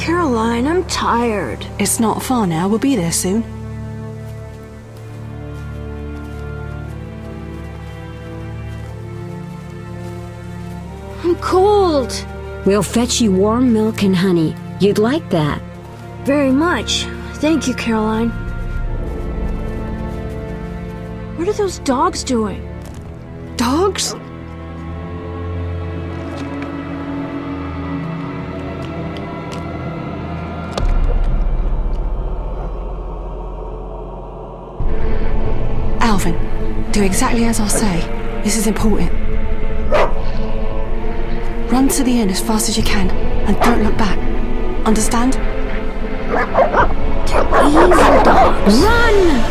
Caroline, I'm tired. It's not far now. We'll be there soon. I'm cold. We'll fetch you warm milk and honey. You'd like that. Very much. Thank you, Caroline. What are those dogs doing? Dogs? Alvin, do exactly as I say. This is important. Run to the end as fast as you can, and don't look back. Understand? Evil dogs. Run!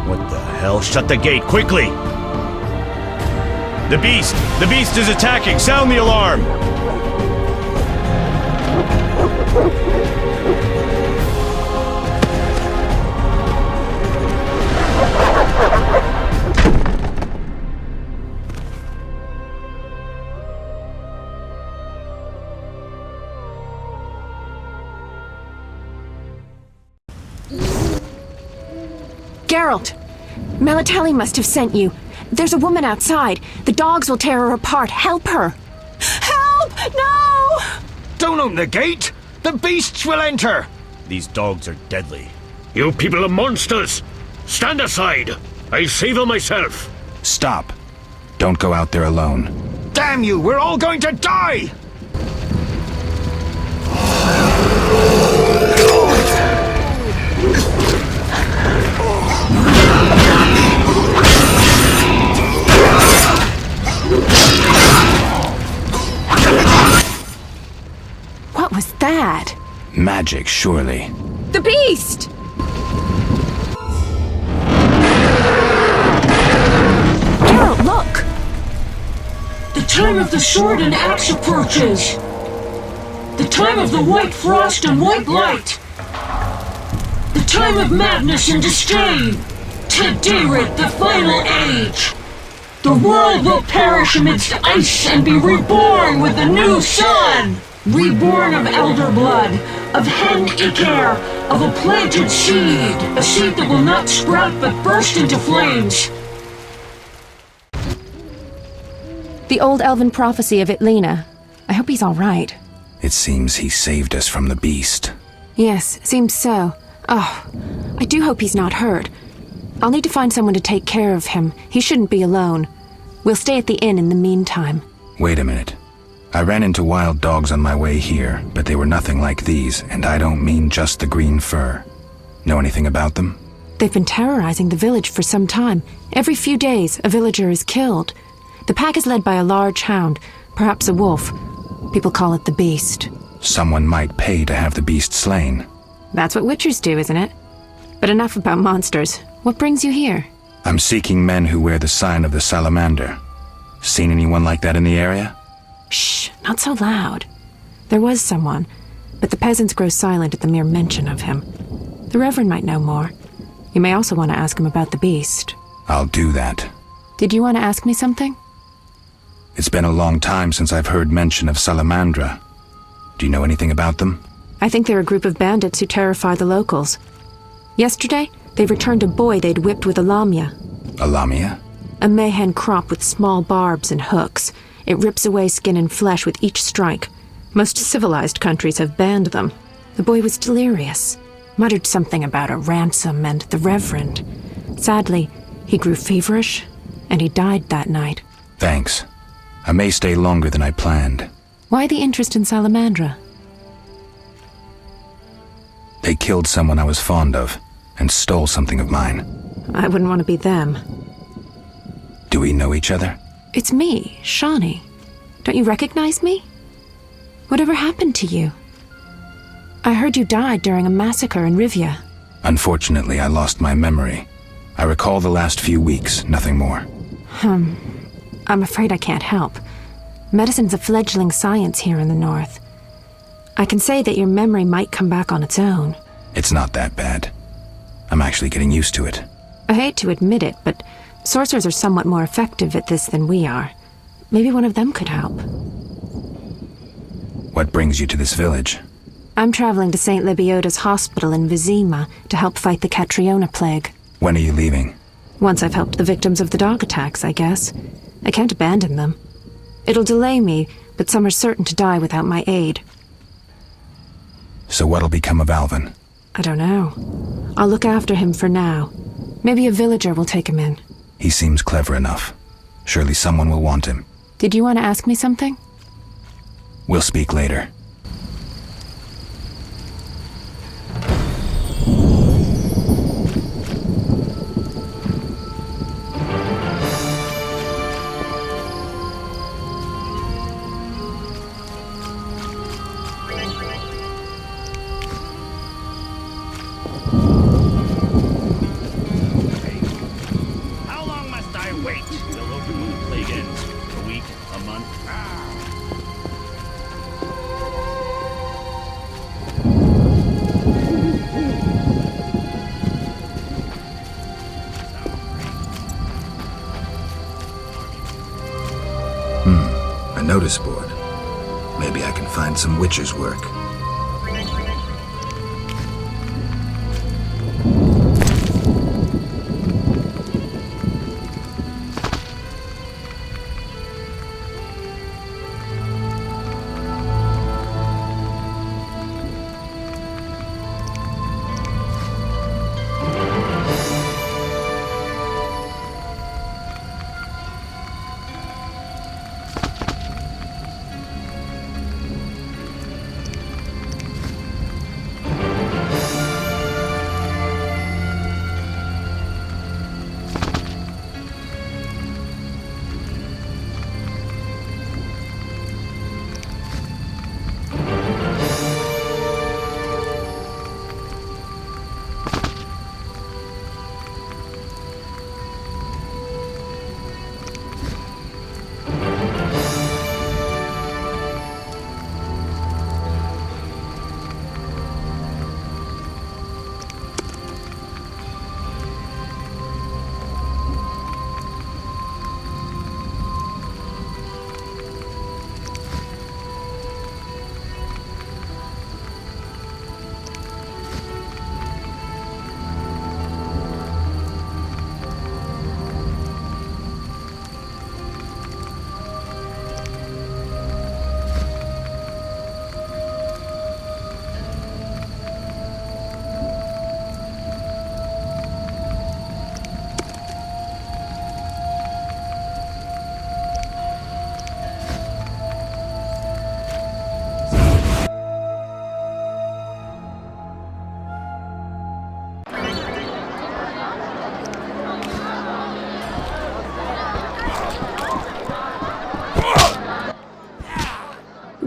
What the hell? Shut the gate, quickly! The beast! The beast is attacking! Sound the alarm! Geralt! Melatelli must have sent you. There's a woman outside. The dogs will tear her apart. Help her! Help! No! Don't open the gate! The beasts will enter! These dogs are deadly. You people are monsters! Stand aside! I'll save her myself! Stop. Don't go out there alone. Damn you! We're all going to die! What was that? Magic, surely. The beast! Geralt, look! The time of the sword and axe approaches. The time of the white frost and white light. The time of madness and disdain. Tadirit, the final age. The world will perish amidst ice and be reborn with the new sun. Reborn of elder blood, of hen Iker, of a planted seed. A seed that will not sprout but burst into flames. The old elven prophecy of Itlena. I hope he's all right. It seems he saved us from the beast. Yes, seems so. Oh, I do hope he's not hurt. I'll need to find someone to take care of him. He shouldn't be alone. We'll stay at the inn in the meantime. Wait a minute. I ran into wild dogs on my way here, but they were nothing like these, and I don't mean just the green fur. Know anything about them? They've been terrorizing the village for some time. Every few days, a villager is killed. The pack is led by a large hound, perhaps a wolf. People call it the Beast. Someone might pay to have the beast slain. That's what witchers do, isn't it? But enough about monsters. What brings you here? I'm seeking men who wear the sign of the salamander. Seen anyone like that in the area? Shh, not so loud. There was someone, but the peasants grow silent at the mere mention of him. The Reverend might know more. You may also want to ask him about the beast. I'll do that. Did you want to ask me something? It's been a long time since I've heard mention of Salamandra. Do you know anything about them? I think they're a group of bandits who terrify the locals. Yesterday, they returned a boy they'd whipped with a lamia. A lamia? A mayhen crop with small barbs and hooks. It rips away skin and flesh with each strike. Most civilized countries have banned them. The boy was delirious, muttered something about a ransom and the Reverend. Sadly, he grew feverish, and he died that night. Thanks. I may stay longer than I planned. Why the interest in Salamandra? They killed someone I was fond of, and stole something of mine. I wouldn't want to be them. Do we know each other? It's me, Shawnee. Don't you recognize me? Whatever happened to you? I heard you died during a massacre in Rivia. Unfortunately, I lost my memory. I recall the last few weeks, nothing more. I'm afraid I can't help. Medicine's a fledgling science here in the north. I can say that your memory might come back on its own. It's not that bad. I'm actually getting used to it. I hate to admit it, but sorcerers are somewhat more effective at this than we are. Maybe one of them could help. What brings you to this village? I'm traveling to St. Libioda's hospital in Vizima to help fight the Catriona plague. When are you leaving? Once I've helped the victims of the dog attacks, I guess. I can't abandon them. It'll delay me, but some are certain to die without my aid. So what'll become of Alvin? I don't know. I'll look after him for now. Maybe a villager will take him in. He seems clever enough. Surely someone will want him. Did you want to ask me something? We'll speak later. How long must I wait till open when the plague ends? A week? A month? A notice board. Maybe I can find some witcher's work.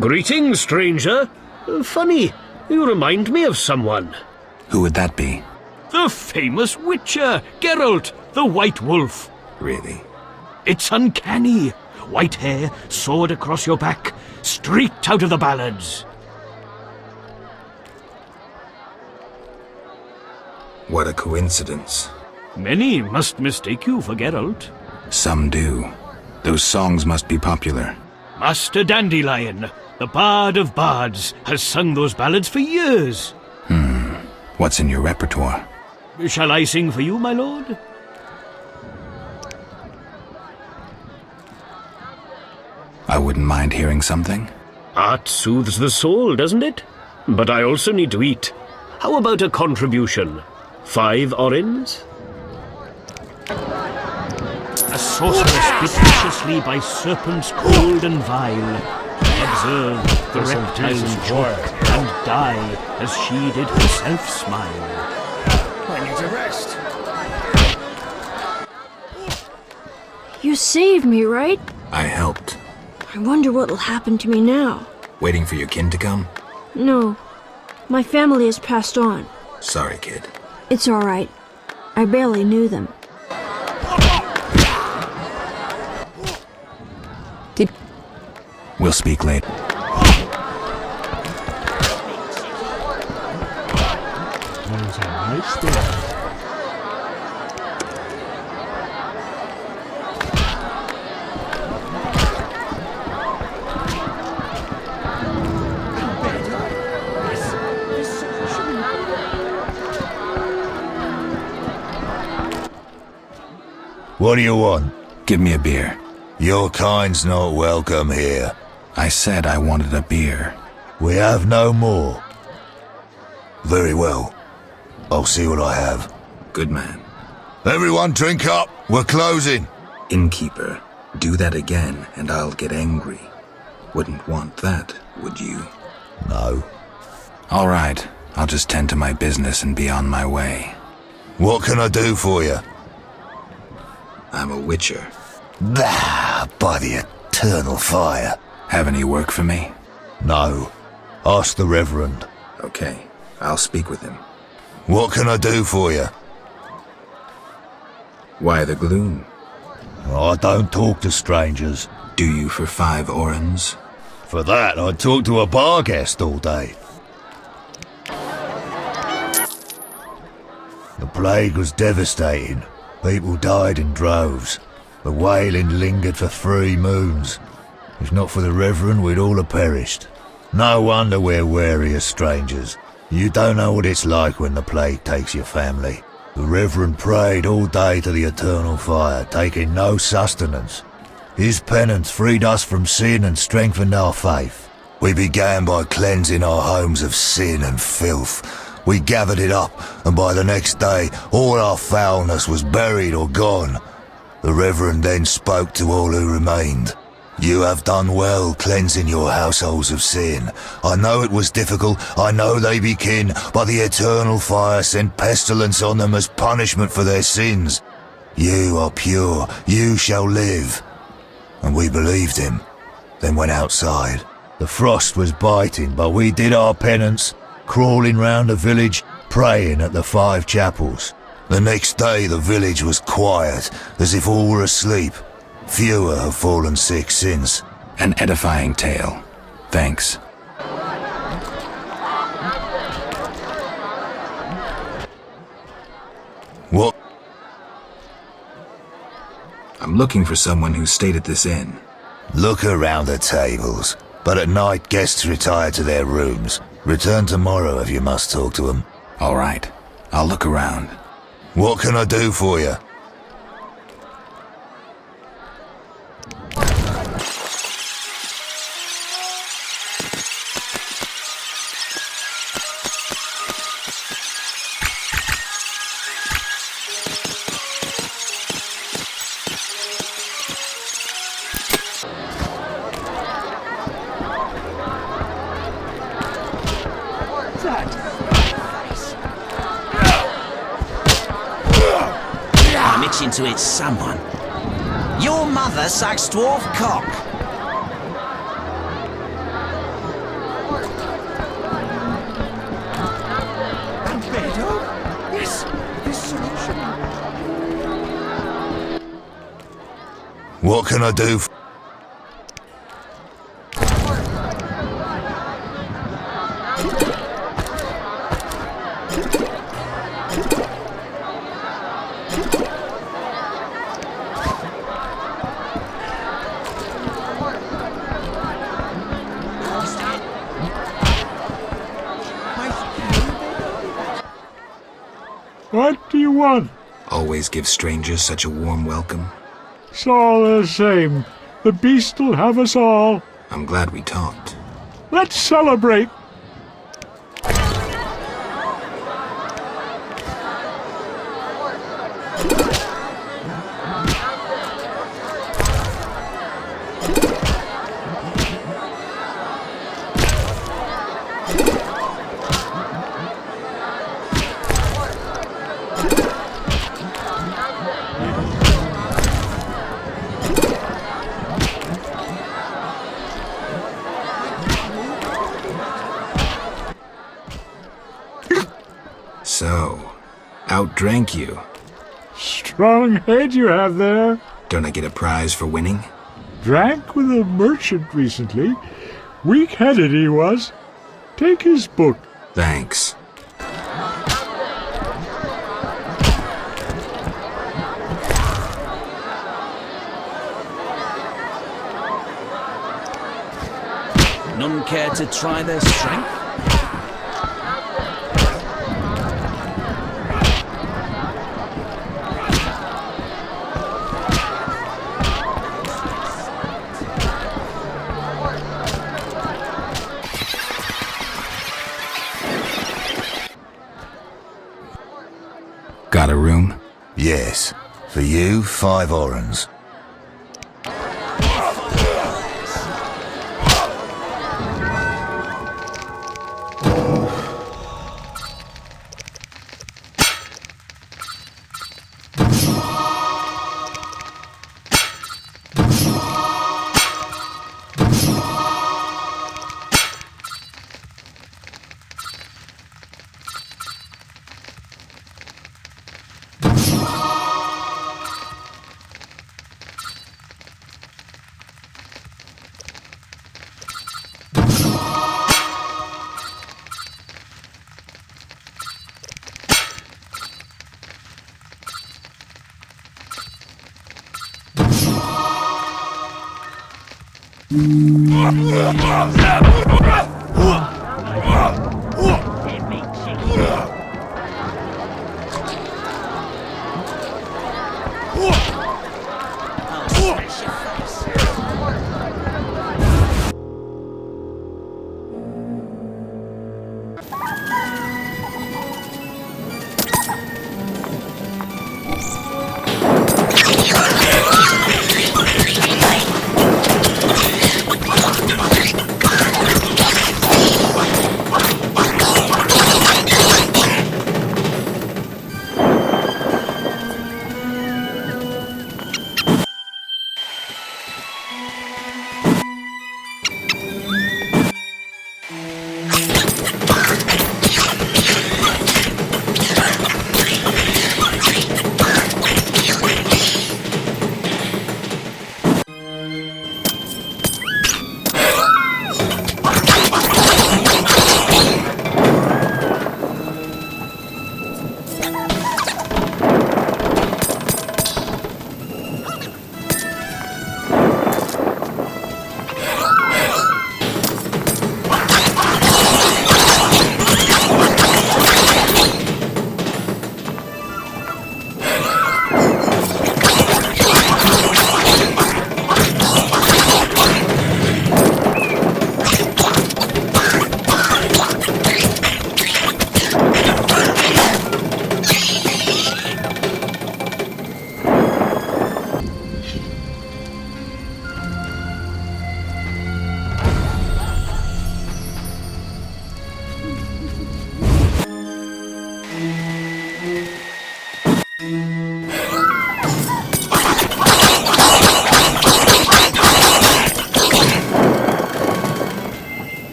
Greetings, stranger. Funny, you remind me of someone. Who would that be? The famous witcher, Geralt, the White Wolf. Really? It's uncanny. White hair, sword across your back, straight out of the ballads. What a coincidence. Many must mistake you for Geralt. Some do. Those songs must be popular. Master Dandelion, the bard of bards, has sung those ballads for years. What's in your repertoire? Shall I sing for you, my lord? I wouldn't mind hearing something. Art soothes the soul, doesn't it? But I also need to eat. How about a contribution? 5 orens? A sorceress bit viciously by serpents cold and vile. Observe the reptiles choke and die as she did herself smile. I need to rest. You saved me, right? I helped. I wonder what'll happen to me now. Waiting for your kin to come? No. My family has passed on. Sorry, kid. It's all right. I barely knew them. We'll speak later. nice things. What do you want? Give me a beer. Your kind's not welcome here. I said I wanted a beer. We have no more. Very well. I'll see what I have. Good man. Everyone drink up. We're closing. Innkeeper, do that again and I'll get angry. Wouldn't want that, would you? No. All right. I'll just tend to my business and be on my way. What can I do for you? I'm a witcher. Ah, by the eternal fire. Have any work for me? No. Ask the Reverend. Okay, I'll speak with him. What can I do for you? Why the gloom? I don't talk to strangers. Do you for 5 orens? For that, I'd talk to a bar guest all day. The plague was devastating. People died in droves. The wailing lingered for 3 moons. If not for the Reverend, we'd all have perished. No wonder we're wary of strangers. You don't know what it's like when the plague takes your family. The Reverend prayed all day to the eternal fire, taking no sustenance. His penance freed us from sin and strengthened our faith. We began by cleansing our homes of sin and filth. We gathered it up, and by the next day, all our foulness was buried or gone. The Reverend then spoke to all who remained. You have done well cleansing your households of sin. I know it was difficult, I know they be kin, but the eternal fire sent pestilence on them as punishment for their sins. You are pure, you shall live. And we believed him, then went outside. The frost was biting, but we did our penance, crawling round the village, praying at the 5 chapels. The next day the village was quiet, as if all were asleep. Fewer have fallen sick since. An edifying tale. Thanks. What? I'm looking for someone who stayed at this inn. Look around the tables, but at night guests retire to their rooms. Return tomorrow if you must talk to them. All right. I'll look around. What can I do for you? I'm itching to hit someone. Your mother sucks dwarf cock. Yes, this solution. What can I do? What do you want? Always give strangers such a warm welcome. It's all the same. The beast will have us all. I'm glad we talked. Let's celebrate. So, outdrank you. Strong head you have there. Don't I get a prize for winning? Drank with a merchant recently. Weak-headed he was. Take his book. Thanks. None care to try their strength? Got a room? Yes. For you, 5 orens.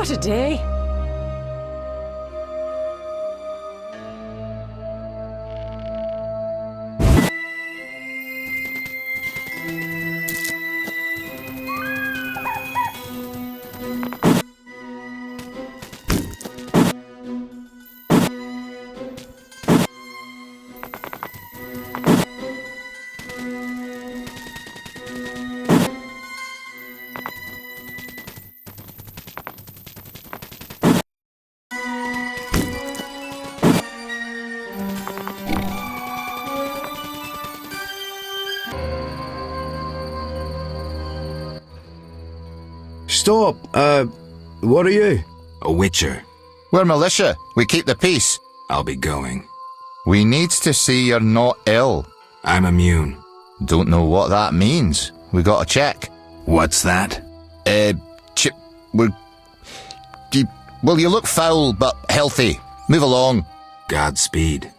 What a day! stop. What are you? A witcher. We're militia. We keep the peace. I'll be going. We needs to see you're not ill. I'm immune. Don't know what that means. We gotta check. What's that? Well, you look foul, but healthy. Move along. Godspeed.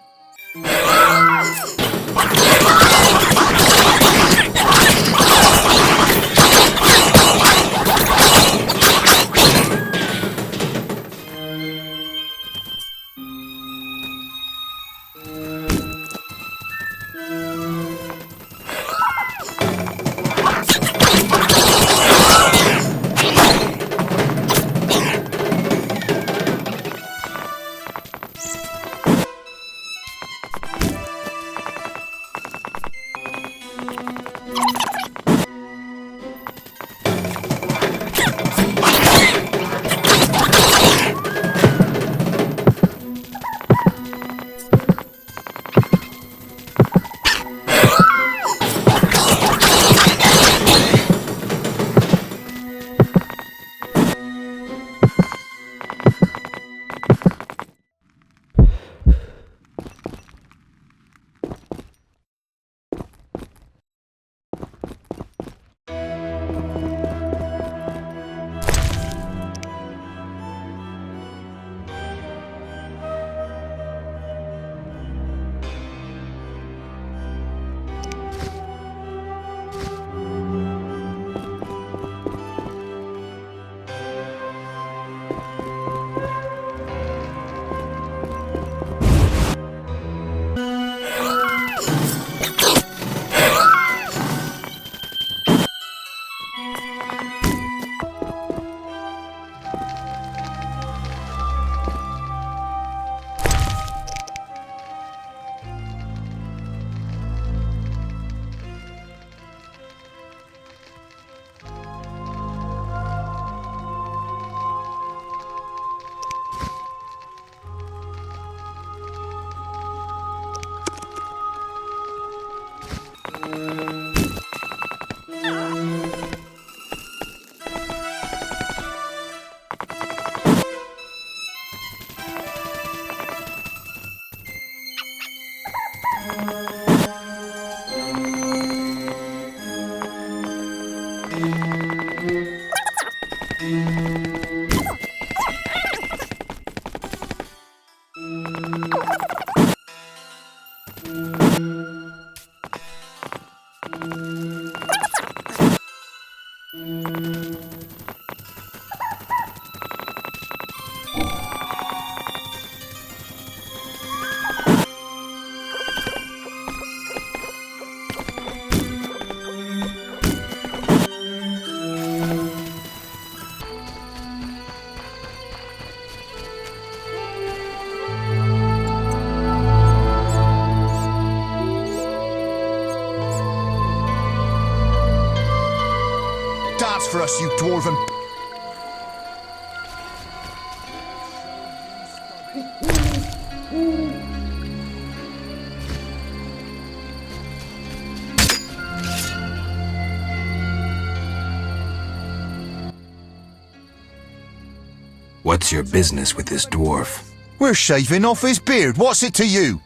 For us, you dwarven... What's your business with this dwarf? We're shaving off his beard. What's it to you?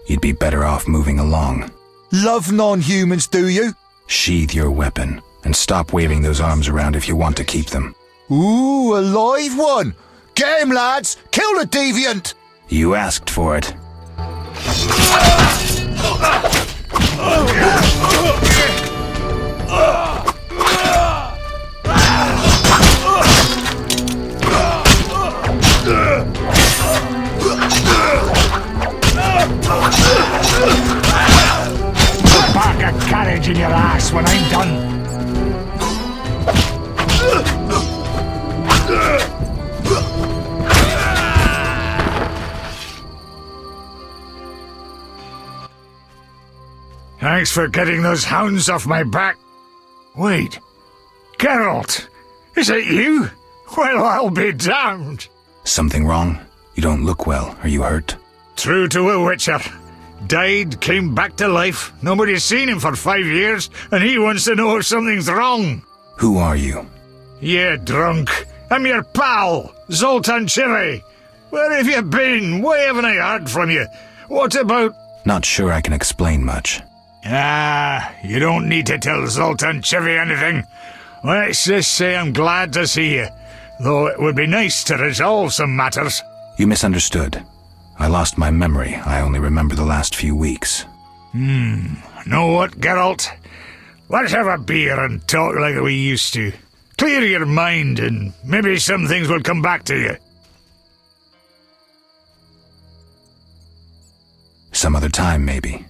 You'd be better off moving along. Love non-humans, do you? Sheathe your weapon, and stop waving those arms around if you want to keep them. Ooh, a live one! Get him, lads! Kill the deviant! You asked for it. Put back a carriage in your ass when I'm done. Thanks for getting those hounds off my back. Wait. Geralt! Is it you? Well, I'll be damned. Something wrong? You don't look well. Are you hurt? True to a witcher. Died, came back to life. Nobody's seen him for 5 years, and he wants to know if something's wrong. Who are you? You drunk. I'm your pal, Zoltan Chivay. Where have you been? Why haven't I heard from you? What about... Not sure I can explain much. You don't need to tell Zoltan Chivay anything. Let's just say I'm glad to see you, though it would be nice to resolve some matters. You misunderstood. I lost my memory. I only remember the last few weeks. Know what, Geralt? Let's have a beer and talk like we used to. Clear your mind and maybe some things will come back to you. Some other time, maybe.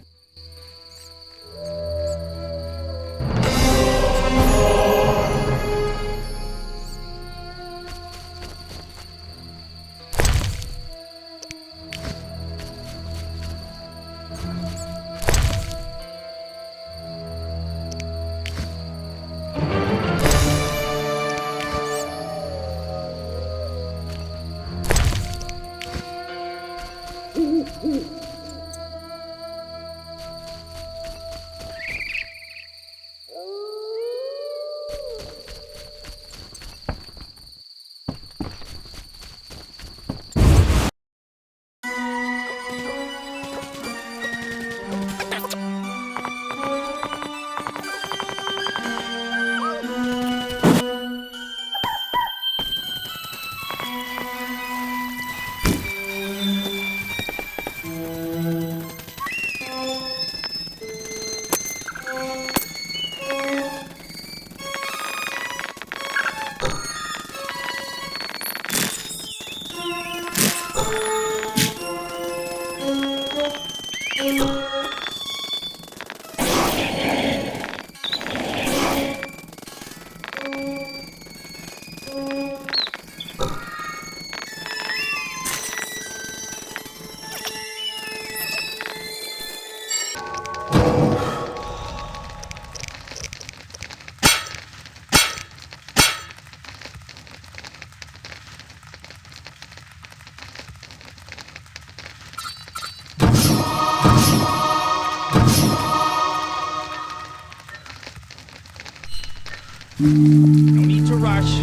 No need to rush.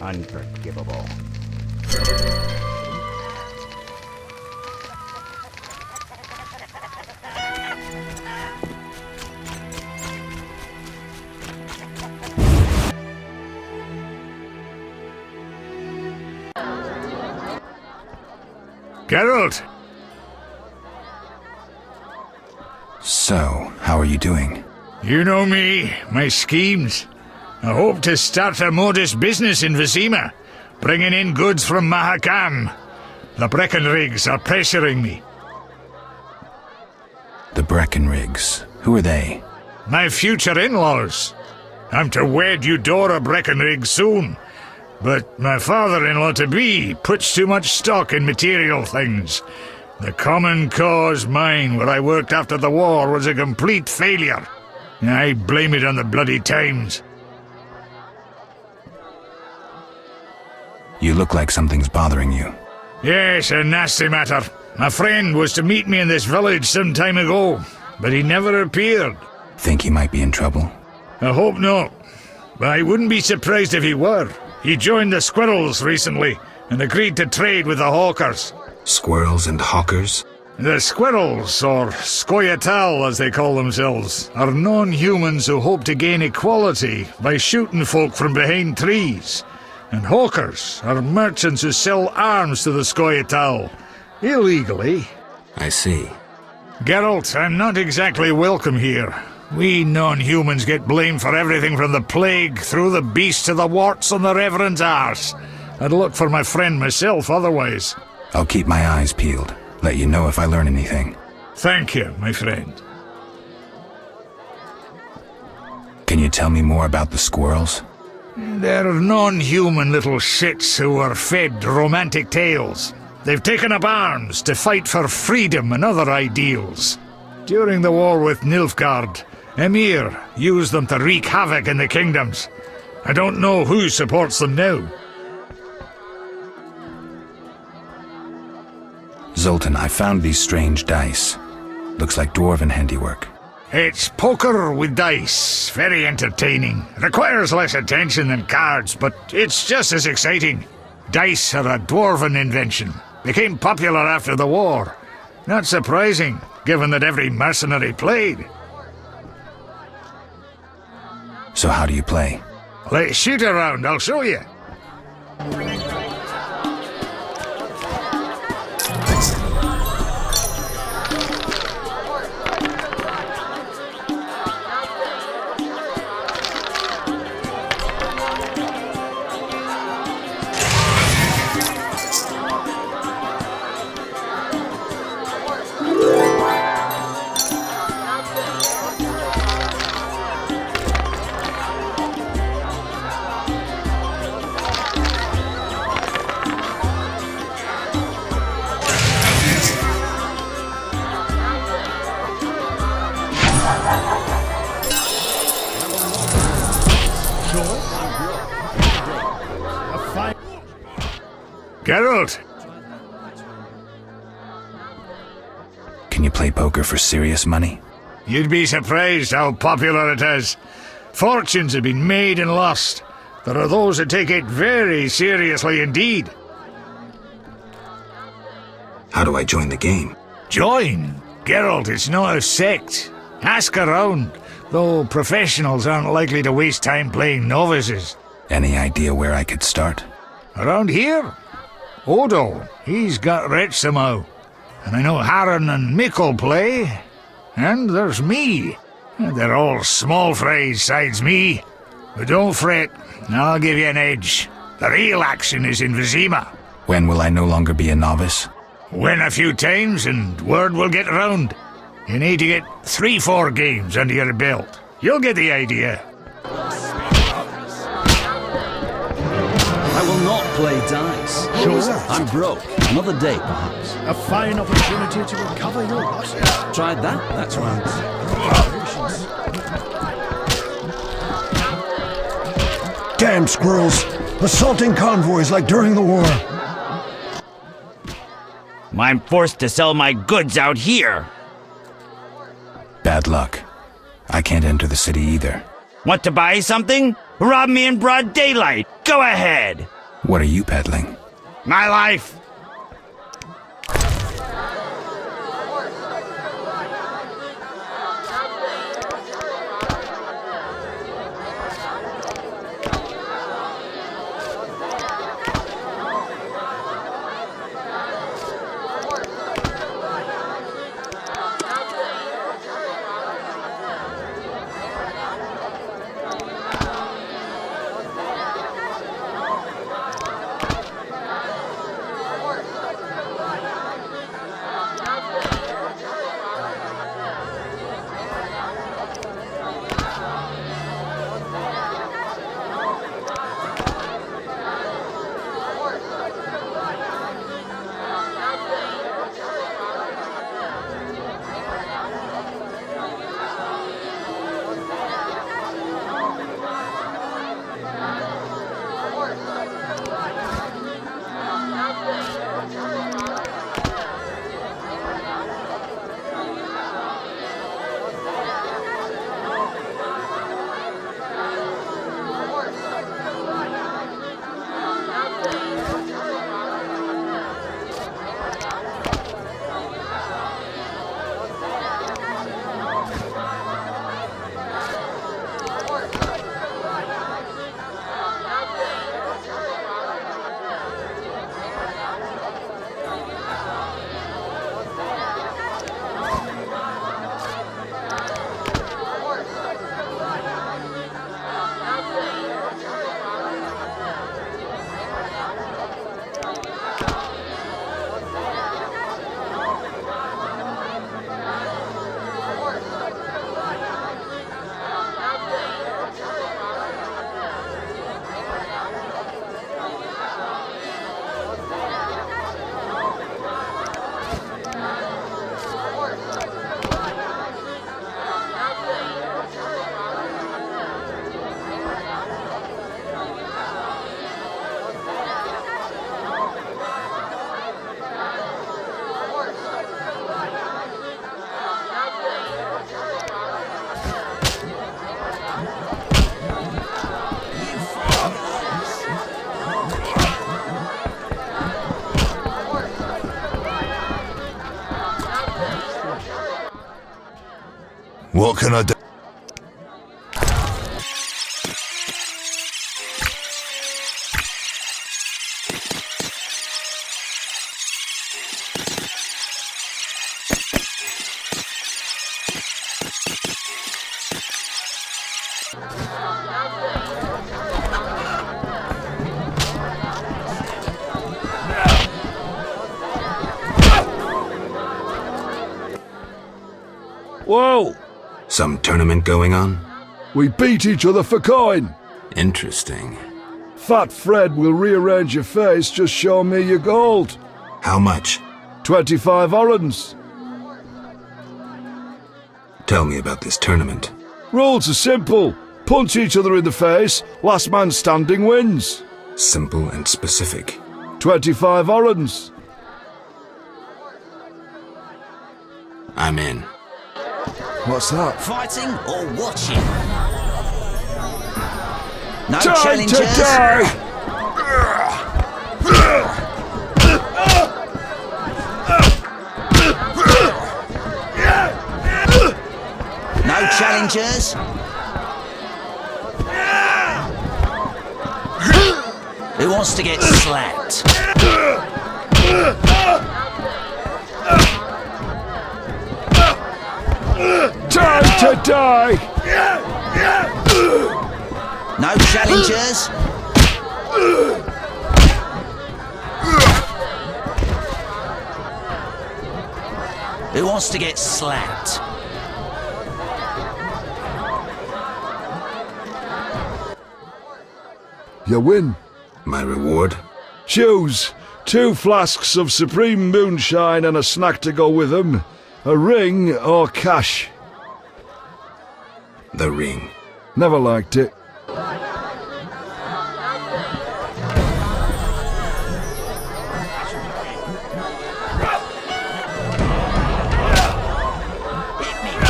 Unforgivable. Geralt! So, how are you doing? You know me, my schemes. I hope to start a modest business in Vizima, bringing in goods from Mahakam. The Breckenrigs are pressuring me. The Breckenrigs? Who are they? My future in-laws. I'm to wed Eudora Breckenrig soon, but my father-in-law-to-be puts too much stock in material things. The Common Cause mine, where I worked after the war, was a complete failure. I blame it on the bloody times. You look like something's bothering you. Yes, a nasty matter. My friend was to meet me in this village some time ago, but he never appeared. Think he might be in trouble? I hope not, but I wouldn't be surprised if he were. He joined the Squirrels recently and agreed to trade with the Hawkers. Squirrels and Hawkers? The Squirrels, or Scoia'tael as they call themselves, are non-humans who hope to gain equality by shooting folk from behind trees. And Hawkers are merchants who sell arms to the Scoia'tael, illegally. I see. Geralt, I'm not exactly welcome here. We non-humans get blamed for everything from the plague through the beast to the warts on the Reverend's arse. I'd look for my friend myself otherwise. I'll keep my eyes peeled. Let you know if I learn anything. Thank you, my friend. Can you tell me more about the squirrels? They're non-human little shits who are fed romantic tales. They've taken up arms to fight for freedom and other ideals. During the war with Nilfgaard, Emir used them to wreak havoc in the kingdoms. I don't know who supports them now. Zoltan, I found these strange dice. Looks like dwarven handiwork. It's poker with dice. Very entertaining. Requires less attention than cards, but it's just as exciting. Dice are a dwarven invention. Became popular after the war. Not surprising, given that every mercenary played. So how do you play? Let's shoot around, I'll show you. Geralt! Can you play poker for serious money? You'd be surprised how popular it is. Fortunes have been made and lost. There are those that take it very seriously indeed. How do I join the game? Join? Geralt, it's not a sect. Ask around, though professionals aren't likely to waste time playing novices. Any idea where I could start? Around here? Odo, he's got rich somehow. And I know Haren and Mikul play. And there's me. They're all small fries sides me. But don't fret, I'll give you an edge. The real action is in Vizima. When will I no longer be a novice? Win a few times and word will get round. You need to get 3-4 games under your belt. You'll get the idea. I will not play dice. Sure. I'm broke. Another day, perhaps. A fine opportunity to recover your losses. Tried that? That's right. Damn squirrels! Assaulting convoys like during the war. I'm forced to sell my goods out here. Bad luck. I can't enter the city either. Want to buy something? Rob me in broad daylight. Go ahead. What are you peddling? My life. What can I do? Whoa! Some tournament going on? We beat each other for coin. Interesting. Fat Fred will rearrange your face, just show me your gold. How much? 25 orens. Tell me about this tournament. Rules are simple. Punch each other in the face, last man standing wins. Simple and specific. 25 orens. I'm in. What's that? Fighting or watching? No Time challengers. to die! No challengers. Who wants to get slapped? Time to die! No challengers. Who wants to get slapped? You win. My reward? Choose 2 flasks of supreme moonshine and a snack to go with them. A ring or cash. The ring. Never liked it.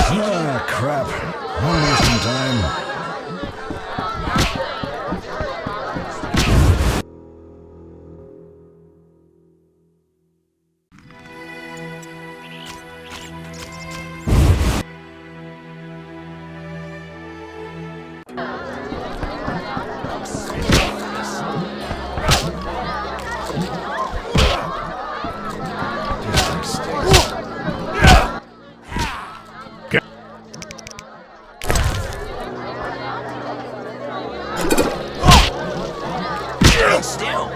Ah, crap. I'm wasting time. Still.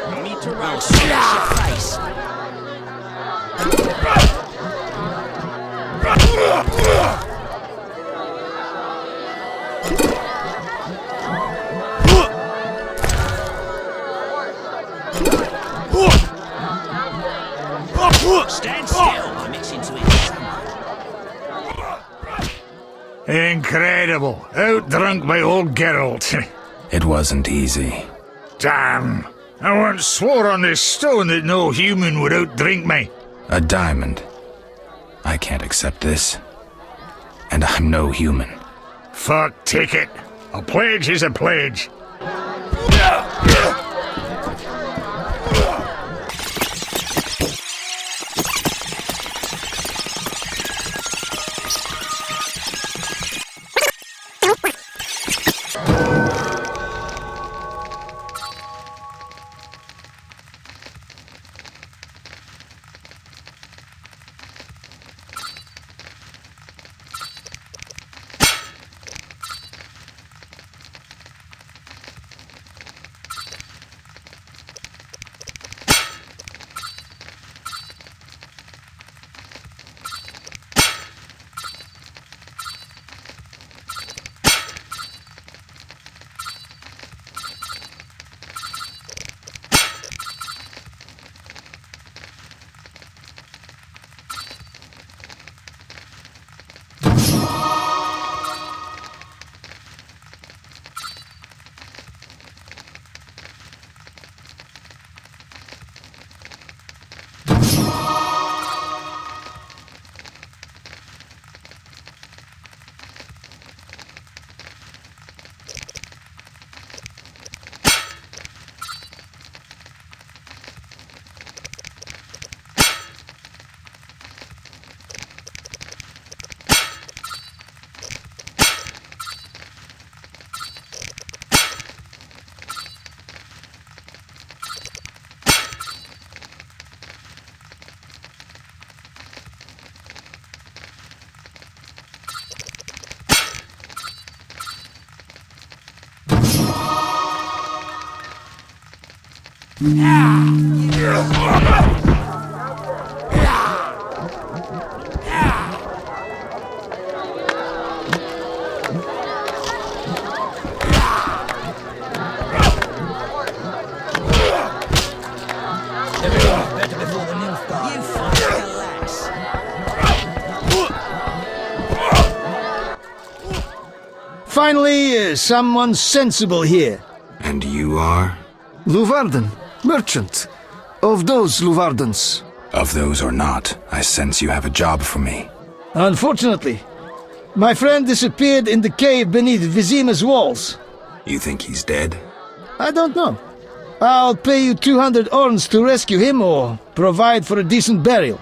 No need to run. Smash your face. Stand still. I'm itching to eat someone. Incredible. Outdrunk by old Geralt. It wasn't easy. Damn. I once swore on this stone that no human would outdrink me. A diamond. I can't accept this. And I'm no human. Fuck, take it. A pledge is a pledge. Finally, someone sensible here. And you are? Luvarden, merchant. Of those Luvardens. Of those or not, I sense you have a job for me. Unfortunately, my friend disappeared in the cave beneath Vizima's walls. You think he's dead? I don't know. I'll pay you 200 orns to rescue him or provide for a decent burial.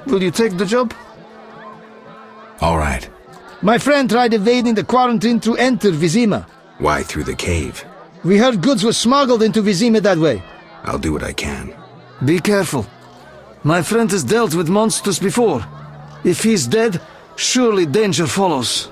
Will you take the job? All right. My friend tried evading the quarantine to enter Vizima. Why through the cave? We heard goods were smuggled into Vizima that way. I'll do what I can. Be careful. My friend has dealt with monsters before. If he's dead, surely danger follows.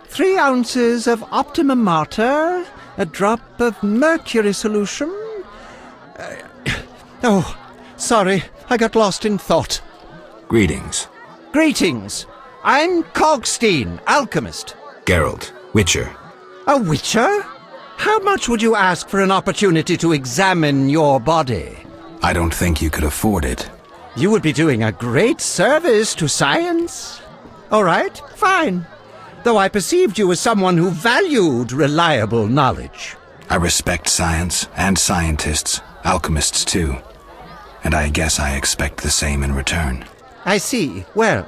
Three ounces of Optimum Mater, a drop of mercury solution. Oh, sorry, I got lost in thought. Greetings. Greetings. I'm Cogstein, alchemist. Geralt, Witcher. A witcher? How much would you ask for an opportunity to examine your body? I don't think you could afford it. You would be doing a great service to science. All right, fine. Though I perceived you as someone who valued reliable knowledge. I respect science and scientists, alchemists too. And I guess I expect the same in return. I see. Well,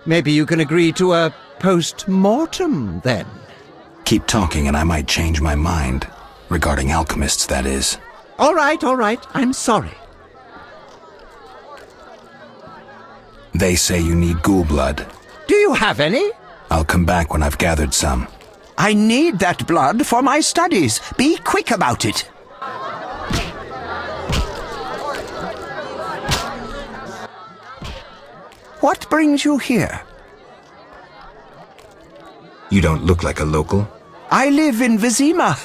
maybe you can agree to a post-mortem, then. Keep talking and I might change my mind. Regarding alchemists, that is. All right. I'm sorry. They say you need ghoul blood. Do you have any? I'll come back when I've gathered some. I need that blood for my studies. Be quick about it. What brings you here? You don't look like a local. I live in Vizima,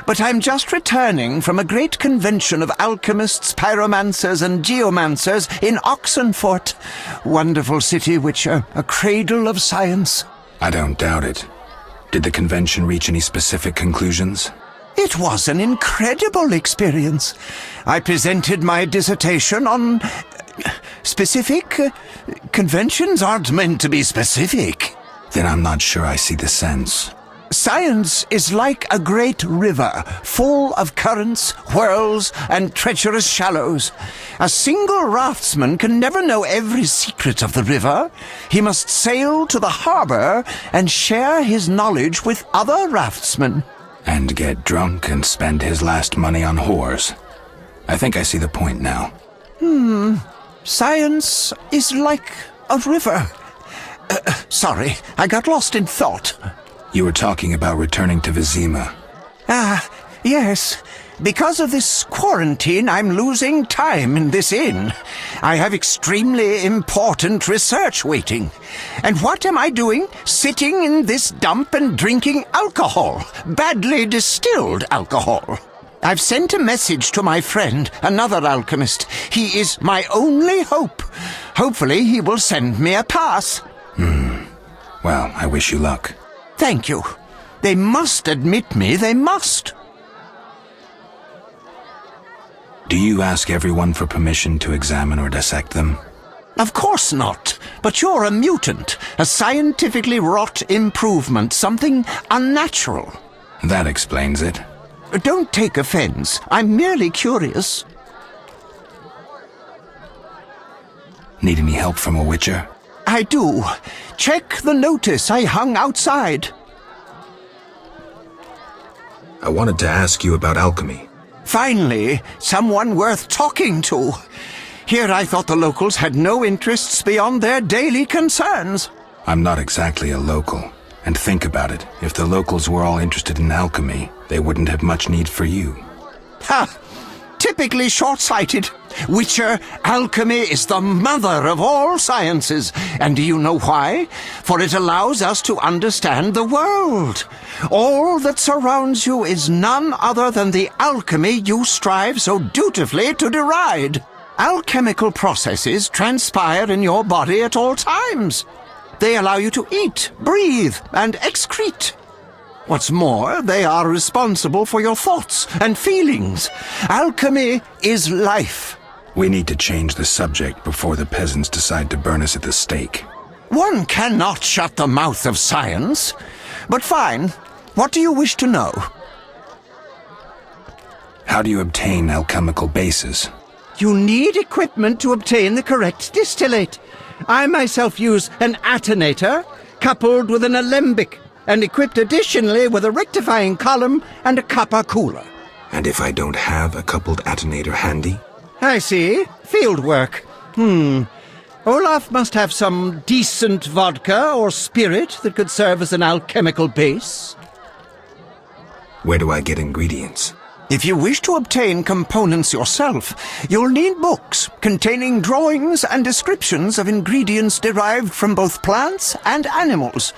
but I'm just returning from a great convention of alchemists, pyromancers, and geomancers in Oxenfurt. Wonderful city, Witcher, a cradle of science. I don't doubt it. Did the convention reach any specific conclusions? It was an incredible experience. I presented my dissertation on... specific? Conventions aren't meant to be specific. Then I'm not sure I see the sense. Science is like a great river, full of currents, whirls, and treacherous shallows. A single raftsman can never know every secret of the river. He must sail to the harbor and share his knowledge with other raftsmen. And get drunk and spend his last money on whores. I think I see the point now. Science is like a river. Sorry, I got lost in thought. You were talking about returning to Vizima. Yes. Because of this quarantine, I'm losing time in this inn. I have extremely important research waiting. And what am I doing? Sitting in this dump and drinking alcohol. Badly distilled alcohol. I've sent a message to my friend, another alchemist. He is my only hope. Hopefully he will send me a pass. Well, I wish you luck. Thank you. They must admit me, they must. Do you ask everyone for permission to examine or dissect them? Of course not. But you're a mutant, a scientifically wrought improvement, something unnatural. That explains it. Don't take offense. I'm merely curious. Need any help from a witcher? I do. Check the notice I hung outside. I wanted to ask you about alchemy. Finally, someone worth talking to. Here I thought the locals had no interests beyond their daily concerns. I'm not exactly a local. And think about it. If the locals were all interested in alchemy, they wouldn't have much need for you. Ha! typically short-sighted. Witcher, alchemy is the mother of all sciences. And do you know why? For it allows us to understand the world. All that surrounds you is none other than the alchemy you strive so dutifully to deride. Alchemical processes transpire in your body at all times. They allow you to eat, breathe, and excrete. What's more, they are responsible for your thoughts and feelings. Alchemy is life. We need to change the subject before the peasants decide to burn us at the stake. One cannot shut the mouth of science. But fine, what do you wish to know? How do you obtain alchemical bases? You need equipment to obtain the correct distillate. I myself use an attenator, coupled with an alembic, and equipped additionally with a rectifying column and a copper cooler. And if I don't have a coupled attenator handy? I see. Field work. Olaf must have some decent vodka or spirit that could serve as an alchemical base. Where do I get ingredients? If you wish to obtain components yourself, you'll need books containing drawings and descriptions of ingredients derived from both plants and animals.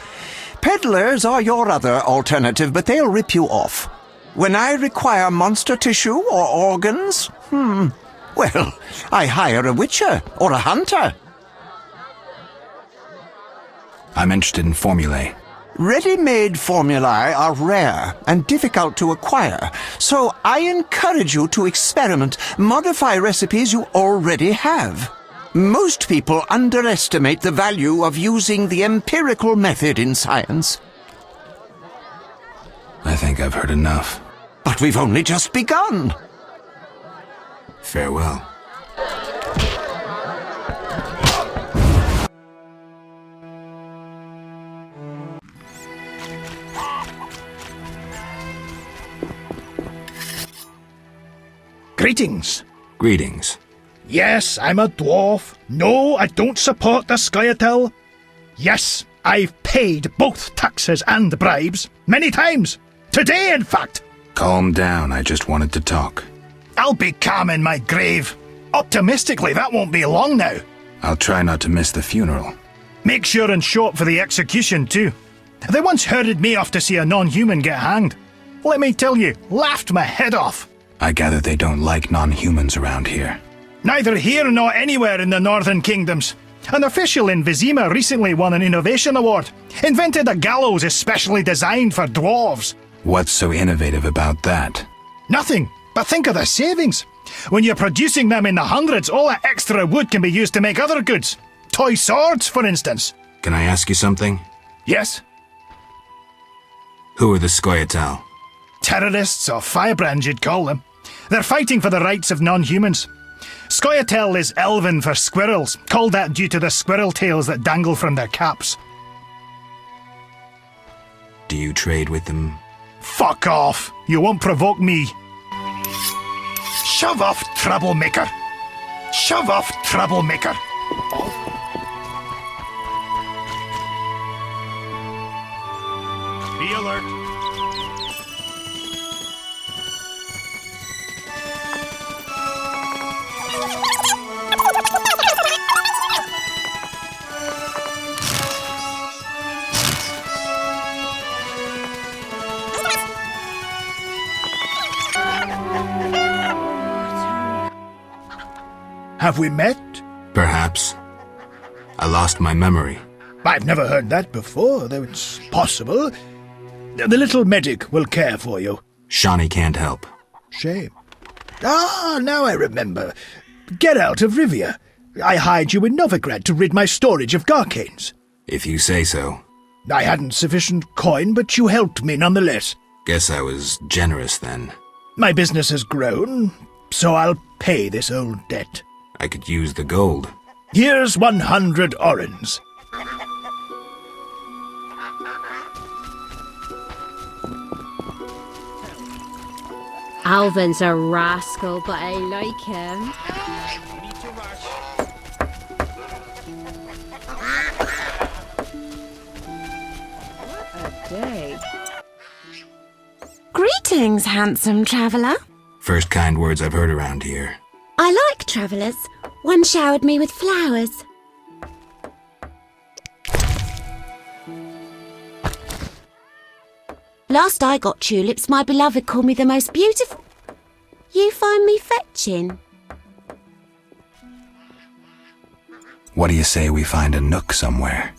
Peddlers are your other alternative, but they'll rip you off. When I require monster tissue or organs, well, I hire a witcher or a hunter. I'm interested in formulae. Ready-made formulae are rare and difficult to acquire, so I encourage you to experiment, modify recipes you already have. Most people underestimate the value of using the empirical method in science. I think I've heard enough. But we've only just begun. Farewell. Greetings. Greetings. Yes, I'm a dwarf. No, I don't support the Scoia'tael. Yes, I've paid both taxes and bribes. Many times. Today, in fact. Calm down, I just wanted to talk. I'll be calm in my grave. Optimistically, that won't be long now. I'll try not to miss the funeral. Make sure and show up for the execution, too. They once herded me off to see a non-human get hanged. Let me tell you, laughed my head off. I gather they don't like non-humans around here. Neither here nor anywhere in the Northern Kingdoms. An official in Vizima recently won an innovation award. Invented a gallows especially designed for dwarves. What's so innovative about that? Nothing, but think of the savings. When you're producing them in the hundreds, all that extra wood can be used to make other goods. Toy swords, for instance. Can I ask you something? Yes? Who are the Scoia'tael? Terrorists, or firebrands you'd call them. They're fighting for the rights of non-humans. Scoia'tael is Elven for squirrels, called that due to the squirrel tails that dangle from their caps. Do you trade with them? Fuck off! You won't provoke me. Shove off, troublemaker! Shove off, troublemaker! Be alert! Have we met? Perhaps. I lost my memory. I've never heard that before, though it's possible. The little medic will care for you. Shawnee can't help. Shame. Ah, now I remember. Geralt of Rivia. I hired you in Novigrad to rid my storage of Garcanes. If you say so. I hadn't sufficient coin, but you helped me nonetheless. Guess I was generous then. My business has grown, so I'll pay this old debt. I could use the gold. Here's 100 orens. Alvin's a rascal, but I like him. What a day. Greetings, handsome traveller. First kind words I've heard around here. I like travellers. One showered me with flowers. Last I got tulips, my beloved called me the most beautiful. You find me fetching? What do you say we find a nook somewhere?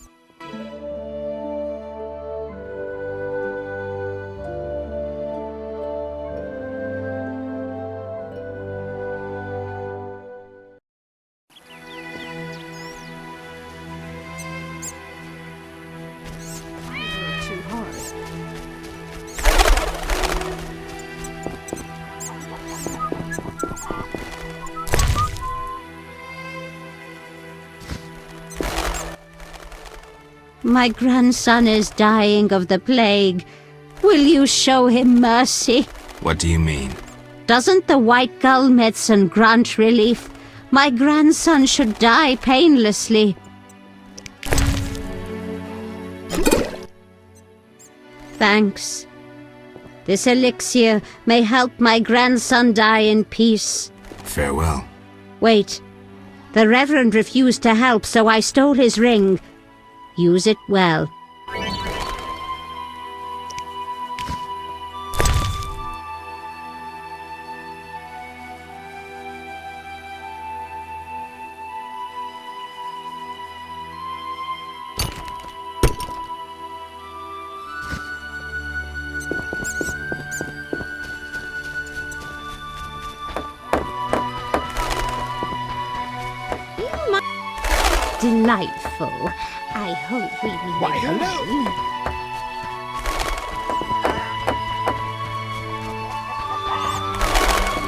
My grandson is dying of the plague. Will you show him mercy? What do you mean? Doesn't the white gull medicine grant relief? My grandson should die painlessly. Thanks. This elixir may help my grandson die in peace. Farewell. Wait. The Reverend refused to help, so I stole his ring. Use it well. Delightful. I hope we will. Why, hello.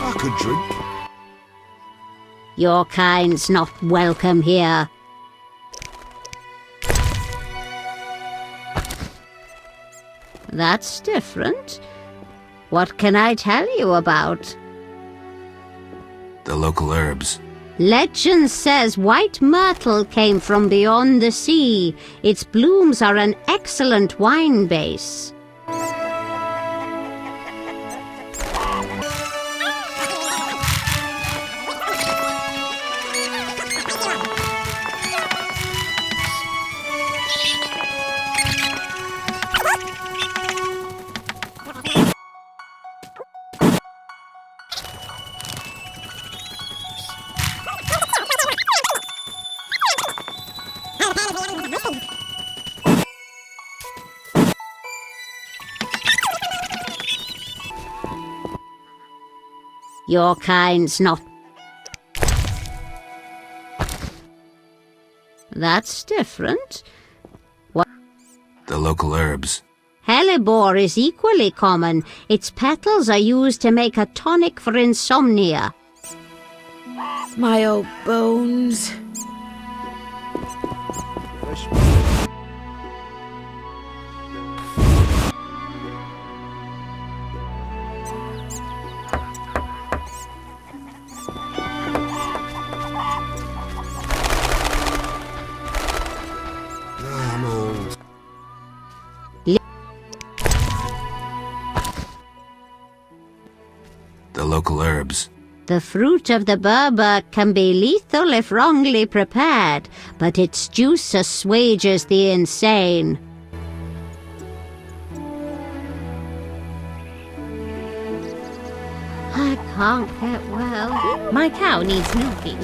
I could drink. Your kind's not welcome here. That's different. What can I tell you about? The local herbs. Legend says white myrtle came from beyond the sea. Its blooms are an excellent wine base. Your kind's not. That's different. What? The local herbs. Hellebore is equally common. Its petals are used to make a tonic for insomnia. My old bones. The local herbs. The fruit of the berber can be lethal if wrongly prepared, but its juice assuages the insane. I can't get well. My cow needs milking.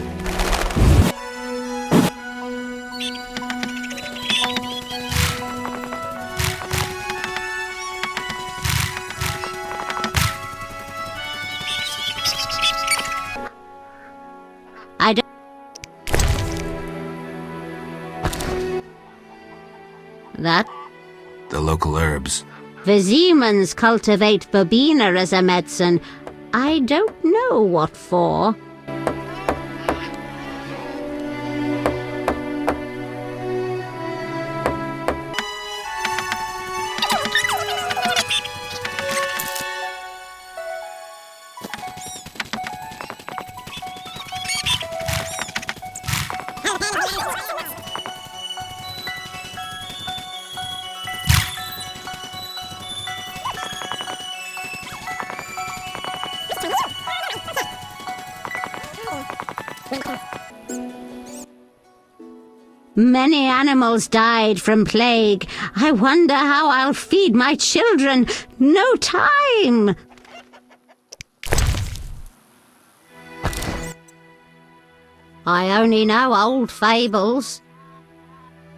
I don't. That. The local herbs. Vizimans cultivate verbena as a medicine. I don't know what for. Many animals died from plague. I wonder how I'll feed my children. No time! I only know old fables.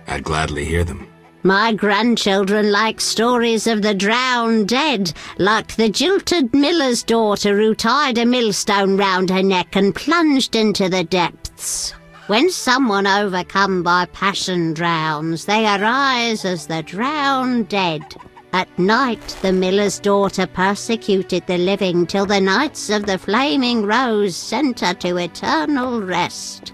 I'd gladly hear them. My grandchildren like stories of the drowned dead, like the jilted miller's daughter who tied a millstone round her neck and plunged into the depths. When someone overcome by passion drowns, they arise as the drowned dead. At night, the miller's daughter persecuted the living till the Knights of the Flaming Rose sent her to eternal rest.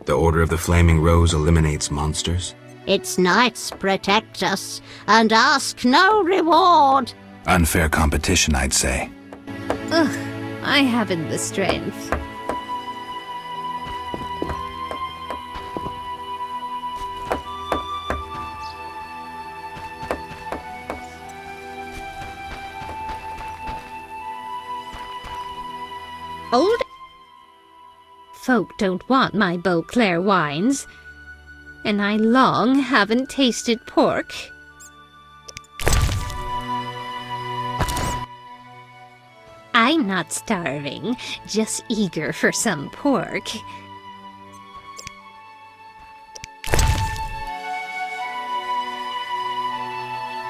The Order of the Flaming Rose eliminates monsters? Its knights protect us and ask no reward. Unfair competition, I'd say. Ugh, I haven't the strength. Old folk don't want my Beauclair wines, and I long haven't tasted pork. I'm not starving, just eager for some pork.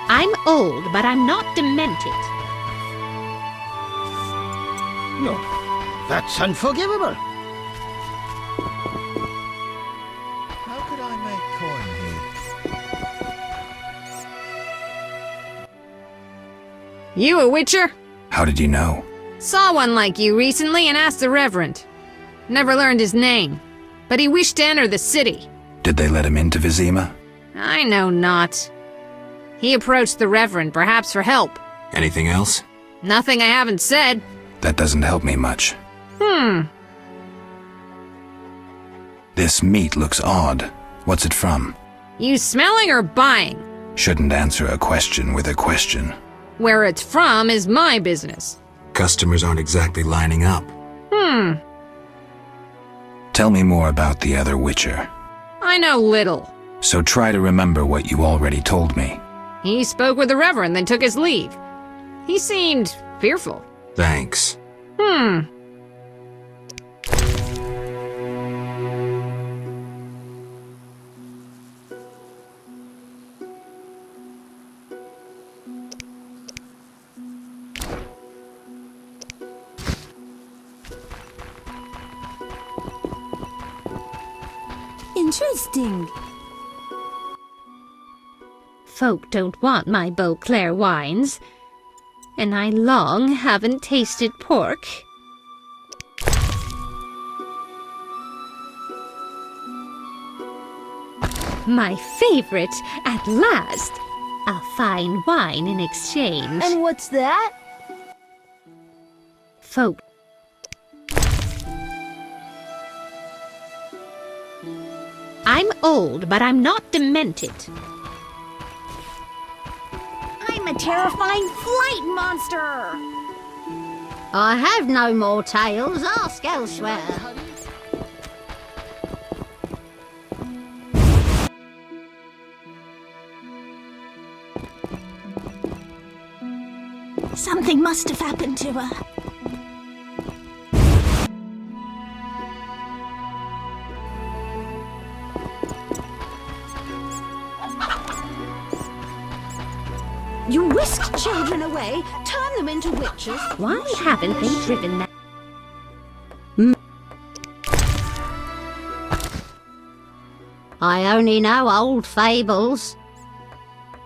I'm old, but I'm not demented. No, that's unforgivable. How could I make coin here? You a witcher? How did you know? Saw one like you recently and asked the Reverend. Never learned his name, but he wished to enter the city. Did they let him into Vizima? I know not. He approached the Reverend, perhaps for help. Anything else? Nothing I haven't said. That doesn't help me much. This meat looks odd. What's it from? You smelling or buying? Shouldn't answer a question with a question. Where it's from is my business. Customers aren't exactly lining up. Tell me more about the other Witcher. I know little. So try to remember what you already told me. He spoke with the Reverend, then took his leave. He seemed fearful. Thanks. Interesting. Folk don't want my Beauclair wines, and I long haven't tasted pork. My favorite, at last. A fine wine in exchange. And what's that? Folk. I'm old, but I'm not demented. I'm a terrifying flight monster! I have no more tales. Ask elsewhere. Something must have happened to her. You whisk children away, turn them into witches. Why haven't they driven that? I only know old fables.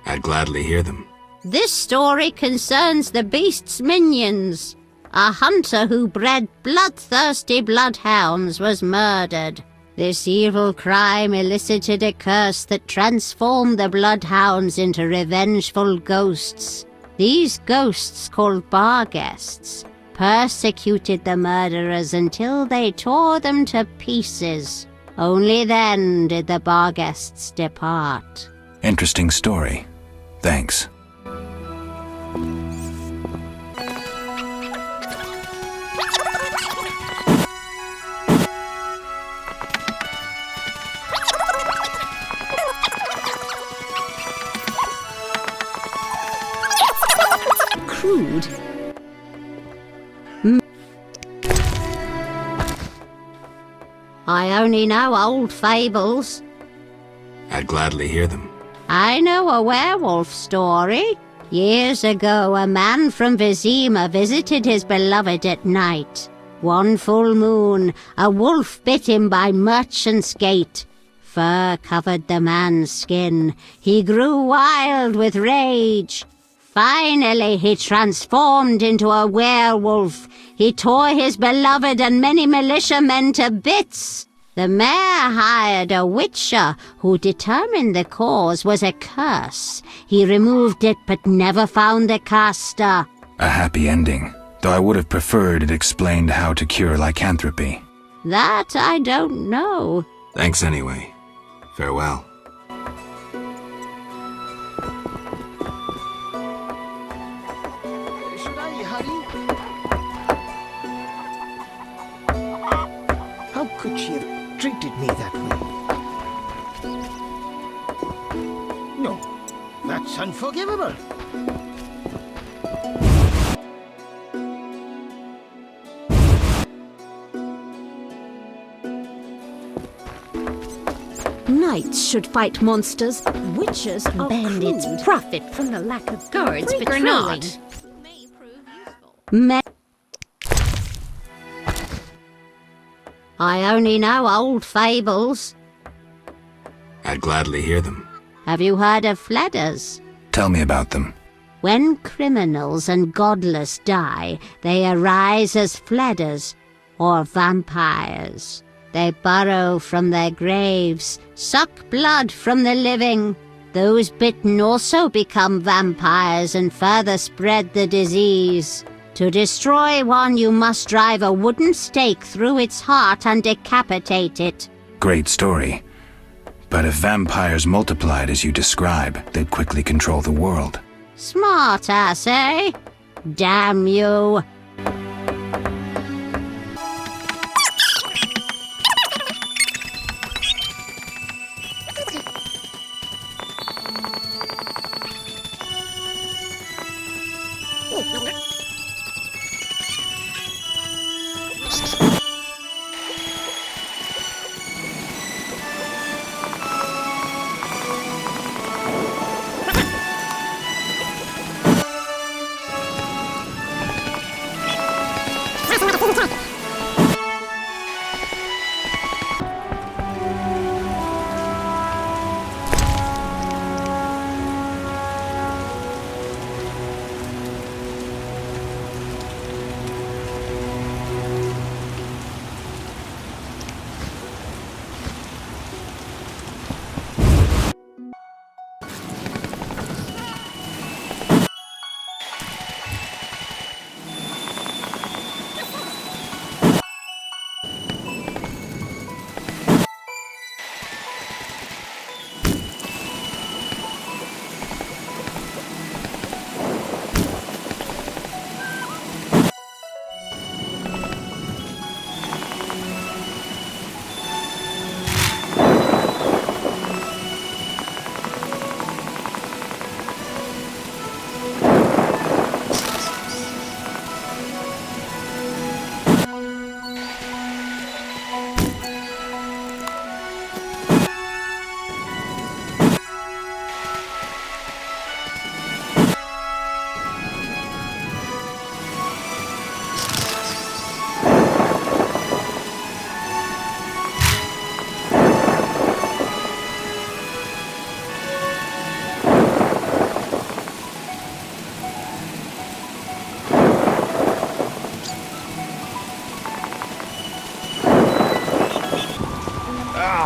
I'd gladly hear them. This story concerns the beast's minions. A hunter who bred bloodthirsty bloodhounds was murdered. This evil crime elicited a curse that transformed the bloodhounds into revengeful ghosts. These ghosts, called bar guests, persecuted the murderers until they tore them to pieces. Only then did the bar guests depart. Interesting story. Thanks. crude. I only know old fables. I'd gladly hear them. I know a werewolf story. Years ago, a man from Vizima visited his beloved at night. One full moon, a wolf bit him by merchant's gate. Fur covered the man's skin. He grew wild with rage. Finally, he transformed into a werewolf. He tore his beloved and many militiamen to bits. The mayor hired a witcher who determined the cause was a curse. He removed it but never found the caster. A happy ending, though I would have preferred it explained how to cure lycanthropy. That I don't know. Thanks anyway. Farewell. Should I hurry? How could she have treated me that way? No, that's unforgivable. Knights should fight monsters. Witches are Bandits crude. profit from the lack of guards Freak or patrolling. not. I only know old fables. I'd gladly hear them. Have you heard of fledders? Tell me about them. When criminals and godless die, they arise as fledders, or vampires. They burrow from their graves, suck blood from the living. Those bitten also become vampires and further spread the disease. To destroy one, you must drive a wooden stake through its heart and decapitate it. Great story. But if vampires multiplied as you describe, they'd quickly control the world. Smart ass, eh? Damn you.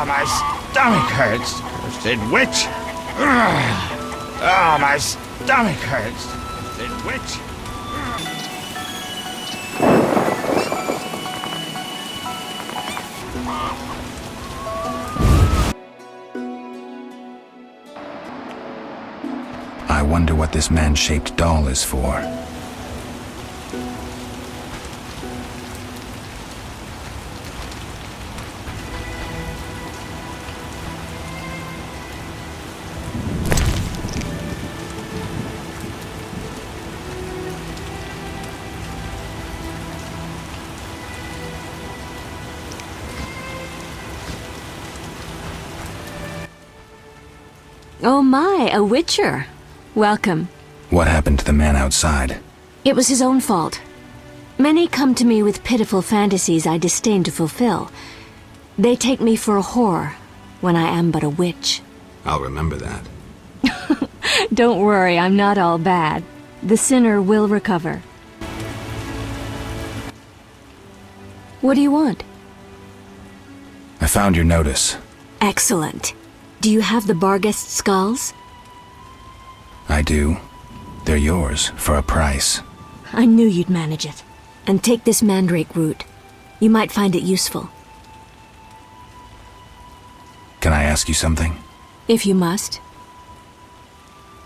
My stomach hurts. Cursed witch. Oh, my stomach hurts. Cursed witch. I wonder what this man-shaped doll is for. Oh my, a witcher. Welcome. What happened to the man outside? It was his own fault. Many come to me with pitiful fantasies I disdain to fulfill. They take me for a whore, when I am but a witch. I'll remember that. Don't worry, I'm not all bad. The sinner will recover. What do you want? I found your notice. Excellent. Do you have the Barghest skulls? I do. They're yours, for a price. I knew you'd manage it. And take this mandrake root. You might find it useful. Can I ask you something? If you must.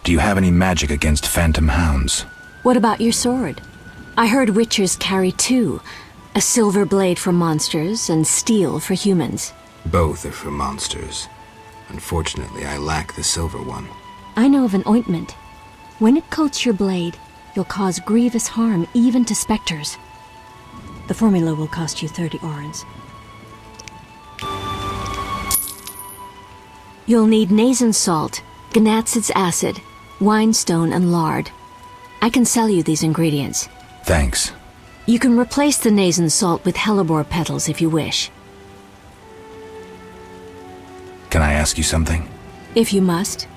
Do you have any magic against phantom hounds? What about your sword? I heard witchers carry two. A silver blade for monsters and steel for humans. Both are for monsters. Unfortunately, I lack the silver one. I know of an ointment. When it coats your blade, you'll cause grievous harm even to specters. The formula will cost you 30 orens. You'll need Nazen salt, Gnatsid's acid, winestone, and lard. I can sell you these ingredients. Thanks. You can replace the Nazen salt with hellebore petals if you wish. Can I ask you something? If you must.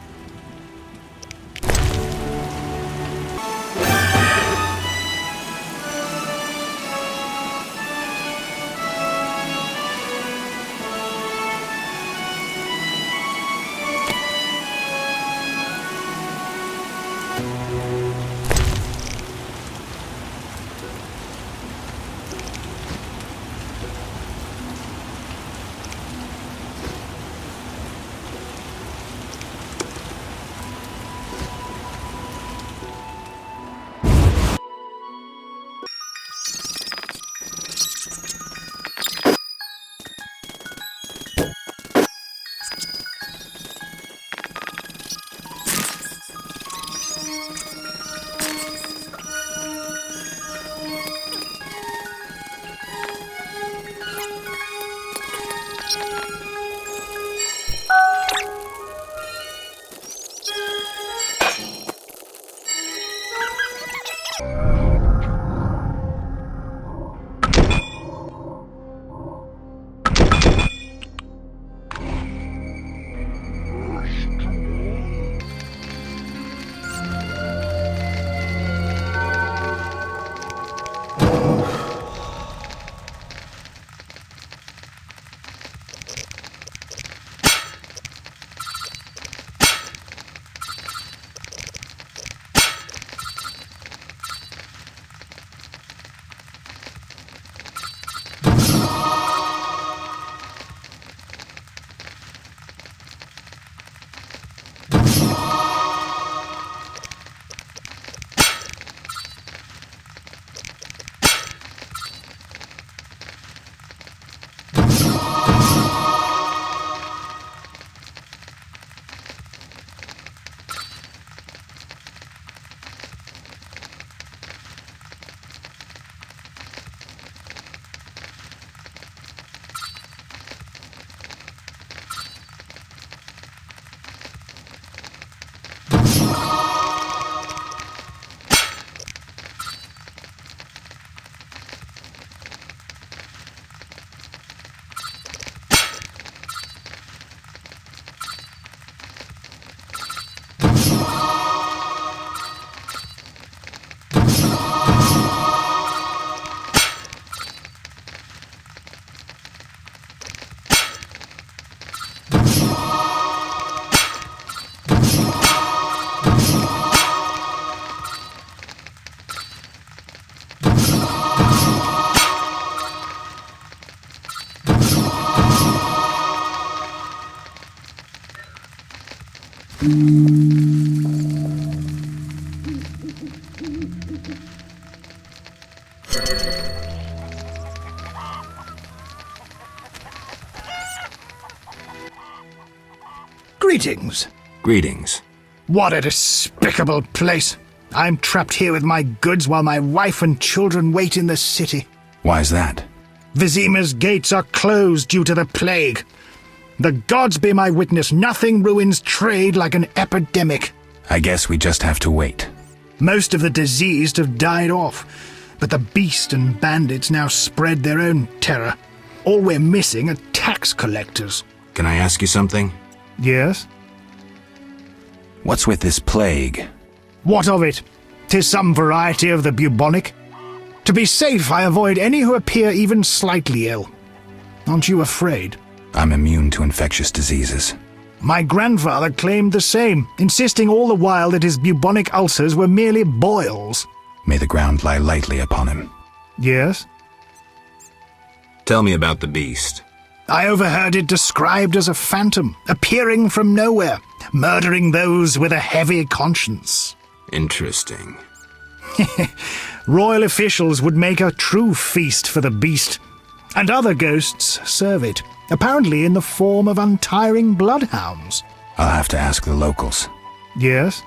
Greetings. Greetings. What a despicable place. I'm trapped here with my goods while my wife and children wait in the city. Why's that? Vizima's gates are closed due to the plague. The gods be my witness, nothing ruins trade like an epidemic. I guess we just have to wait. Most of the diseased have died off, but the beast and bandits now spread their own terror. All we're missing are tax collectors. Can I ask you something? Yes? What's with this plague? What of it? 'Tis some variety of the bubonic. To be safe, I avoid any who appear even slightly ill. Aren't you afraid? I'm immune to infectious diseases. My grandfather claimed the same, insisting all the while that his bubonic ulcers were merely boils. May the ground lie lightly upon him. Yes? Tell me about the beast. I overheard it described as a phantom, appearing from nowhere, murdering those with a heavy conscience. Interesting. Royal officials would make a true feast for the beast, and other ghosts serve it, apparently in the form of untiring bloodhounds. I'll have to ask the locals. Yes?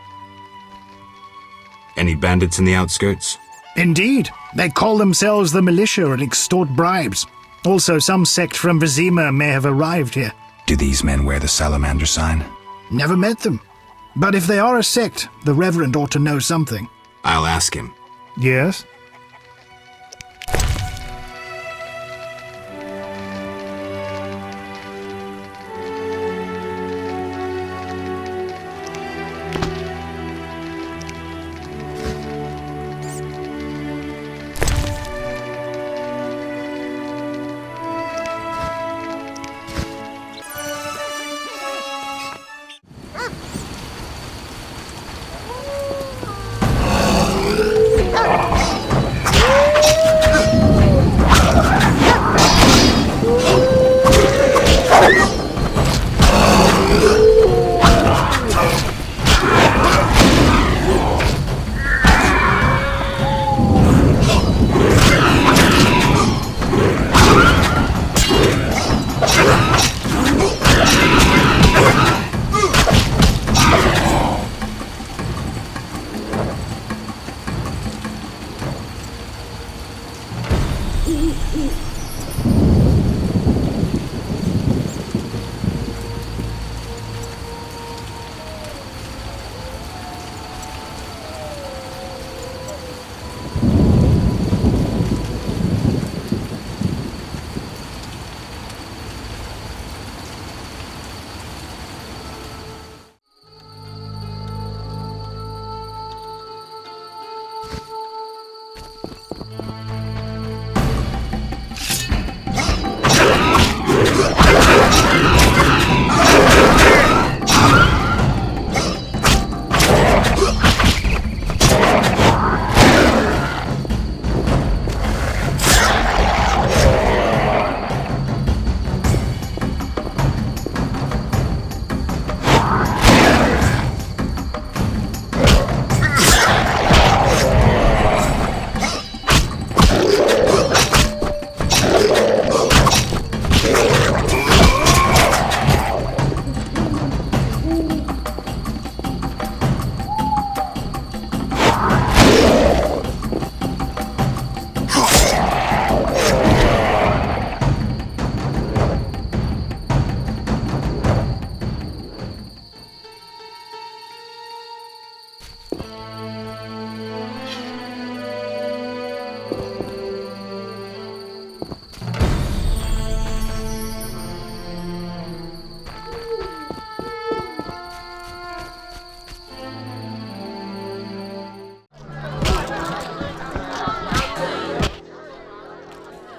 Any bandits in the outskirts? Indeed. They call themselves the militia and extort bribes. Also, some sect from Vizima may have arrived here. Do these men wear the salamander sign? Never met them. But if they are a sect, the Reverend ought to know something. I'll ask him. Yes?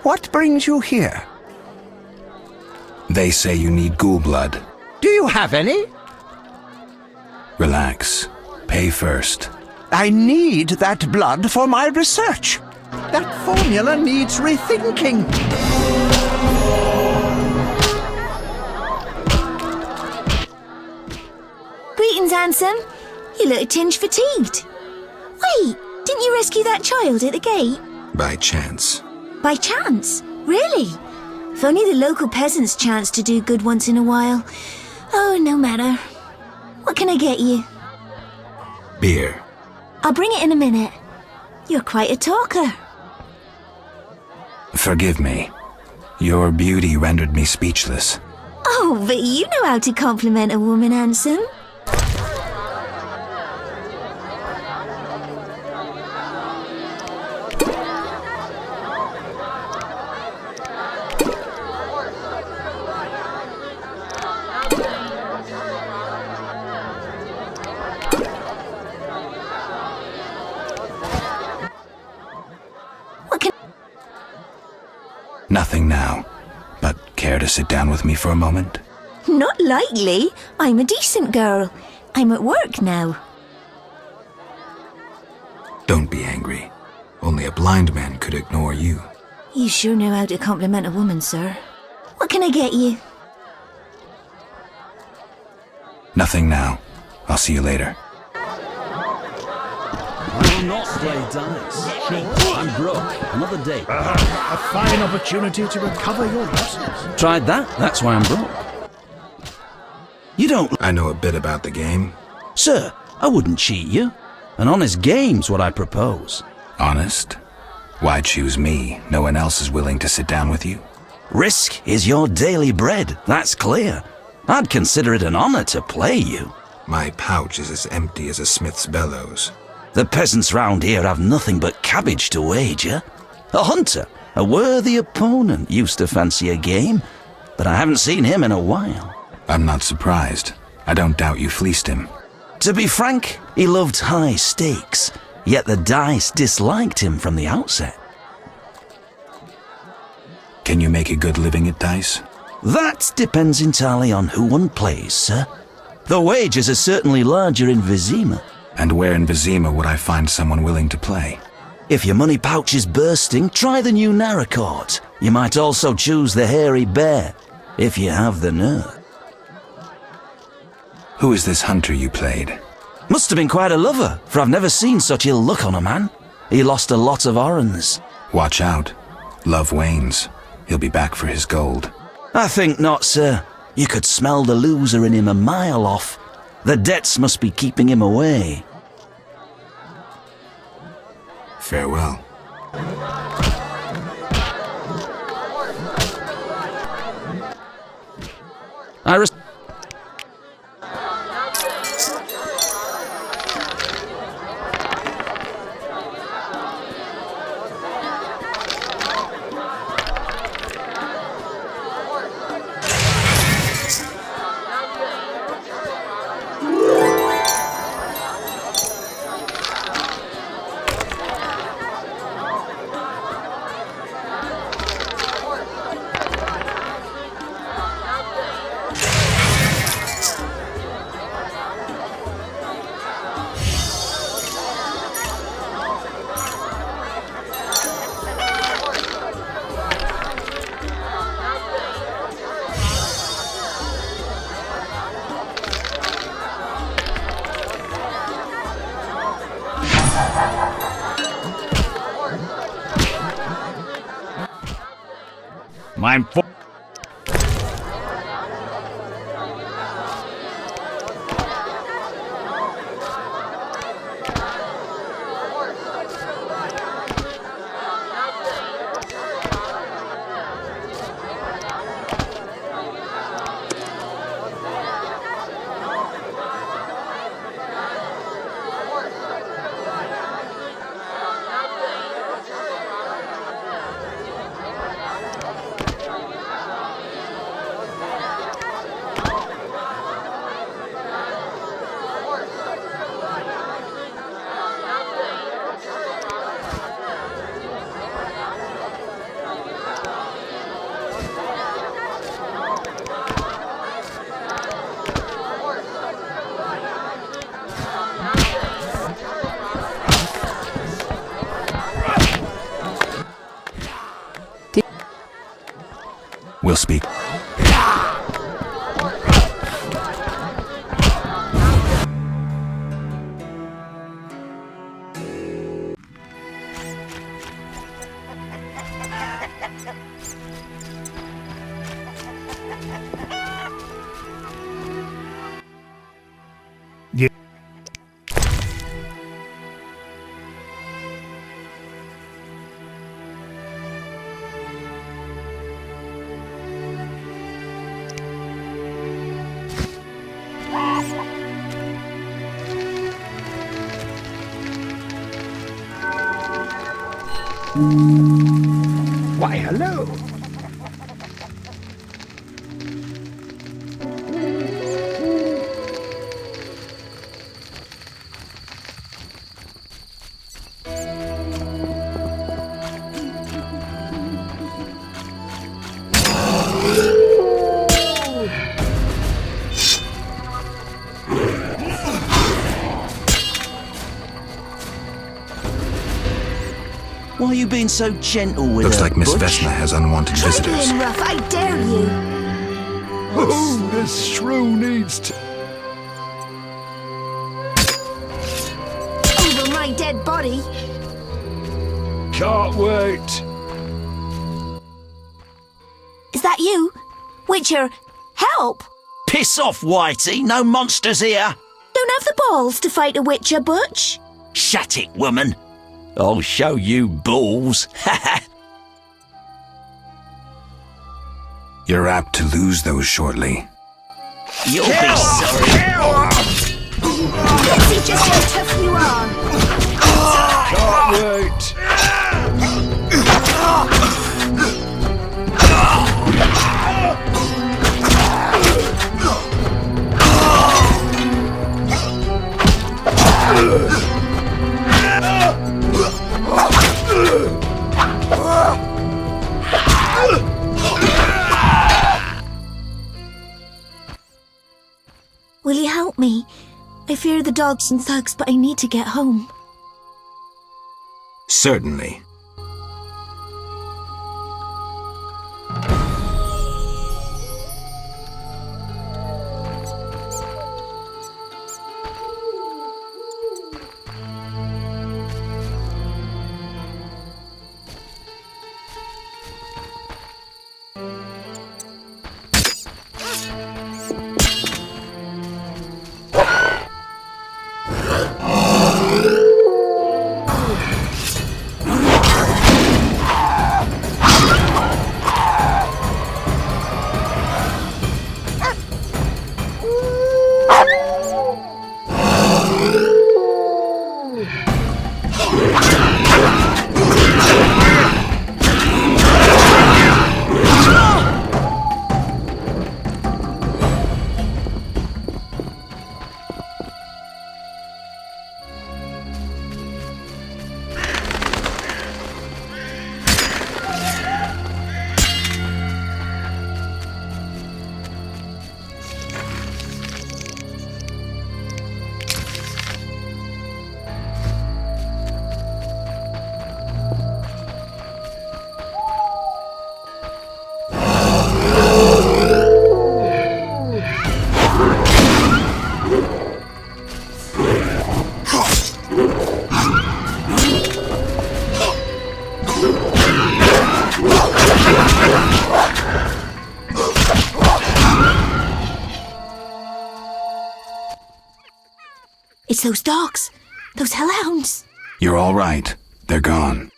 What brings you here? They say you need ghoul blood. Do you have any? Relax. Pay first. I need that blood for my research. That formula needs rethinking. Greetings, handsome. You look a tinge fatigued. Wait, didn't you rescue that child at the gate? By chance. By chance? Really? If only the local peasants chanced to do good once in a while. Oh, no matter. What can I get you? Beer. I'll bring it in a minute. You're quite a talker. Forgive me. Your beauty rendered me speechless. Oh, but you know how to compliment a woman, handsome. Nothing now, but care to sit down with me for a moment? Not likely. I'm a decent girl. I'm at work now. Don't be angry. Only a blind man could ignore you. You sure know how to compliment a woman, sir. What can I get you? Nothing now. I'll see you later. I will not play dice. I'm broke. Another day. A fine opportunity to recover your losses. Tried that? That's why I'm broke. You don't... I know a bit about the game. Sir, I wouldn't cheat you. An honest game's what I propose. Honest? Why choose me? No one else is willing to sit down with you? Risk is your daily bread, that's clear. I'd consider it an honor to play you. My pouch is as empty as a smith's bellows. The peasants round here have nothing but cabbage to wager. A hunter, a worthy opponent, used to fancy a game, but I haven't seen him in a while. I'm not surprised. I don't doubt you fleeced him. To be frank, he loved high stakes, yet the dice disliked him from the outset. Can you make a good living at dice? That depends entirely on who one plays, sir. The wages are certainly larger in Vizima. And where in Vizima would I find someone willing to play? If your money pouch is bursting, try the new Narracourt. You might also choose the Hairy Bear, if you have the nerve. Who is this hunter you played? Must have been quite a lover, for I've never seen such ill luck on a man. He lost a lot of orens. Watch out. Love wanes. He'll be back for his gold. I think not, sir. You could smell the loser in him a mile off. The debts must be keeping him away. Farewell. I'm full. We'll speak. Yeah. Why, hello. Why are you being so gentle with Looks her, like Miss Butch? Vesna has unwanted Try visitors. being rough, I dare you. Oh, this shrew needs to... Over my dead body. Can't wait. Is that you? Witcher, help! Piss off, Whitey. No monsters here. Don't have the balls to fight a Witcher, Butch. Shut it, woman. I'll show you balls. You're apt to lose those shortly. You'll be sorry. Let's see just how tough you are. Can't wait. Will you help me? I fear the dogs and thugs, but I need to get home. Certainly. It's those dogs. Those hellhounds. You're all right. They're gone.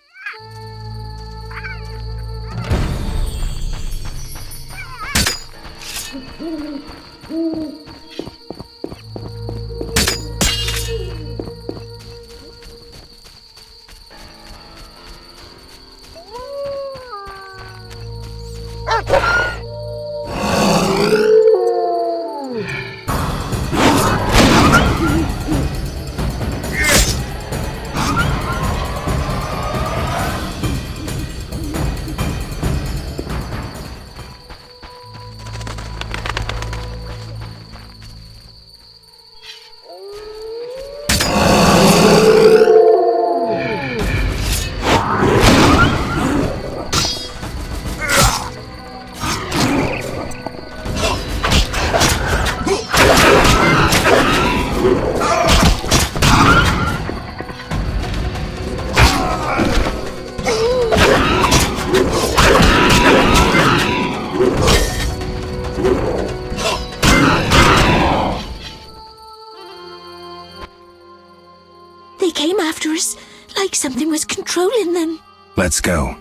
Like something was controlling them. Let's go.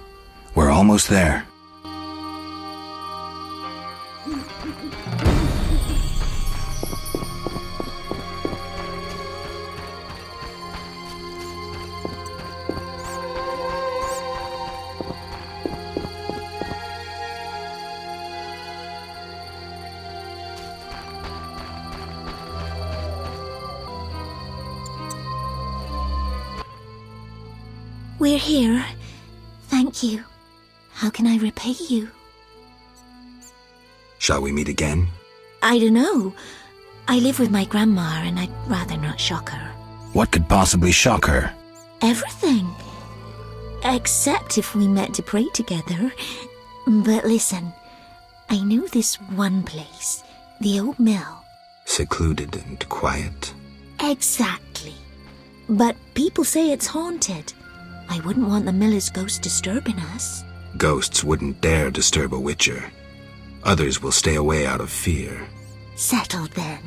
We're almost there. We're here. Thank you. How can I repay you? Shall we meet again? I don't know. I live with my grandma and I'd rather not shock her. What could possibly shock her? Everything. Except if we met to pray together. But listen, I know this one place, the old mill. Secluded and quiet. Exactly. But people say it's haunted. I wouldn't want the miller's ghost disturbing us. Ghosts wouldn't dare disturb a witcher. Others will stay away out of fear. Settled then.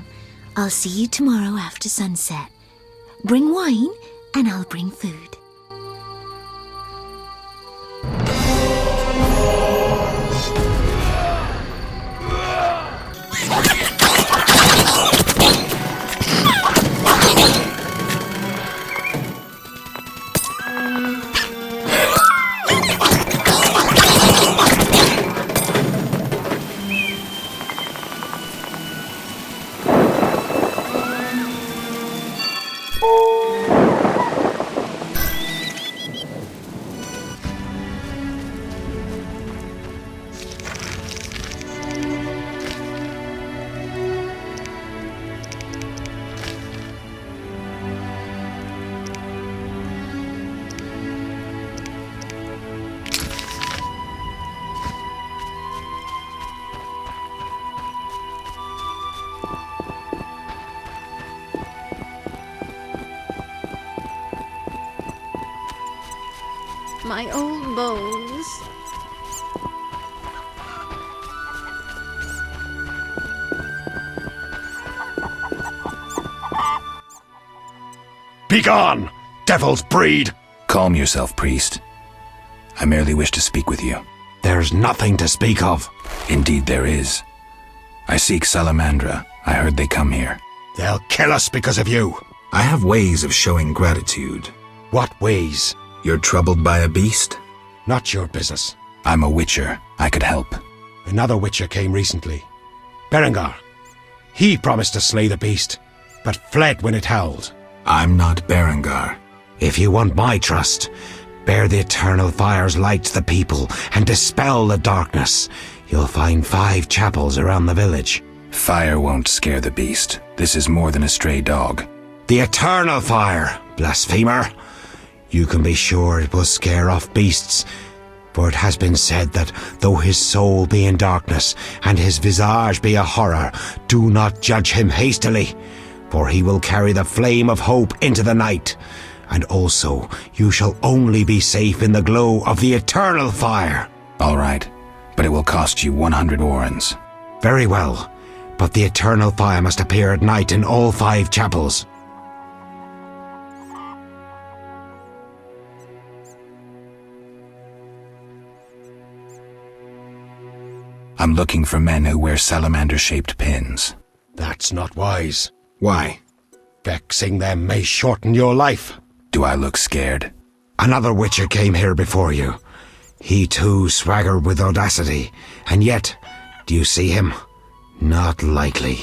I'll see you tomorrow after sunset. Bring wine and I'll bring food. My old bones. Begone, devil's breed! Calm yourself, priest. I merely wish to speak with you. There's nothing to speak of. Indeed there is. I seek Salamandra. I heard they come here. They'll kill us because of you. I have ways of showing gratitude. What ways? You're troubled by a beast? Not your business. I'm a witcher. I could help. Another witcher came recently. Berengar. He promised to slay the beast, but fled when it howled. I'm not Berengar. If you want my trust, bear the eternal fire's light to the people and dispel the darkness. You'll find 5 chapels around the village. Fire won't scare the beast. This is more than a stray dog. The eternal fire, blasphemer. You can be sure it will scare off beasts, for it has been said that though his soul be in darkness and his visage be a horror, do not judge him hastily, for he will carry the flame of hope into the night. And also, you shall only be safe in the glow of the eternal fire. All right, but it will cost you 100 orens. Very well, but the eternal fire must appear at night in all 5 chapels. I'm looking for men who wear salamander-shaped pins. That's not wise. Why? Vexing them may shorten your life. Do I look scared? Another witcher came here before you. He too swaggered with audacity, and yet, do you see him? Not likely.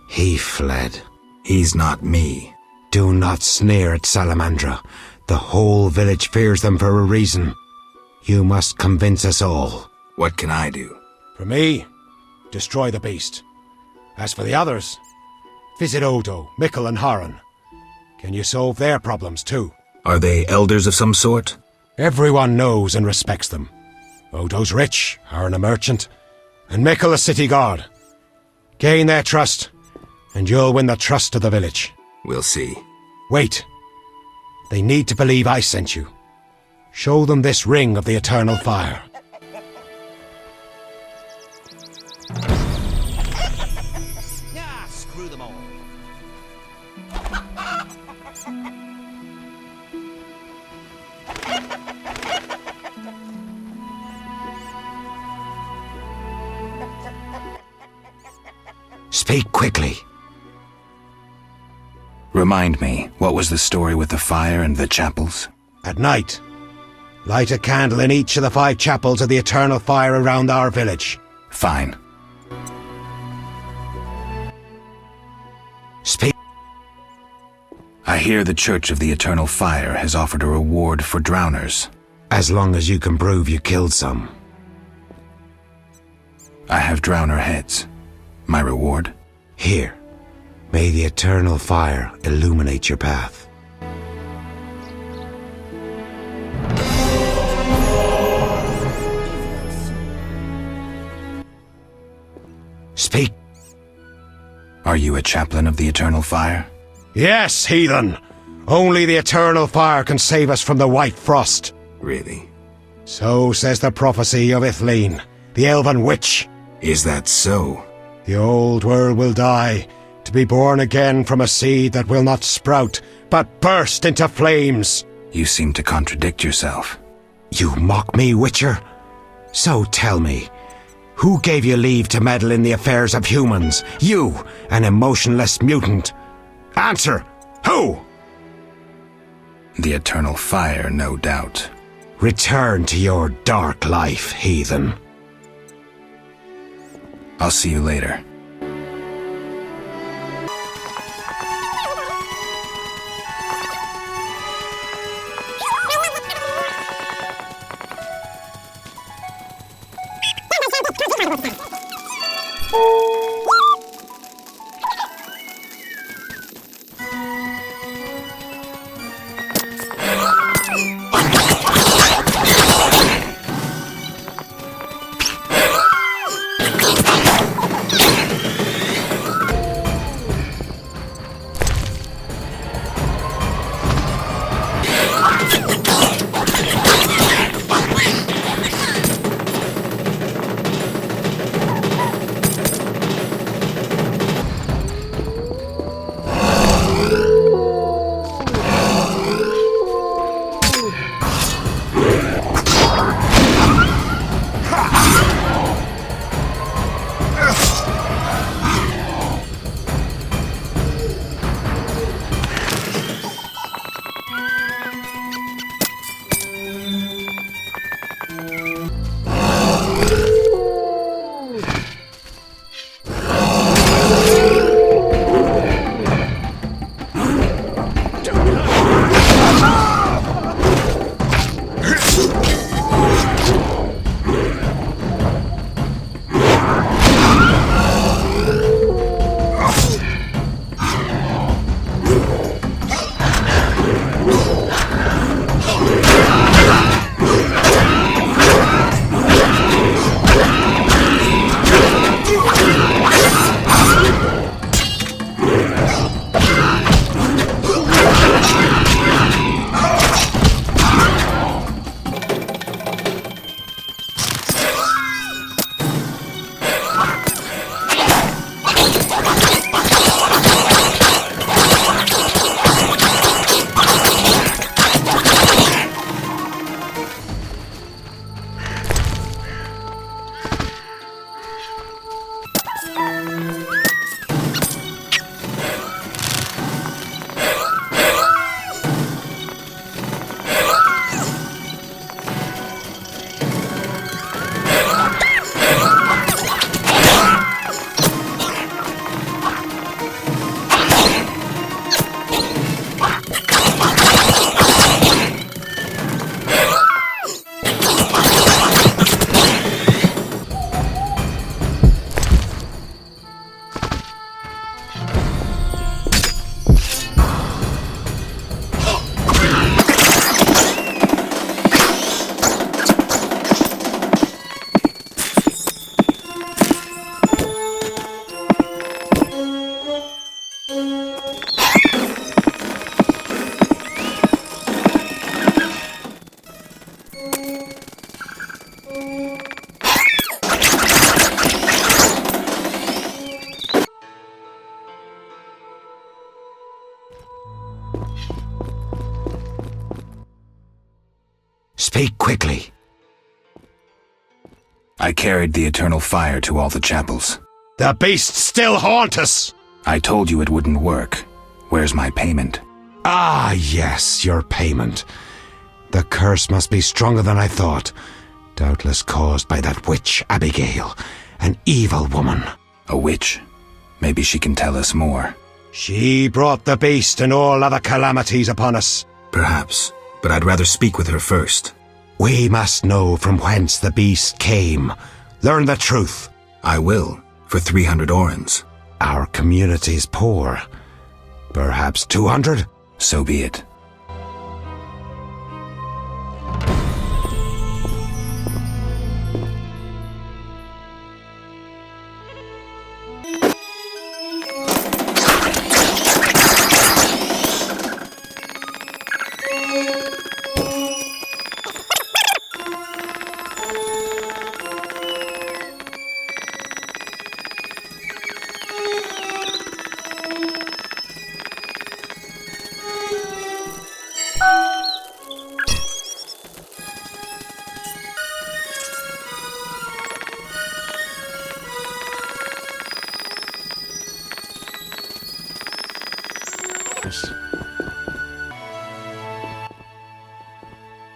He fled. He's not me. Do not sneer at Salamandra. The whole village fears them for a reason. You must convince us all. What can I do? For me, destroy the beast. As for the others, visit Odo, Mikul and Haren. Can you solve their problems too? Are they elders of some sort? Everyone knows and respects them. Odo's rich, Haren a merchant, and Mikul a city guard. Gain their trust, and you'll win the trust of the village. We'll see. Wait. They need to believe I sent you. Show them this ring of the eternal fire. Screw them all. Speak quickly. Remind me, what was the story with the fire and the chapels? At night, light a candle in each of the 5 chapels of the eternal fire around our village. Fine. Speak. I hear the Church of the Eternal Fire has offered a reward for drowners. As long as you can prove you killed some. I have drowner heads. My reward? Here. May the Eternal Fire illuminate your path. Speak. Are you a chaplain of the Eternal Fire? Yes, heathen. Only the Eternal Fire can save us from the White Frost. Really? So says the prophecy of Ithleen, the elven witch. Is that so? The old world will die, to be born again from a seed that will not sprout, but burst into flames. You seem to contradict yourself. You mock me, Witcher? So tell me, who gave you leave to meddle in the affairs of humans? You, an emotionless mutant. Answer! Who? The Eternal Fire, no doubt. Return to your dark life, heathen. I'll see you later. Speak quickly. I carried the Eternal Fire to all the chapels. The beasts still haunt us! I told you it wouldn't work. Where's my payment? Ah, yes, your payment. The curse must be stronger than I thought. Doubtless caused by that witch, Abigail. An evil woman. A witch? Maybe she can tell us more. She brought the beast and all other calamities upon us. Perhaps, but I'd rather speak with her first. We must know from whence the beast came. Learn the truth. I will, for 300 orens. Our community's poor. Perhaps 200? So be it.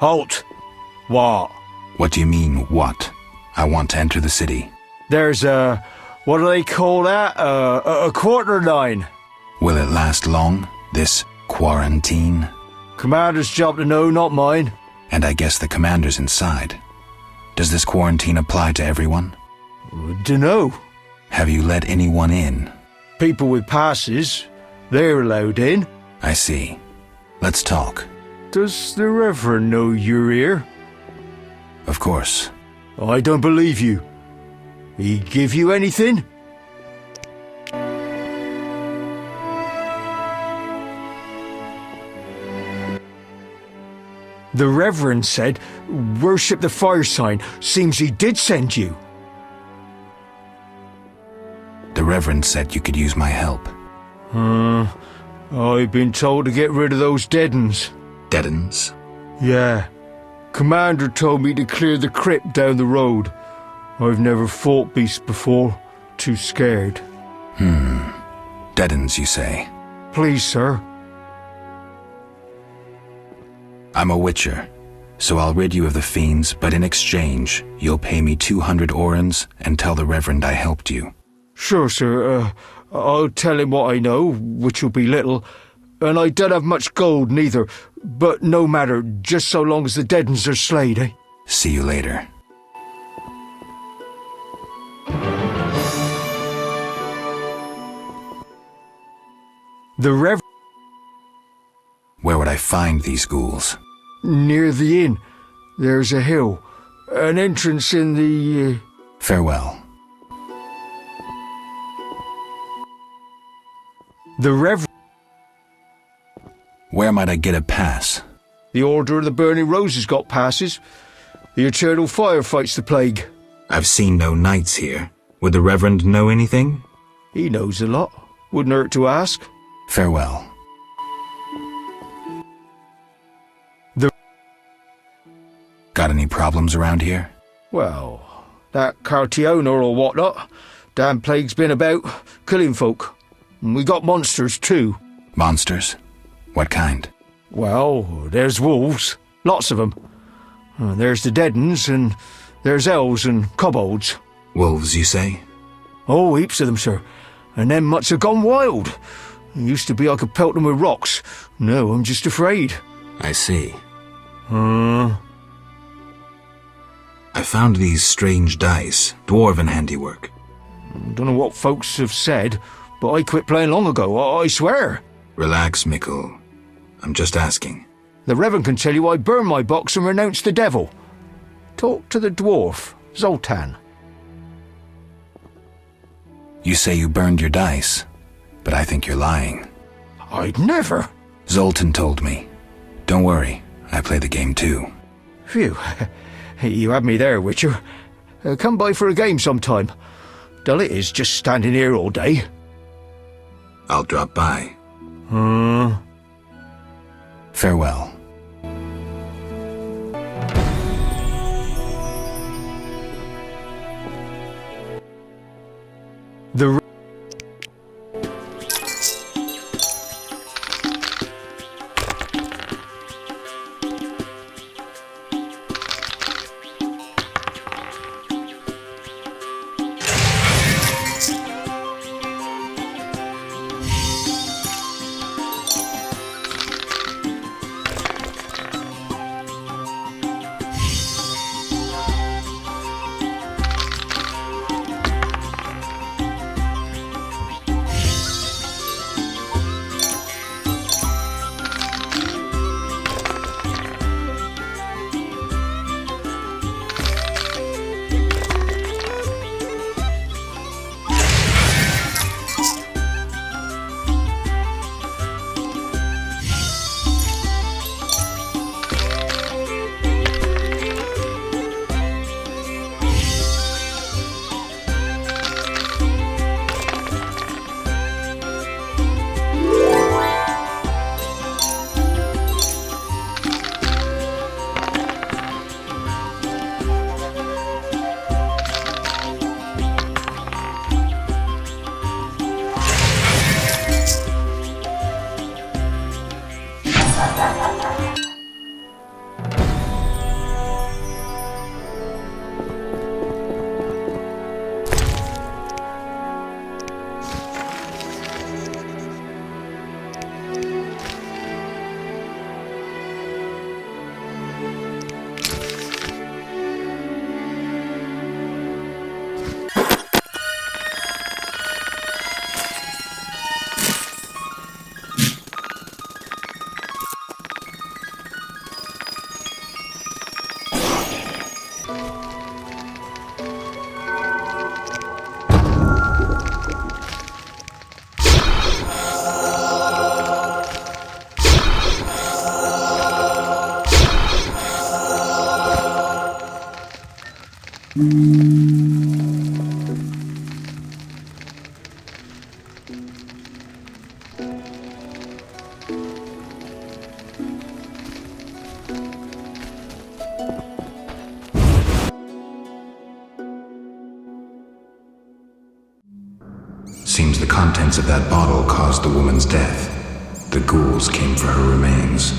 Halt! What? What do you mean, what? I want to enter the city. There's what do they call that? A quarter line. Will it last long, this quarantine? Commander's job to know, not mine. And I guess the commander's inside. Does this quarantine apply to everyone? Dunno. Have you let anyone in? People with passes, they're allowed in. I see. Let's talk. Does the Reverend know you're here? Of course. I don't believe you. He give you anything? The Reverend said, worship the fire sign. Seems he did send you. The Reverend said you could use my help. I've been told to get rid of those deadens. Deadens? Yeah. Commander told me to clear the crypt down the road. I've never fought beasts before. Too scared. Deadens, you say? Please, sir. I'm a witcher, so I'll rid you of the fiends, but in exchange, you'll pay me 200 orens and tell the Reverend I helped you. Sure, sir. I'll tell him what I know, which will be little, and I don't have much gold neither, but no matter, just so long as the deadens are slayed, eh? See you later. The Reverend... Where would I find these ghouls? Near the inn. There's a hill. An entrance in the... Farewell. The Reverend... Where might I get a pass? The Order of the Burning Roses got passes. The Eternal Fire fights the plague. I've seen no knights here. Would the Reverend know anything? He knows a lot. Wouldn't hurt to ask. Farewell. Got any problems around here? Well, that Cartiona or whatnot. Damn plague's been about, killing folk. And we got monsters too. Monsters? What kind? Well, there's wolves. Lots of them. There's the deadens, and there's elves and kobolds. Wolves, you say? Oh, heaps of them, sir. And them mutts have gone wild. It used to be I could pelt them with rocks. No, I'm just afraid. I see. I found these strange dice, dwarven handiwork. Don't know what folks have said, but I quit playing long ago, I swear. Relax, Mikul. I'm just asking. The Reverend can tell you I burned my box and renounced the devil. Talk to the dwarf, Zoltan. You say you burned your dice, but I think you're lying. I'd never. Zoltan told me. Don't worry, I play the game too. Phew. You had me there, Witcher. Come by for a game sometime. Dull it is just standing here all day. I'll drop by. Farewell. Seems the contents of that bottle caused the woman's death. The ghouls came for her remains.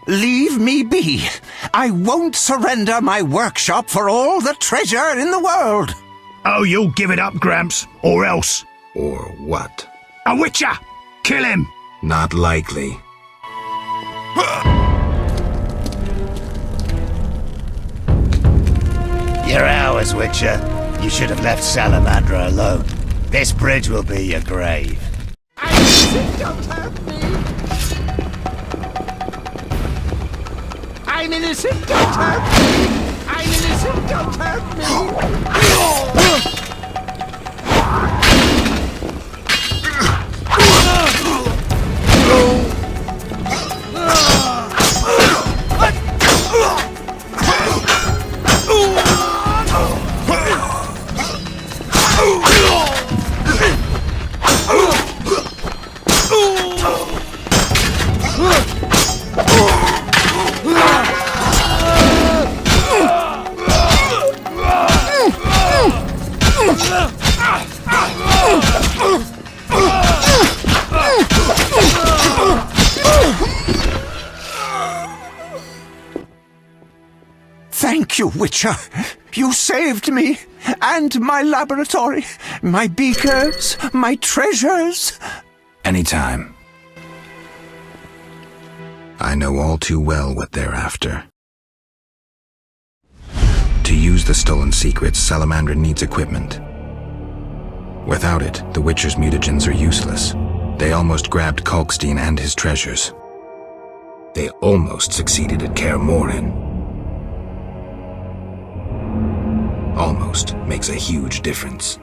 Leave me be. I won't surrender my workshop for all the treasure in the world. Oh, you'll give it up, Gramps, or else. Or what? A witcher! Kill him! Not likely. You're ours, Witcher. You should have left Salamandra alone. This bridge will be your grave. Don't hurt me! I'm innocent, don't hurt me! I'm innocent, don't hurt me! Thank you, Witcher. You saved me, and my laboratory, my beakers, my treasures. Anytime. I know all too well what they're after. To use the stolen secrets, Salamandra needs equipment. Without it, the Witcher's mutagens are useless. They almost grabbed Kalkstein and his treasures. They almost succeeded at Kaer Morhen. Almost makes a huge difference.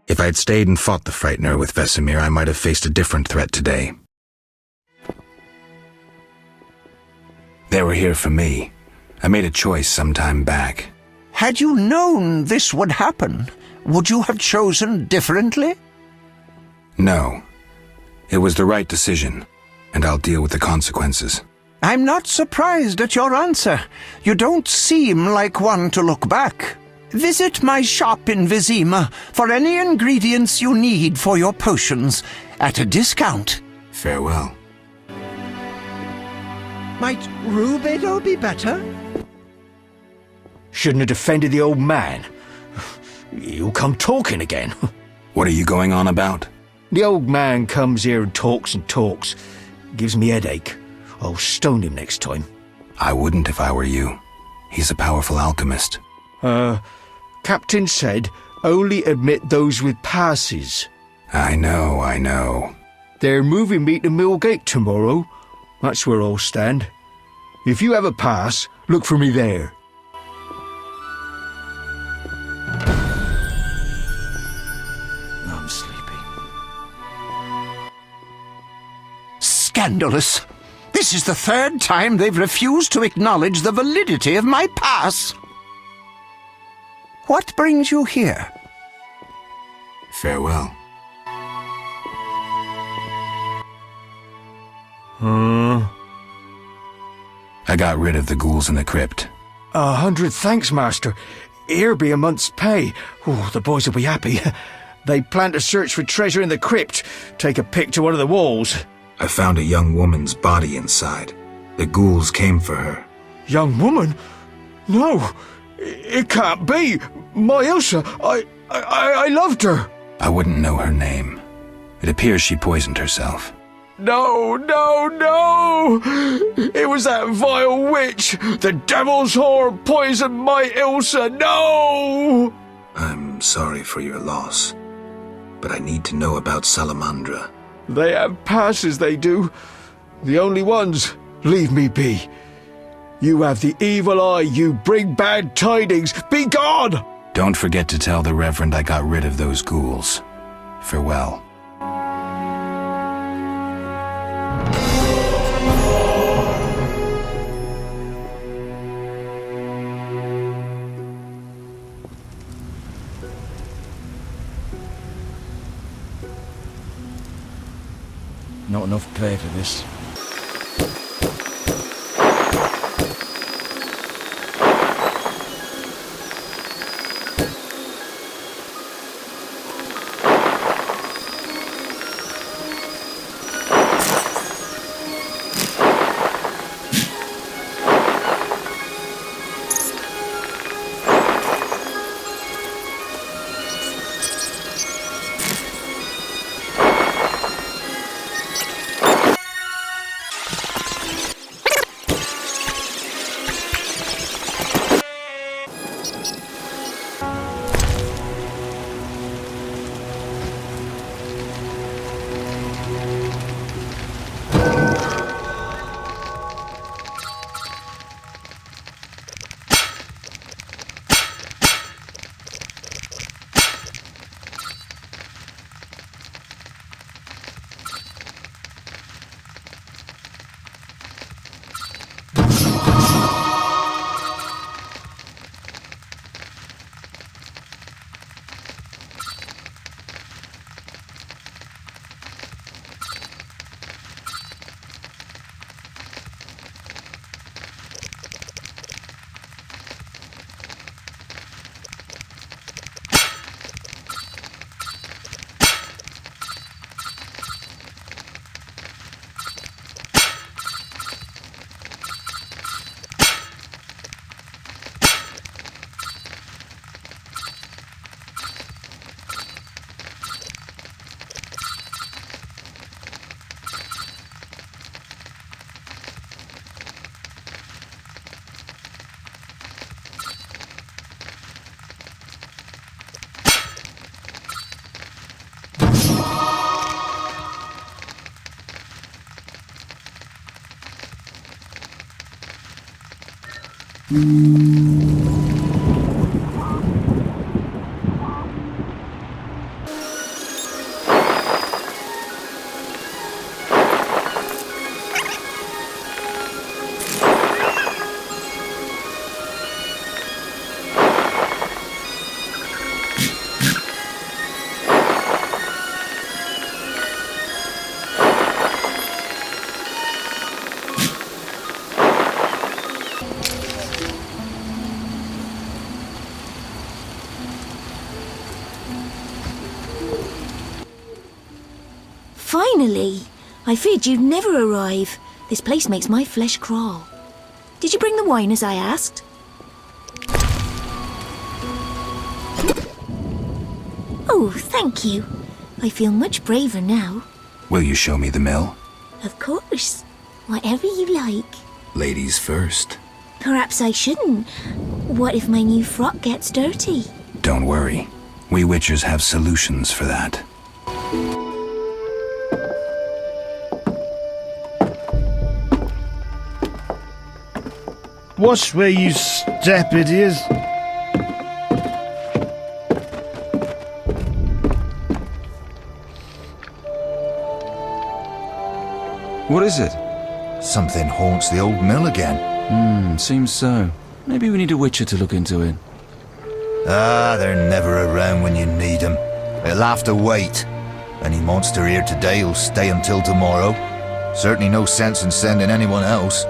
If I had stayed and fought the Frightener with Vesemir, I might have faced a different threat today. They were here for me. I made a choice some time back. Had you known this would happen, would you have chosen differently? No. It was the right decision, and I'll deal with the consequences. I'm not surprised at your answer. You don't seem like one to look back. Visit my shop in Vizima for any ingredients you need for your potions at a discount. Farewell. Might Rubedo be better? Shouldn't have defended the old man. You come talking again. What are you going on about? The old man comes here and talks. Gives me headache. I'll stone him next time. I wouldn't if I were you. He's a powerful alchemist. Captain said only admit those with passes. I know. They're moving me to Millgate tomorrow. That's where I'll stand. If you have a pass, look for me there. I'm sleepy. Scandalous! This is the third time they've refused to acknowledge the validity of my pass. What brings you here? Farewell. I got rid of the ghouls in the crypt. 100 thanks, Master. Here be a month's pay. Oh, the boys will be happy. They plan to search for treasure in the crypt. Take a pic to one of the walls. I found a young woman's body inside. The ghouls came for her. Young woman? No, it can't be. My Ilsa, I loved her. I wouldn't know her name. It appears she poisoned herself. No! It was that vile witch! The devil's whore poisoned my Ilsa! No! I'm sorry for your loss, but I need to know about Salamandra. They have passes, they do. The only ones. Leave me be. You have the evil eye, you bring bad tidings. Be gone! Don't forget to tell the Reverend I got rid of those ghouls. Farewell. Not enough pay for this. Finally! I feared you'd never arrive. This place makes my flesh crawl. Did you bring the wine as I asked? Oh, thank you. I feel much braver now. Will you show me the mill? Of course. Whatever you like. Ladies first. Perhaps I shouldn't. What if my new frock gets dirty? Don't worry. We witchers have solutions for that. Watch where you step, idiots. What is it? Something haunts the old mill again. Seems so. Maybe we need a witcher to look into it. Ah, they're never around when you need them. It'll have to wait. Any monster here today will stay until tomorrow. Certainly no sense in sending anyone else.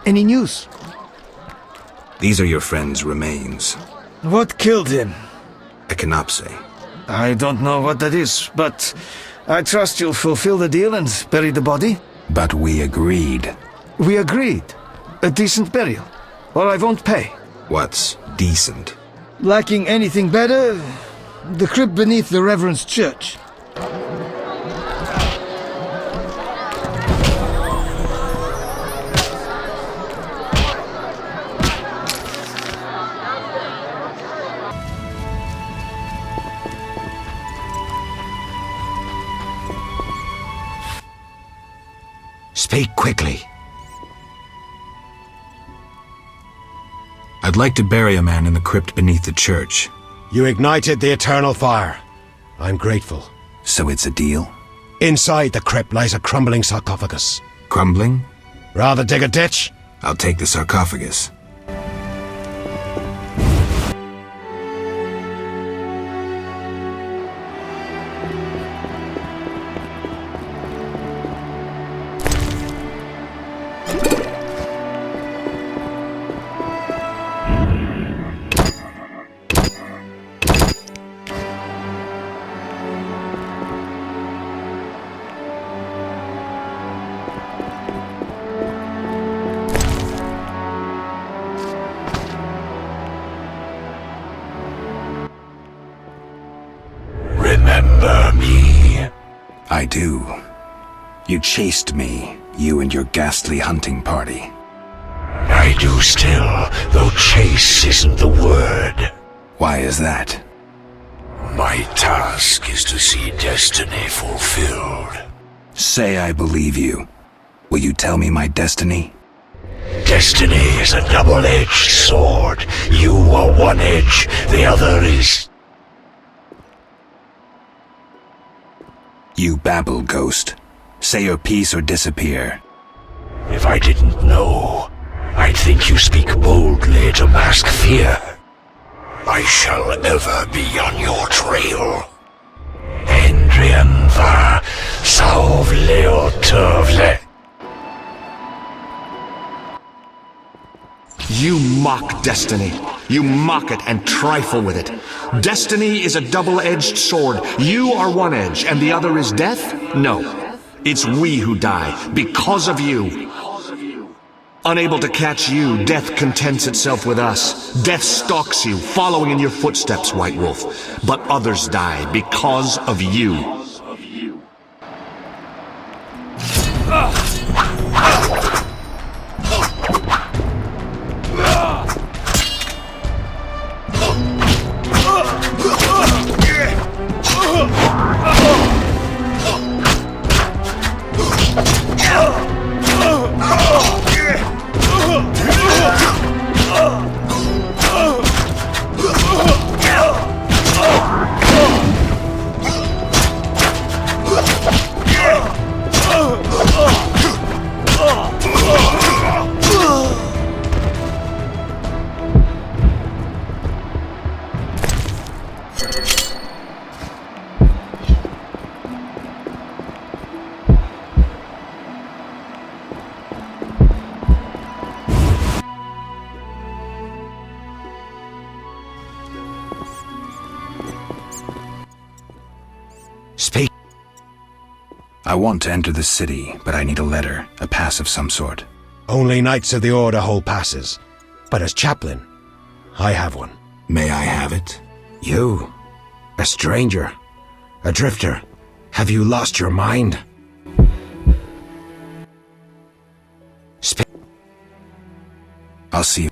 Any news? These are your friend's remains. What killed him? Echinopsis. I don't know what that is, but I trust you'll fulfill the deal and bury the body. But we agreed. We agreed. A decent burial. Or I won't pay. What's decent? Lacking anything better, the crypt beneath the Reverend's church. Speak quickly. I'd like to bury a man in the crypt beneath the church. You ignited the eternal fire. I'm grateful. So it's a deal? Inside the crypt lies a crumbling sarcophagus. Crumbling? Rather dig a ditch? I'll take the sarcophagus. I do. You chased me, you and your ghastly hunting party. I do still, though chase isn't the word. Why is that? My task is to see destiny fulfilled. Say I believe you. Will you tell me my destiny? Destiny is a double-edged sword. You are one edge, the other is... You babble, ghost. Say your piece or disappear. If I didn't know, I'd think you speak boldly to mask fear. I shall ever be on your trail. Endrian va sauvleotovle. You mock destiny. You mock it and trifle with it. Destiny is a double-edged sword. You are one edge, and the other is death? No. It's we who die, because of you. Unable to catch you, death contents itself with us. Death stalks you, following in your footsteps, White Wolf. But others die because of you. Speak. I want to enter the city, but I need a letter, a pass of some sort. Only Knights of the Order hold passes. But as chaplain, I have one. May I have it? You, a stranger, a drifter, have you lost your mind? I'll see you.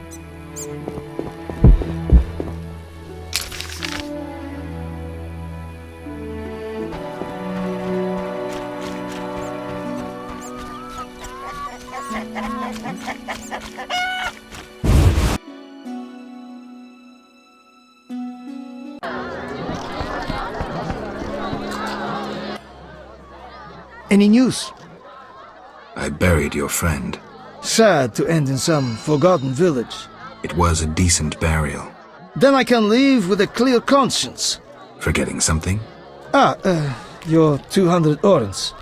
Any news? I buried your friend. Sad to end in some forgotten village. It was a decent burial. Then I can leave with a clear conscience. Forgetting something? Your 200 orens.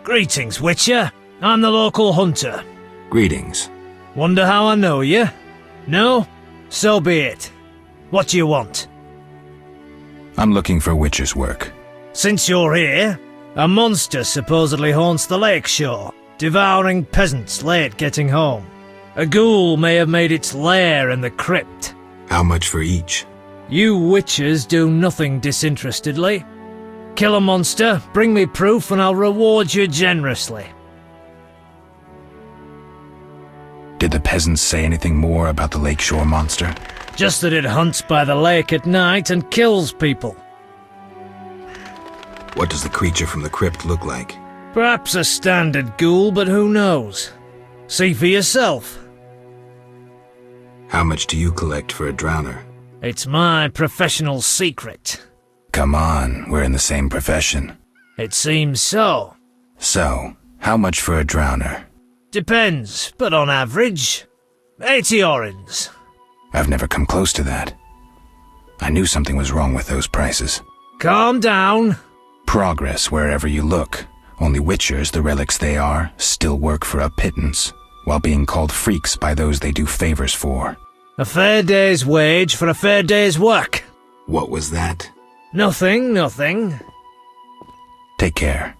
Greetings, Witcher. I'm the local hunter. Greetings. Wonder how I know you? No? So be it. What do you want? I'm looking for Witcher's work. Since you're here, a monster supposedly haunts the lakeshore, devouring peasants late getting home. A ghoul may have made its lair in the crypt. How much for each? You witchers do nothing disinterestedly. Kill a monster, bring me proof, and I'll reward you generously. Did the peasants say anything more about the lakeshore monster? Just that it hunts by the lake at night and kills people. What does the creature from the crypt look like? Perhaps a standard ghoul, but who knows? See for yourself. How much do you collect for a drowner? It's my professional secret. Come on, we're in the same profession. It seems so. So, how much for a drowner? Depends, but on average, 80 orens. I've never come close to that. I knew something was wrong with those prices. Calm down. Progress wherever you look. Only witchers, the relics they are, still work for a pittance, while being called freaks by those they do favors for. A fair day's wage for a fair day's work. What was that? Nothing, nothing. Take care.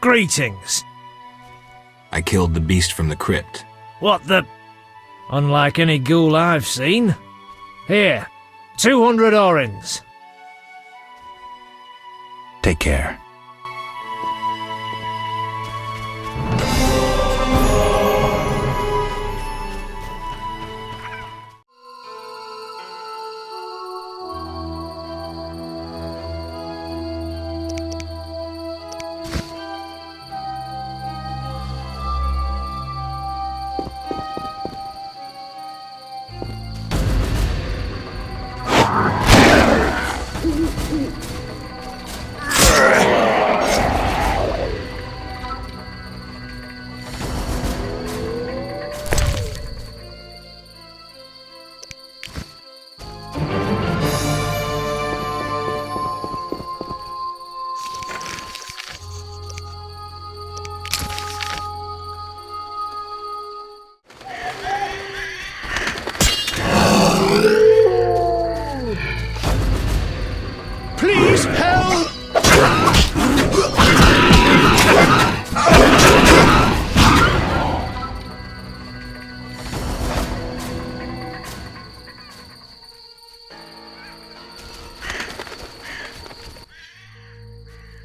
Greetings. I killed the beast from the crypt. What the... Unlike any ghoul I've seen. Here, 200 orens. Take care. Please help!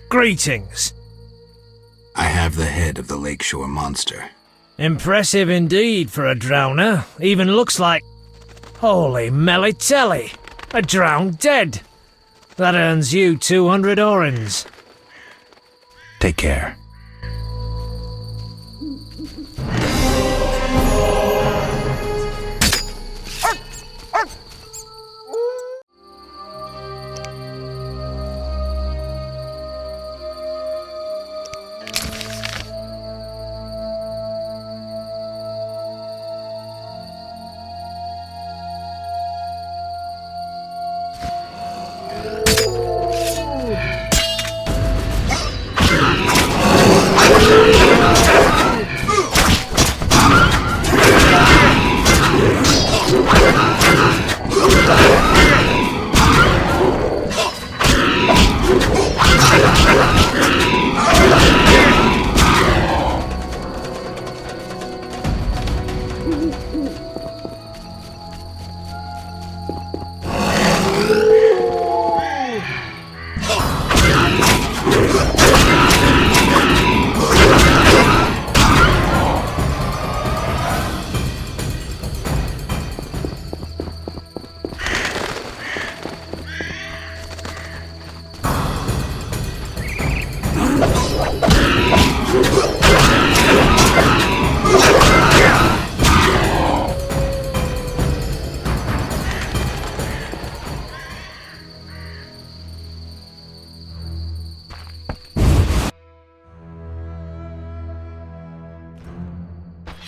Greetings. I have the head of the lakeshore monster. Impressive indeed for a drowner. Even looks like... Holy melly-telly! A drowned dead! That earns you 200 orens. Take care.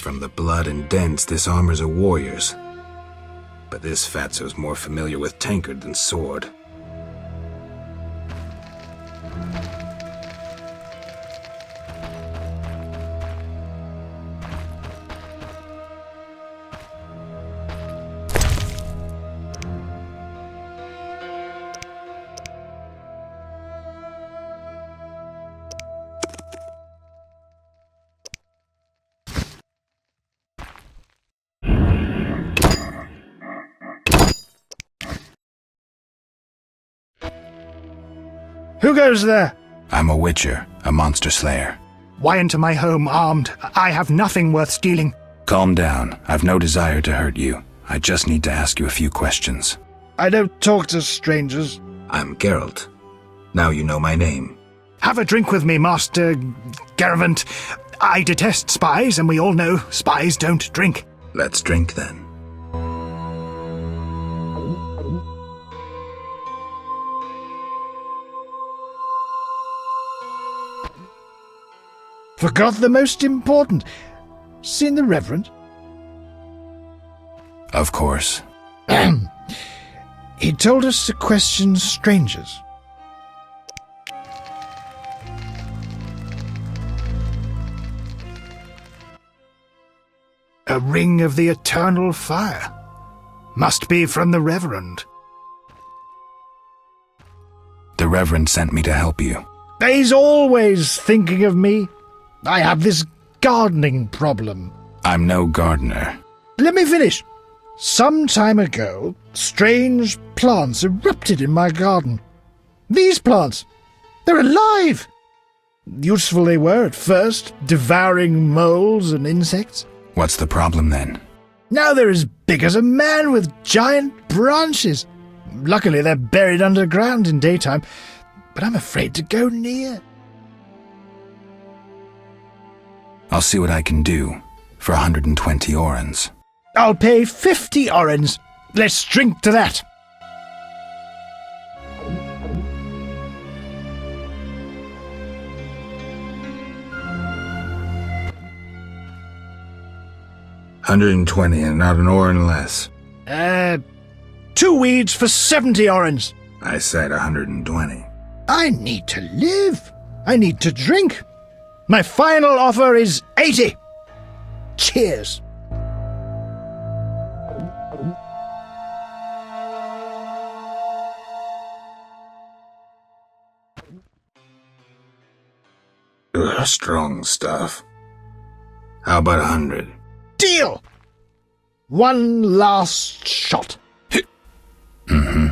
From the blood and dents, this armor's a warrior's. But this fatso's more familiar with tankard than sword. Who goes there? I'm a witcher, a monster slayer. Why enter my home armed? I have nothing worth stealing. Calm down. I've no desire to hurt you. I just need to ask you a few questions. I don't talk to strangers. I'm Geralt. Now you know my name. Have a drink with me, Master Geralt. I detest spies, and we all know spies don't drink. Let's drink then. Forgot the most important. Seen the Reverend? Of course. He told us to question strangers. A ring of the eternal fire. Must be from the Reverend. The Reverend sent me to help you. He's always thinking of me. I have this gardening problem. I'm no gardener. Let me finish. Some time ago, strange plants erupted in my garden. These plants, they're alive. Useful they were at first, devouring moles and insects. What's the problem then? Now they're as big as a man with giant branches. Luckily, they're buried underground in daytime, but I'm afraid to go near. I'll see what I can do for 120 orens. I'll pay 50 orens. Let's drink to that. $120 and not an oren less. 2 weeds for 70 orens. I said 120. I need to live. I need to drink. My final offer is 80. Cheers. Strong stuff. How about 100? Deal! One last shot. Mm-hmm.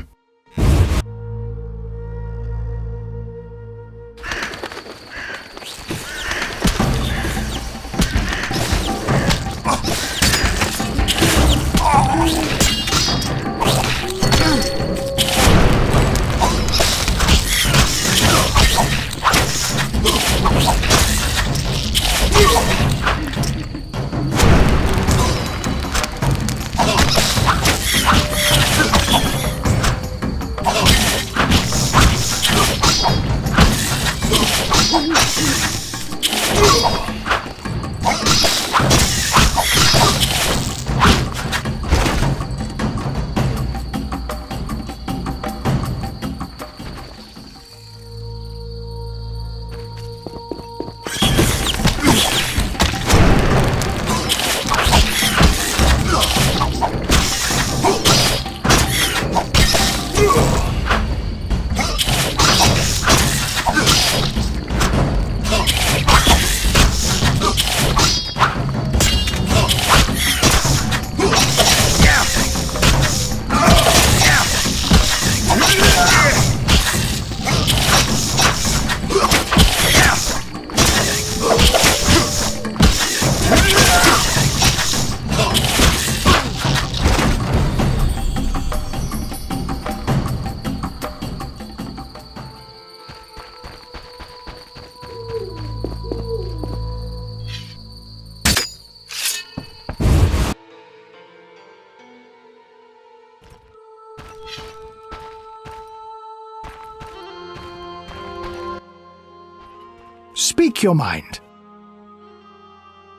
Speak your mind.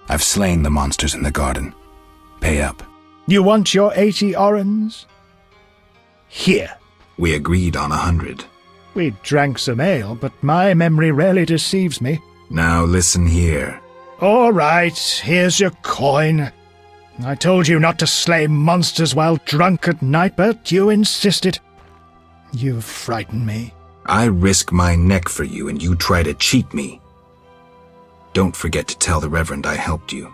I've slain the monsters in the garden. Pay up. You want your 80 orens? Here. We agreed on 100. We drank some ale, but my memory rarely deceives me. Now listen here. All right, here's your coin. I told you not to slay monsters while drunk at night, but you insisted. You frighten me. I risk my neck for you, and you try to cheat me. Don't forget to tell the Reverend I helped you.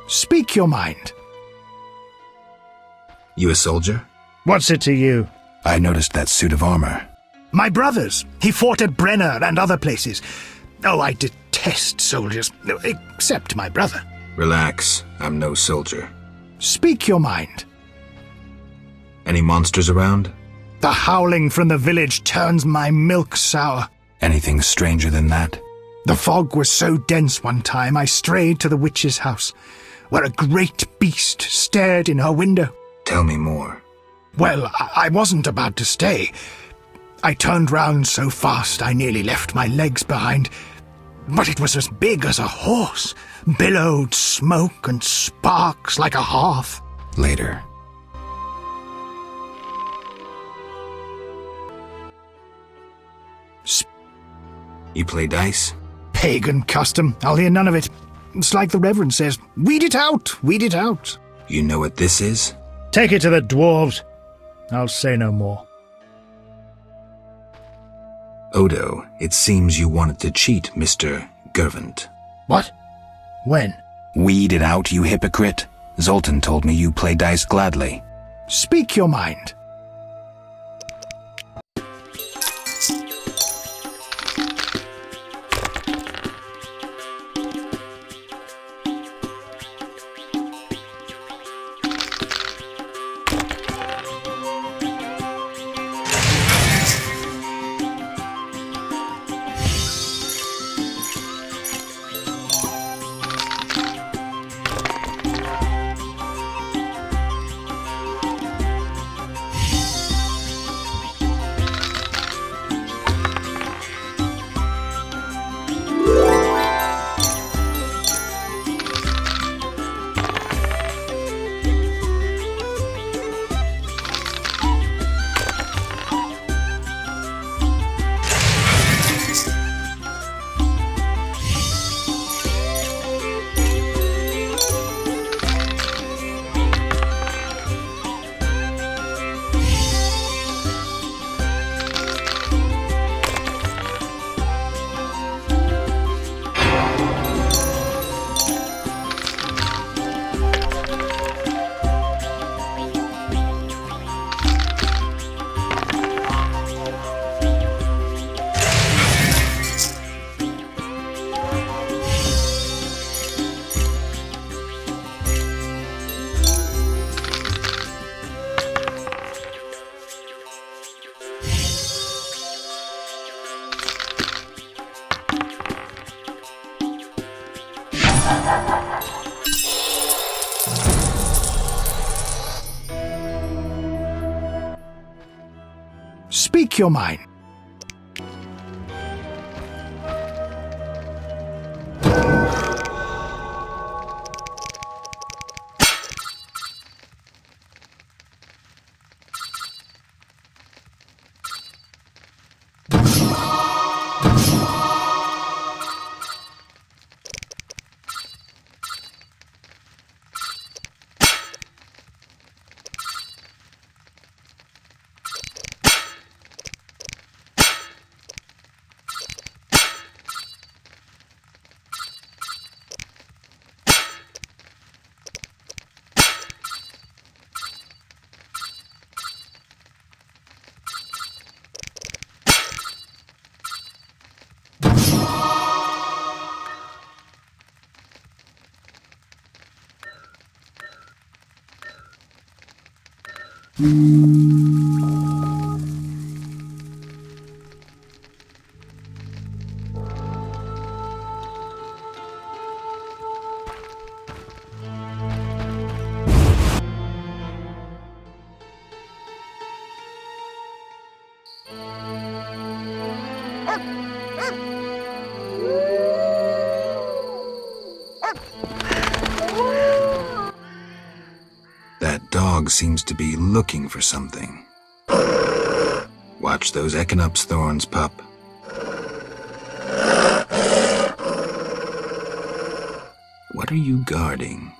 Speak your mind. You a soldier? What's it to you? I noticed that suit of armor. My brother's. He fought at Brenner and other places. Oh, I detest soldiers, except my brother. Relax, I'm no soldier. Speak your mind. Any monsters around? The howling from the village turns my milk sour. Anything stranger than that? The fog was so dense one time I strayed to the witch's house, where a great beast stared in her window. Tell me more. Well, I wasn't about to stay. I turned round so fast I nearly left my legs behind. But it was as big as a horse, billowed smoke and sparks like a hearth. Later. You play dice? Pagan custom. I'll hear none of it. It's like the Reverend says, weed it out, weed it out. You know what this is? Take it to the dwarves. I'll say no more. Odo, it seems you wanted to cheat Mr. Gervant. What? When? Weed it out, you hypocrite. Zoltan told me you play dice gladly. Speak your mind. Speak your mind. That dog seems to be looking for something. Watch those Echinop's thorns, pup. What are you guarding?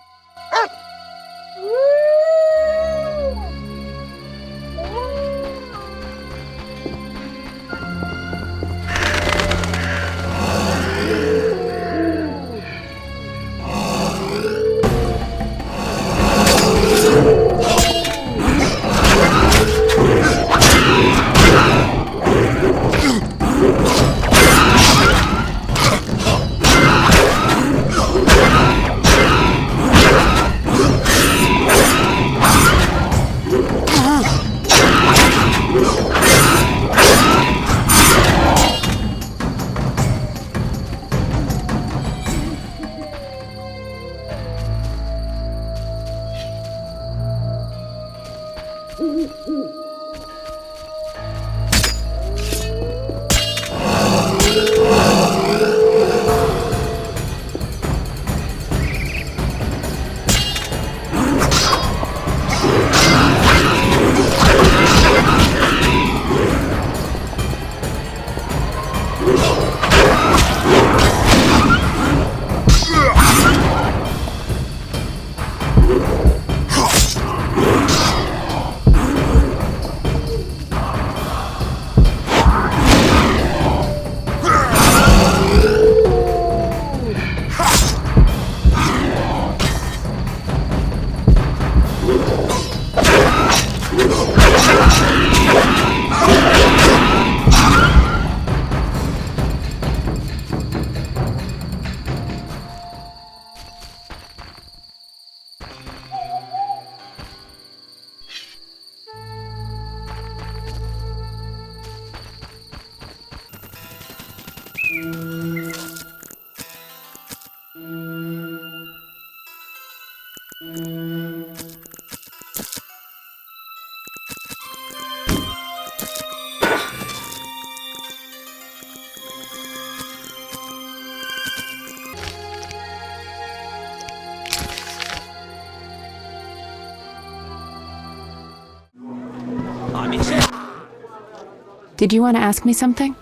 Did you want to ask me something?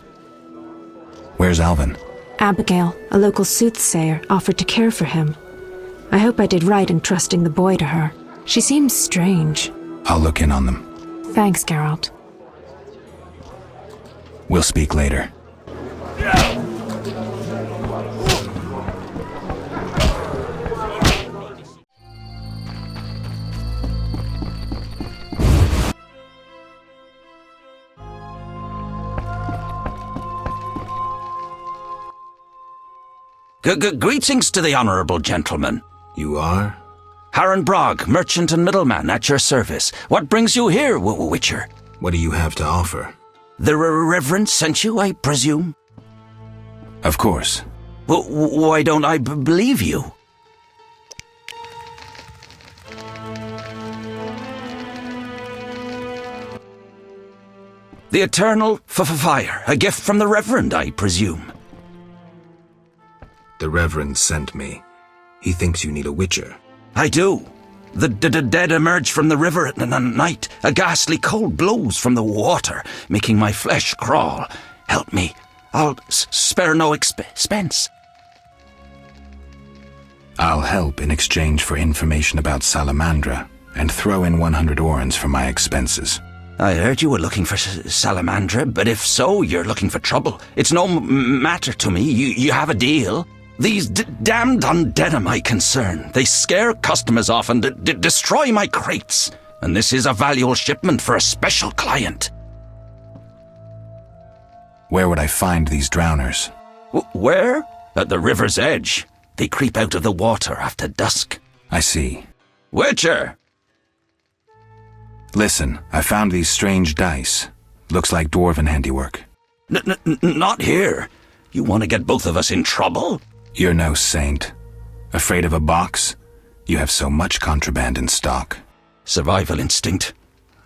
Where's Alvin? Abigail, a local soothsayer, offered to care for him. I hope I did right in trusting the boy to her. She seems strange. I'll look in on them. Thanks, Geralt. We'll speak later. Greetings to the honourable gentleman. You are? Haren Brogg, merchant and middleman, at your service. What brings you here, Witcher? What do you have to offer? The Reverend sent you, I presume? Of course. Why don't I believe you? The eternal fire, a gift from the Reverend, I presume. The Reverend sent me. He thinks you need a witcher. I do. The dead emerge from the river at night. A ghastly cold blows from the water, making my flesh crawl. Help me. I'll spare no expense. I'll help in exchange for information about Salamandra, and throw in 100 orens for my expenses. I heard you were looking for Salamandra, but if so, you're looking for trouble. It's no matter to me. You have a deal. These damned undead are my concern. They scare customers off and destroy my crates. And this is a valuable shipment for a special client. Where would I find these drowners? Where? At the river's edge. They creep out of the water after dusk. I see. Witcher! Listen, I found these strange dice. Looks like dwarven handiwork. Not here. You want to get both of us in trouble? You're no saint. Afraid of a box? You have so much contraband in stock. Survival instinct.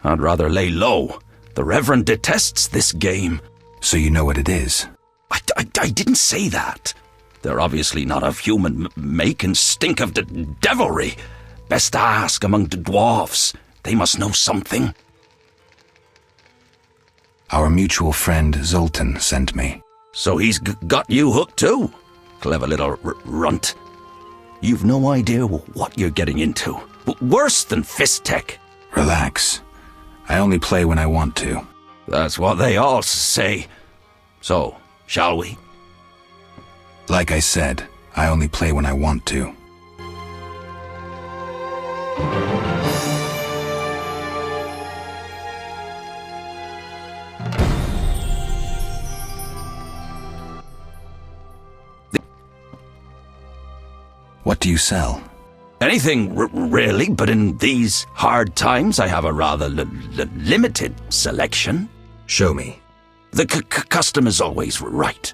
I'd rather lay low. The Reverend detests this game. So you know what it is? I didn't say that. They're obviously not of human make and stink of devilry. Best to ask among the dwarves. They must know something. Our mutual friend Zoltan sent me. So he's got you hooked too? Clever little runt. You've no idea what you're getting into. Worse than fist tech. Relax. I only play when I want to. That's what they all say. So, shall we? Like I said, I only play when I want to. What do you sell? Anything, really, but in these hard times I have a rather limited selection. Show me. The customer's always right.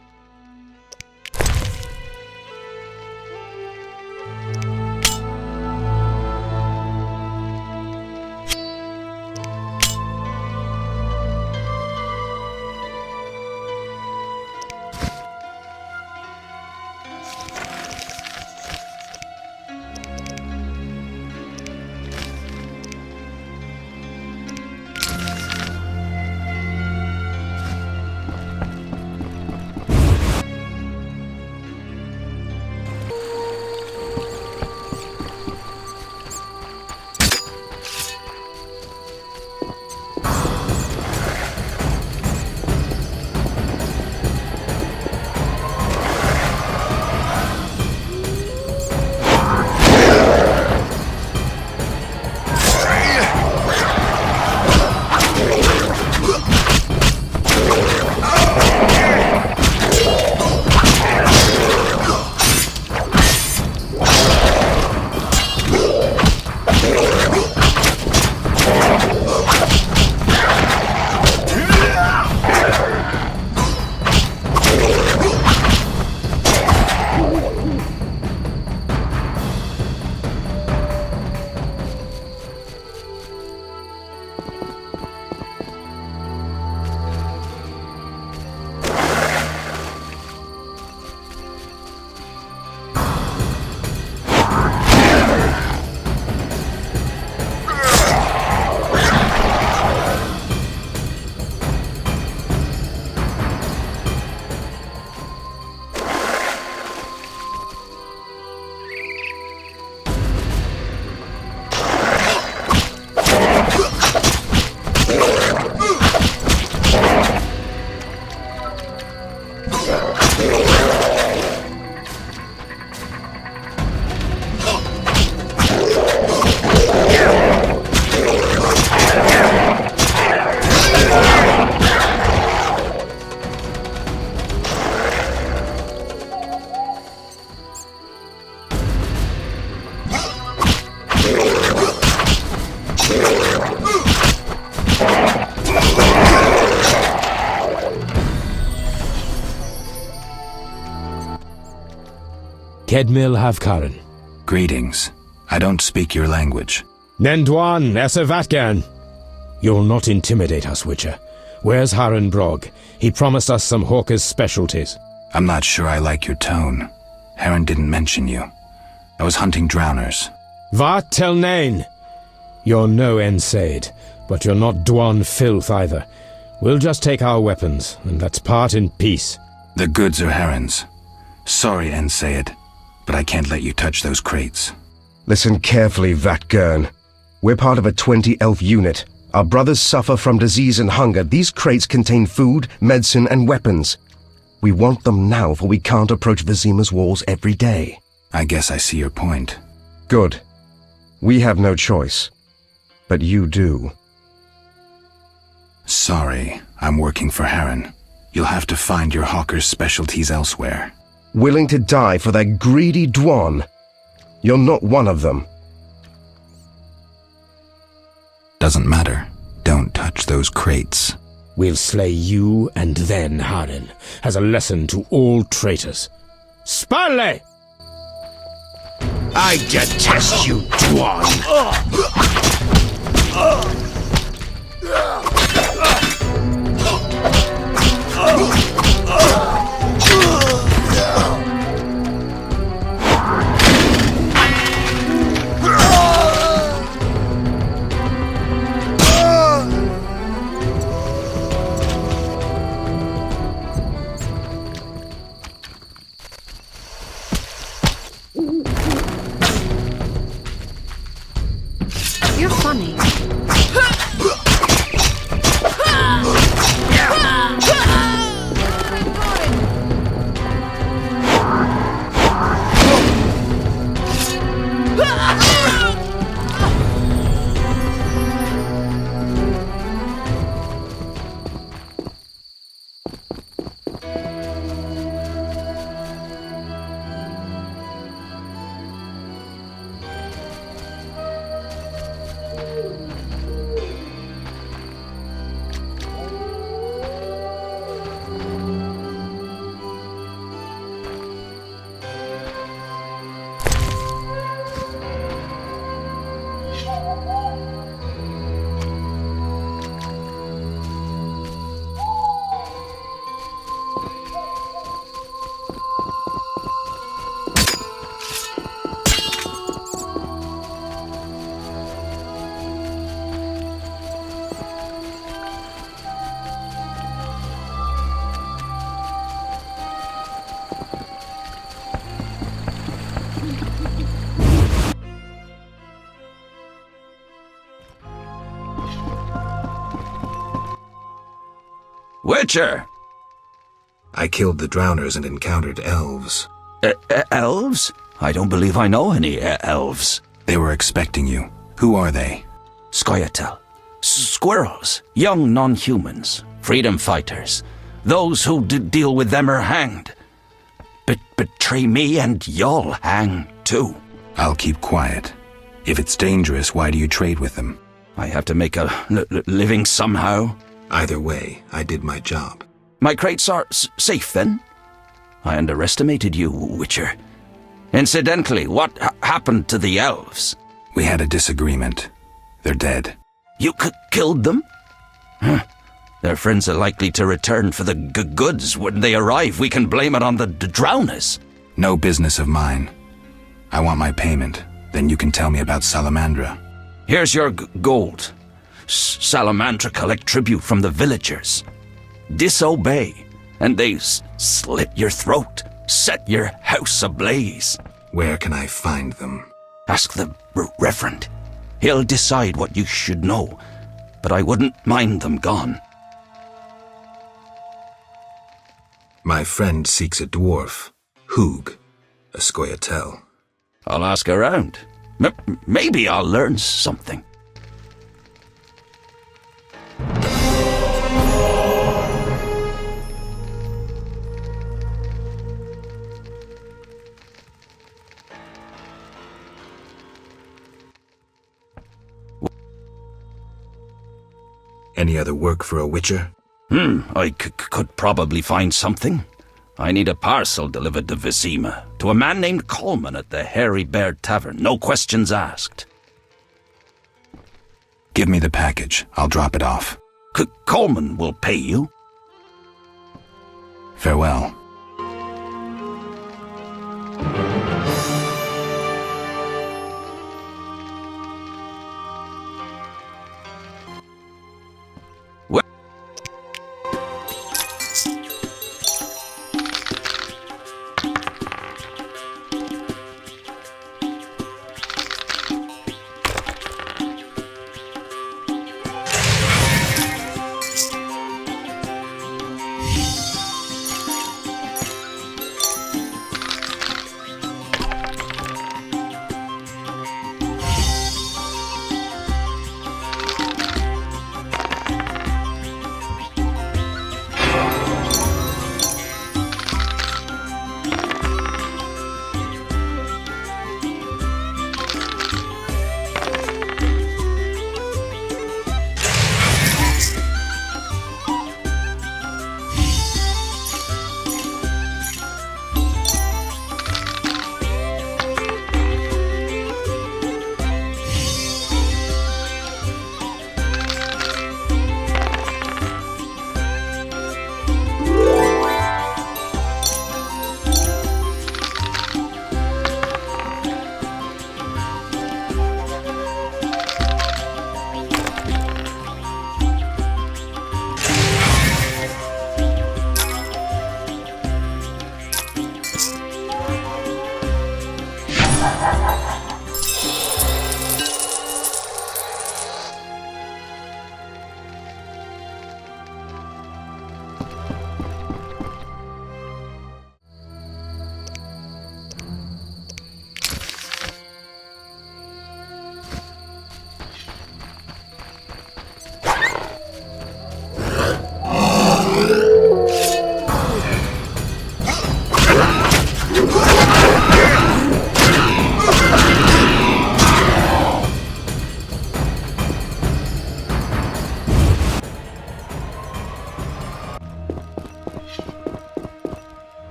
Kedmil Havkarin. Greetings. I don't speak your language. Nendwan Esavatgan. You'll not intimidate us, Witcher. Where's Haren Brogg? He promised us some hawker's specialties. I'm not sure I like your tone. Haren didn't mention you. I was hunting drowners. Vat tel nain. You're no Ensaid, but you're not Dwan filth either. We'll just take our weapons, and let's part in peace. The goods are Haren's. Sorry, Ensaid, but I can't let you touch those crates. Listen carefully, Vatgern. We're part of a 20-elf unit. Our brothers suffer from disease and hunger. These crates contain food, medicine, and weapons. We want them now, for we can't approach Vizima's walls every day. I guess I see your point. Good. We have no choice. But you do. Sorry, I'm working for Haren. You'll have to find your hawker's specialties elsewhere. Willing to die for that greedy Dwan? You're not one of them. Doesn't matter. Don't touch those crates. We'll slay you and then Haren, as a lesson to all traitors. Sparley! I detest you, Dwan! You're funny. Witcher! I killed the drowners and encountered elves. Elves? I don't believe I know any elves. They were expecting you. Who are they? Scoia'tael. Squirrels. Young non-humans. Freedom fighters. Those who deal with them are hanged. Betray me and you'll hang too. I'll keep quiet. If it's dangerous, why do you trade with them? I have to make a living somehow. Either way, I did my job. My crates are safe, then? I underestimated you, Witcher. Incidentally, what happened to the elves? We had a disagreement. They're dead. You killed them? Their friends are likely to return for the goods. When they arrive, we can blame it on the drowners. No business of mine. I want my payment. Then you can tell me about Salamandra. Here's your gold. Salamandra collect tribute from the villagers. Disobey, and they slit your throat, set your house ablaze. Where can I find them? Ask the Reverend. He'll decide what you should know, but I wouldn't mind them gone. My friend seeks a dwarf, Hoog, a Scoia'tael. I'll ask around. Maybe I'll learn something. Any other work for a witcher? I could probably find something. I need a parcel delivered to Vizima, to a man named Coleman at the Hairy Bear Tavern. No questions asked. Give me the package. I'll drop it off. Coleman will pay you. Farewell.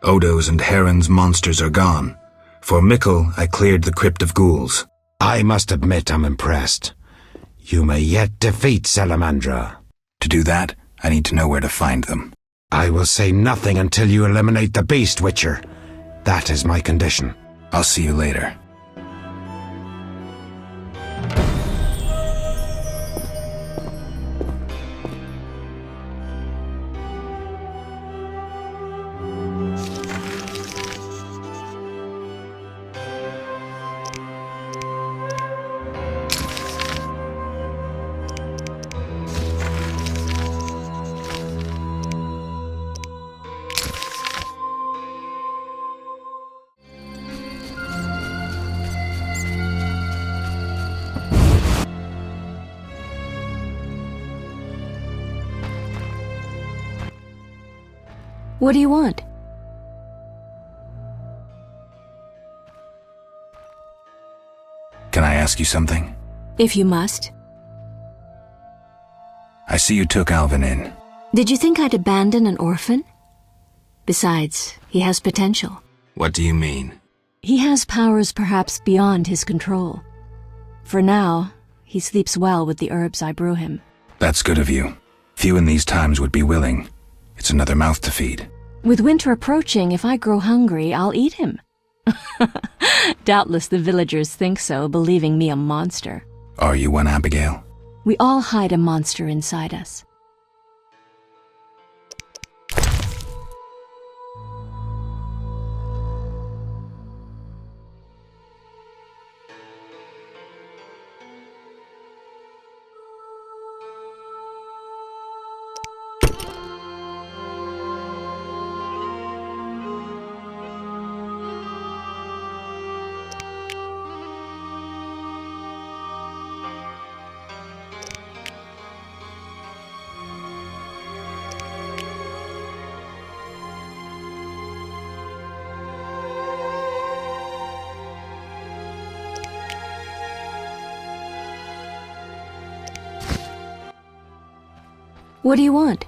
Odo's and Haren's monsters are gone. For Mikul, I cleared the Crypt of Ghouls. I must admit I'm impressed. You may yet defeat Salamandra. To do that, I need to know where to find them. I will say nothing until you eliminate the Beast Witcher. That is my condition. I'll see you later. What do you want? Can I ask you something? If you must. I see you took Alvin in. Did you think I'd abandon an orphan? Besides, he has potential. What do you mean? He has powers perhaps beyond his control. For now, he sleeps well with the herbs I brew him. That's good of you. Few in these times would be willing. It's another mouth to feed. With winter approaching, if I grow hungry, I'll eat him. Doubtless the villagers think so, believing me a monster. Are you one, Abigail? We all hide a monster inside us. What do you want?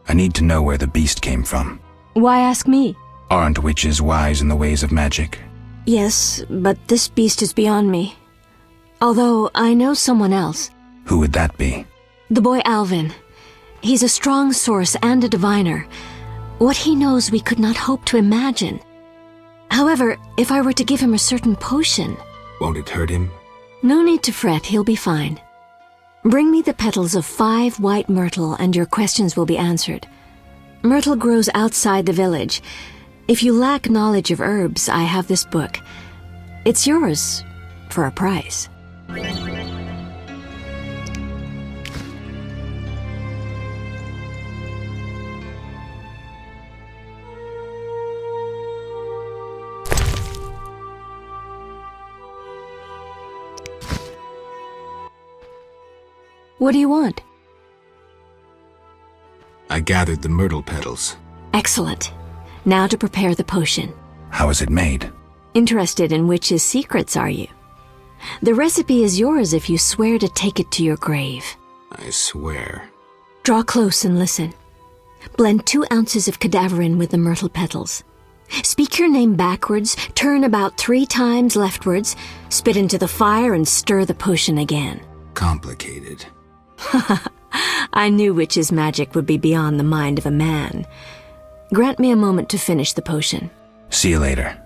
I need to know where the beast came from. Why ask me? Aren't witches wise in the ways of magic? Yes, but this beast is beyond me. Although I know someone else. Who would that be? The boy Alvin. He's a strong source and a diviner. What he knows we could not hope to imagine. However, if I were to give him a certain potion... Won't it hurt him? No need to fret, he'll be fine. Bring me the petals of 5 white myrtle and your questions will be answered. Myrtle grows outside the village. If you lack knowledge of herbs, I have this book. It's yours for a price. What do you want? I gathered the myrtle petals. Excellent. Now to prepare the potion. How is it made? Interested in witches' secrets, are you? The recipe is yours if you swear to take it to your grave. I swear. Draw close and listen. Blend 2 ounces of cadaverine with the myrtle petals. Speak your name backwards, turn about 3 times leftwards, spit into the fire and stir the potion again. Complicated. I knew witches' magic would be beyond the mind of a man. Grant me a moment to finish the potion. See you later.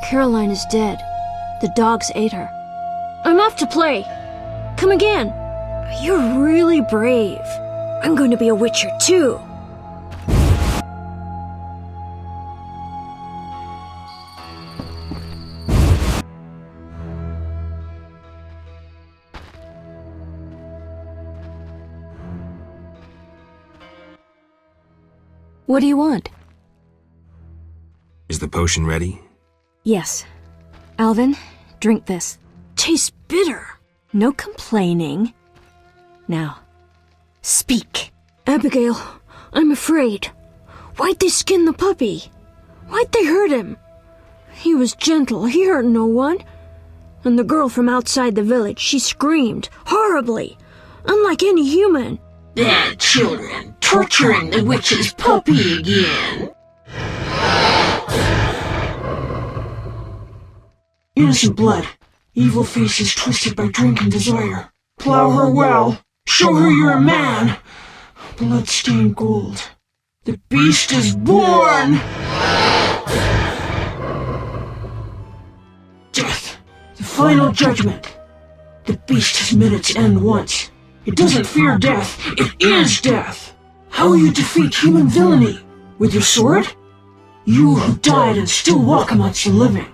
Caroline is dead. The dogs ate her. I'm off to play. Come again. You're really brave. I'm going to be a witcher too. What do you want? Is the potion ready? Yes. Alvin, drink this. Tastes bitter. No complaining. Now, speak. Abigail, I'm afraid. Why'd they skin the puppy? Why'd they hurt him? He was gentle. He hurt no one. And the girl from outside the village, she screamed horribly, unlike any human. Bad children, torturing the witch's puppy again. Innocent blood. Evil faces twisted by drink and desire. Plow her well. Show her you're a man. Blood-stained gold. The beast is born! Death. The final judgment. The beast has met its end once. It doesn't fear death. It is death. How will you defeat human villainy? With your sword? You who died and still walk amongst the living.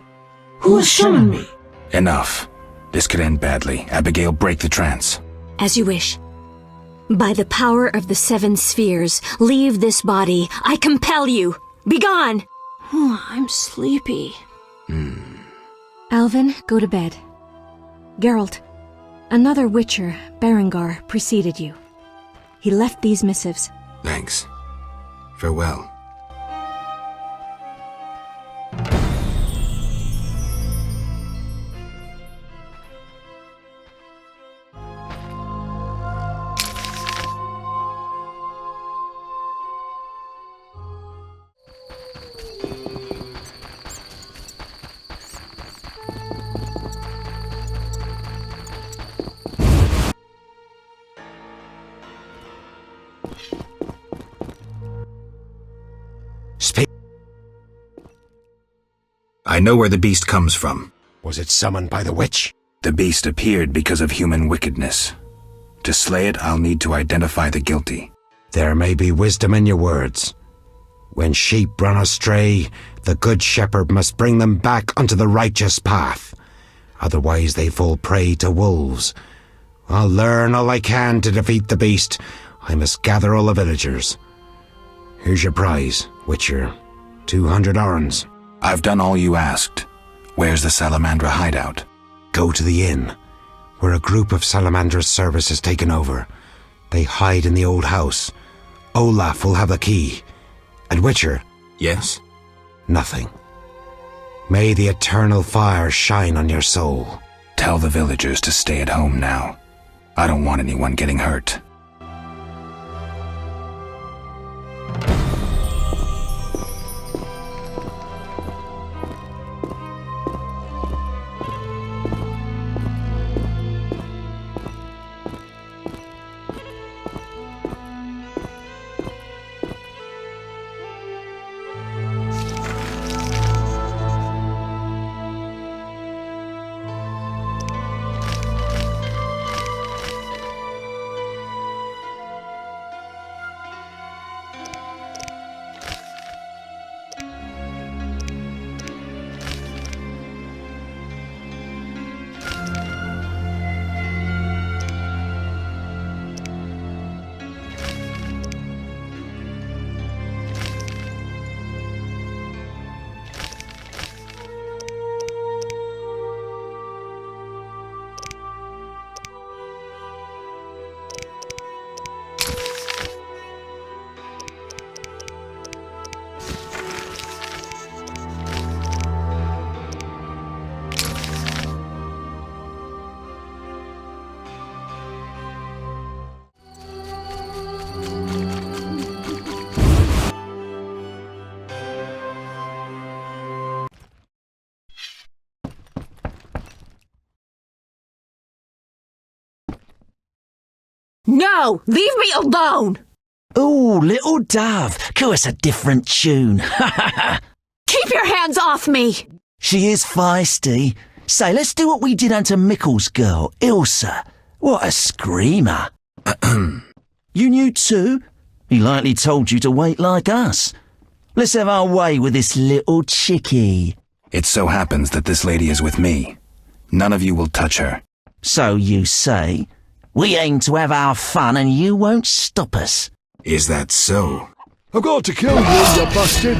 Who has summoned me? Enough. This could end badly. Abigail, break the trance. As you wish. By the power of the 7 spheres, leave this body. I compel you. Begone! I'm sleepy. Alvin, go to bed. Geralt, another witcher, Berengar, preceded you. He left these missives. Thanks. Farewell. I know where the beast comes from. Was it summoned by the witch? The beast appeared because of human wickedness. To slay it, I'll need to identify the guilty. There may be wisdom in your words. When sheep run astray, the good shepherd must bring them back onto the righteous path. Otherwise they fall prey to wolves. I'll learn all I can to defeat the beast. I must gather all the villagers. Here's your prize, Witcher. 200 orens. I've done all you asked. Where's the Salamandra hideout? Go to the inn, where a group of Salamandra's service has taken over. They hide in the old house. Olaf will have the key. And Witcher? Yes? Nothing. May the eternal fire shine on your soul. Tell the villagers to stay at home now. I don't want anyone getting hurt. No! Leave me alone! Ooh, little dove, call us a different tune. Keep your hands off me! She is feisty. Say, let's do what we did unto Mikul's girl, Ilsa. What a screamer. You knew too? He likely told you to wait like us. Let's have our way with this little chickie. It so happens that this lady is with me. None of you will touch her. So you say? We aim to have our fun and you won't stop us. Is that so? I've got to kill you, you bastard!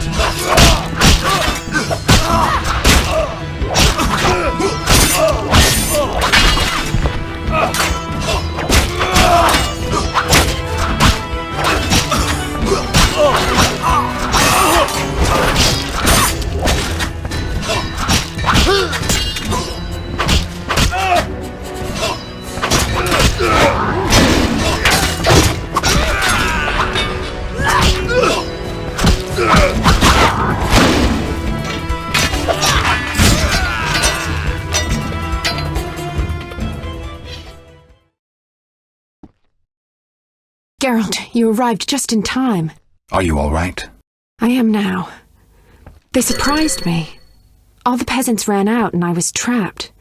Geralt, you arrived just in time. Are you all right? I am now. They surprised me. All the peasants ran out and I was trapped.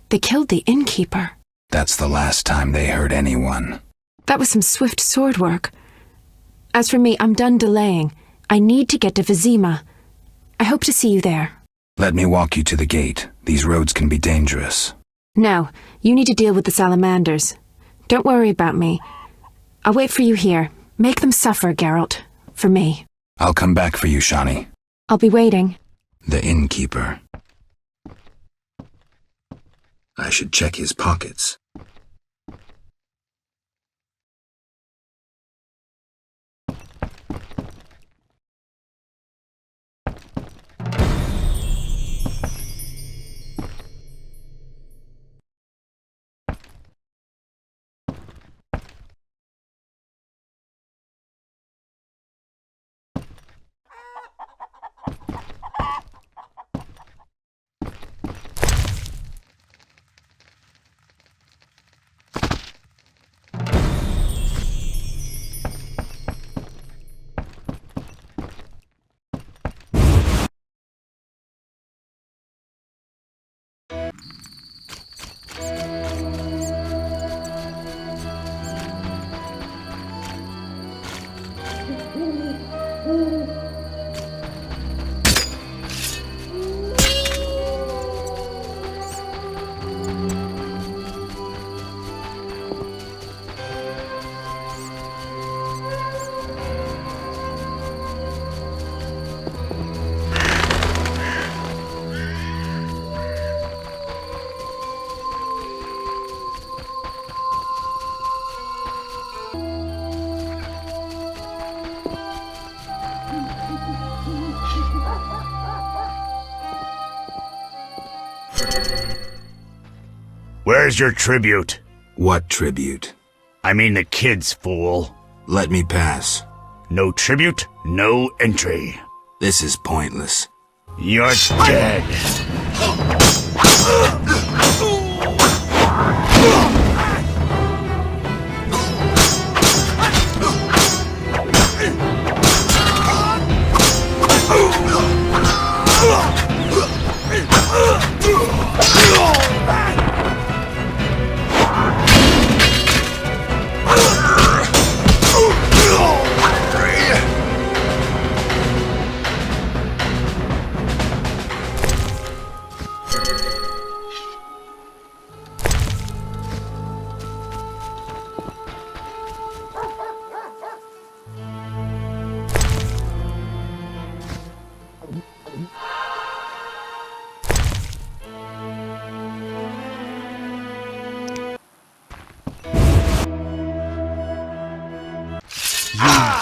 They killed the innkeeper. That's the last time they hurt anyone. That was some swift sword work. As for me, I'm done delaying. I need to get to Vizima. I hope to see you there. Let me walk you to the gate. These roads can be dangerous. No, you need to deal with the salamanders. Don't worry about me. I'll wait for you here. Make them suffer, Geralt. For me. I'll come back for you, Shani. I'll be waiting. The innkeeper. I should check his pockets. Where's your tribute? What tribute? I mean the kids, fool. Let me pass. No tribute, no entry. This is pointless. You're dead.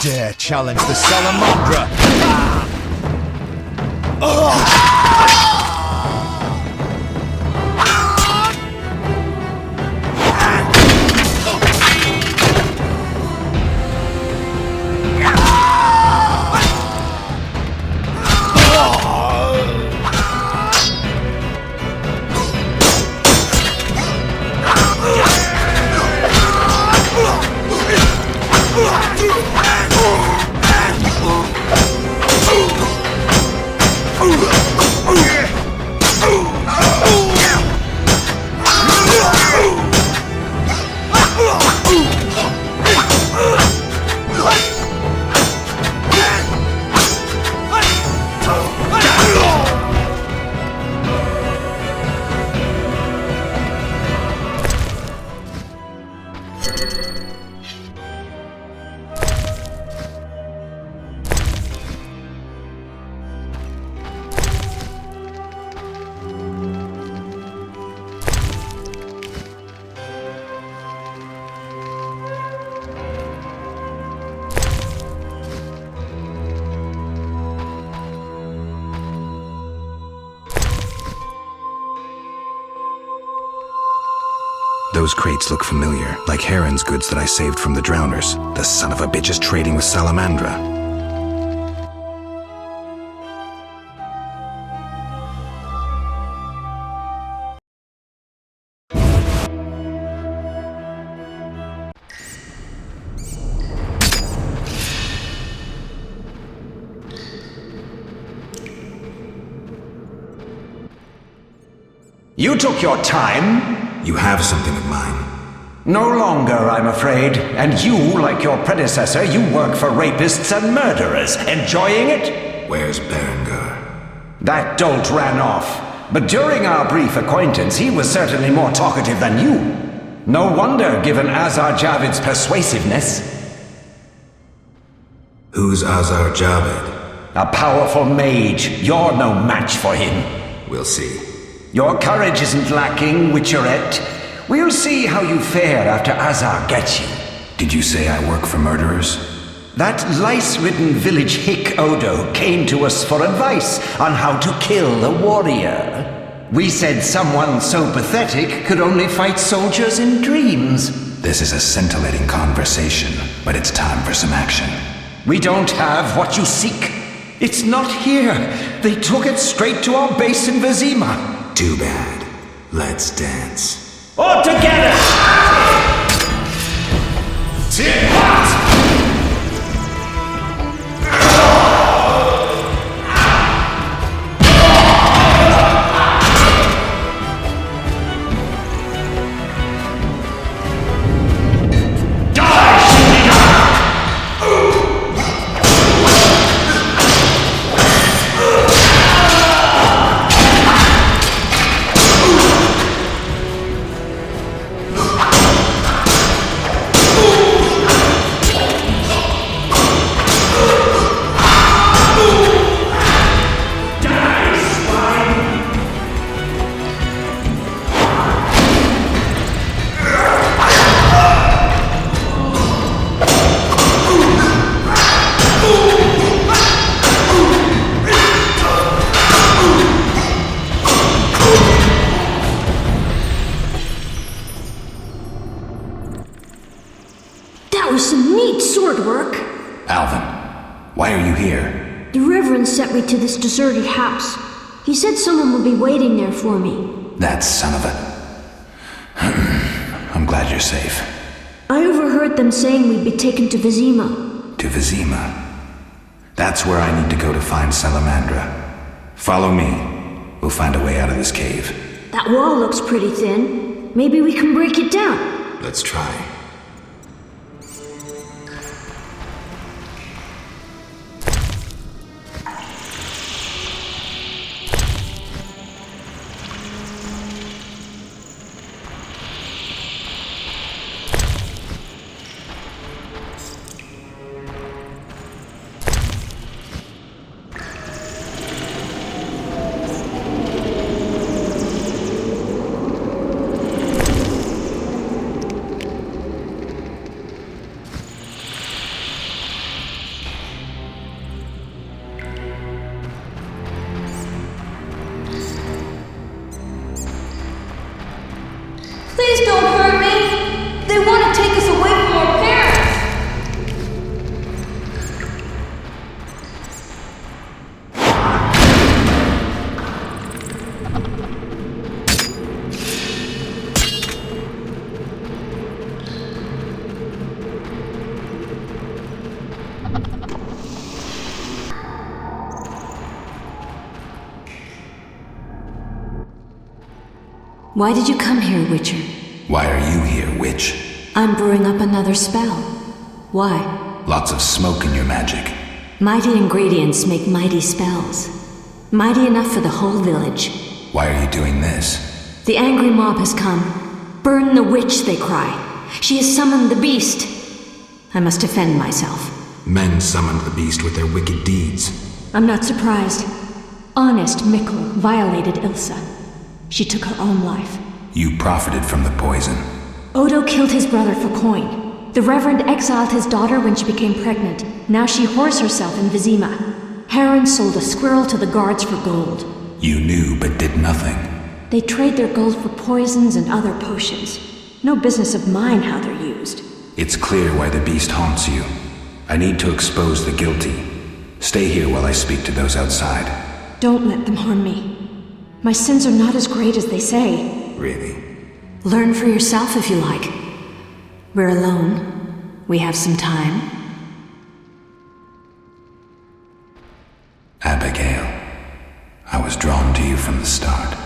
Dare challenge the Salamandra! Those crates look familiar, like Haren's goods that I saved from the drowners. The son of a bitch is trading with Salamandra. You took your time. You have something of mine. No longer, I'm afraid. And you, like your predecessor, you work for rapists and murderers. Enjoying it? Where's Berengar? That dolt ran off. But during our brief acquaintance, he was certainly more talkative than you. No wonder, given Azar Javid's persuasiveness. Who's Azar Javid? A powerful mage. You're no match for him. We'll see. Your courage isn't lacking, Witcherette. We'll see how you fare after Azar gets you. Did you say I work for murderers? That lice-ridden village hick Odo came to us for advice on how to kill a warrior. We said someone so pathetic could only fight soldiers in dreams. This is a scintillating conversation, but it's time for some action. We don't have what you seek. It's not here. They took it straight to our base in Vizima. Too bad. Let's dance. All together! to this deserted house. He said someone would be waiting there for me. That son of a... I'm glad you're safe. I overheard them saying we'd be taken to Vizima. To Vizima? That's where I need to go to find Salamandra. Follow me. We'll find a way out of this cave. That wall looks pretty thin. Maybe we can break it down. Let's try. Please don't hurt me! They want to take us away from our parents! Why did you come here, Witcher? Why are you here, witch? I'm brewing up another spell. Why? Lots of smoke in your magic. Mighty ingredients make mighty spells. Mighty enough for the whole village. Why are you doing this? The angry mob has come. Burn the witch, they cry. She has summoned the beast. I must defend myself. Men summoned the beast with their wicked deeds. I'm not surprised. Honest Mikul violated Ilsa. She took her own life. You profited from the poison. Odo killed his brother for coin. The Reverend exiled his daughter when she became pregnant. Now she whores herself in Vizima. Haren sold a squirrel to the guards for gold. You knew but did nothing. They trade their gold for poisons and other potions. No business of mine how they're used. It's clear why the beast haunts you. I need to expose the guilty. Stay here while I speak to those outside. Don't let them harm me. My sins are not as great as they say. Really? Learn for yourself if you like. We're alone. We have some time. Abigail, I was drawn to you from the start.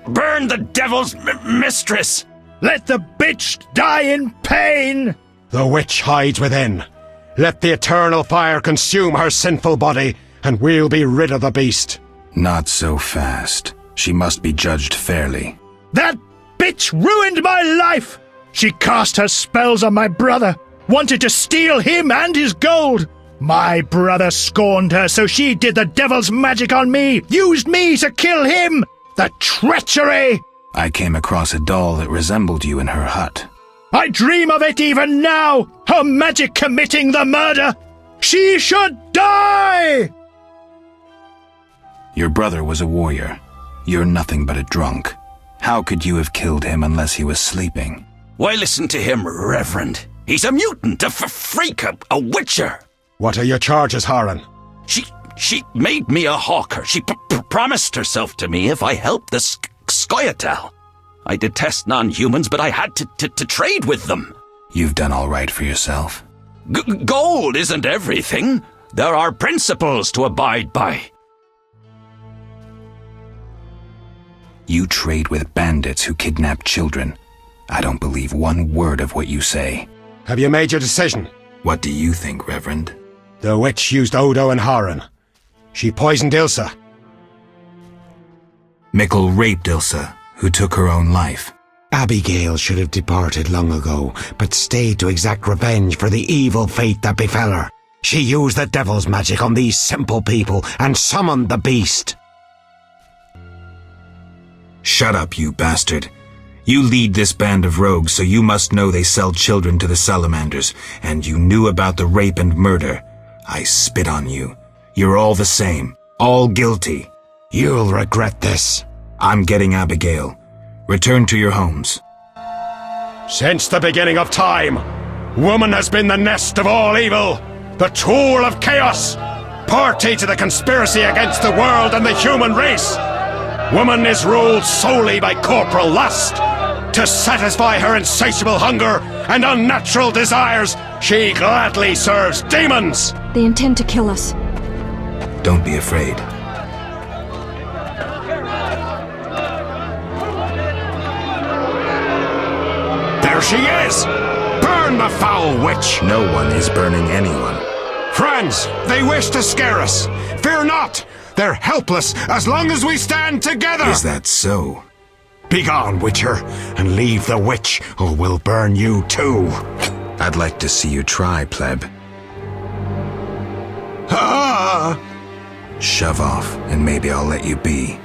Burn the devil's mistress! Let the bitch die in pain! The witch hides within. Let the eternal fire consume her sinful body, and we'll be rid of the beast. Not so fast. She must be judged fairly. That bitch ruined my life! She cast her spells on my brother, wanted to steal him and his gold. My brother scorned her, so she did the devil's magic on me, used me to kill him! The treachery! I came across a doll that resembled you in her hut. I dream of it even now! Her magic committing the murder! She should die! Your brother was a warrior. You're nothing but a drunk. How could you have killed him unless he was sleeping? Why listen to him, Reverend? He's a mutant, a freak, a witcher. What are your charges, Haren? She made me a hawker. She promised herself to me if I helped the Skoyatel. I detest non-humans, but I had to trade with them. You've done all right for yourself. Gold isn't everything. There are principles to abide by. You trade with bandits who kidnap children. I don't believe one word of what you say. Have you made your decision? What do you think, Reverend? The witch used Odo and Haren. She poisoned Ilsa. Mikul raped Ilsa, who took her own life. Abigail should have departed long ago, but stayed to exact revenge for the evil fate that befell her. She used the devil's magic on these simple people and summoned the beast. Shut up, you bastard. You lead this band of rogues, so you must know they sell children to the salamanders, and you knew about the rape and murder. I spit on you. You're all the same. All guilty. You'll regret this. I'm getting Abigail. Return to your homes. Since the beginning of time, woman has been the nest of all evil, the tool of chaos, party to the conspiracy against the world and the human race. Woman is ruled solely by corporal lust. To satisfy her insatiable hunger and unnatural desires, she gladly serves demons. They intend to kill us. Don't be afraid. There she is! Burn the foul witch! No one is burning anyone. Friends, they wish to scare us. Fear not! They're helpless as long as we stand together! Is that so? Begone, Witcher, and leave the witch, or we'll burn you too. I'd like to see you try, pleb. Ah! Shove off, and maybe I'll let you be.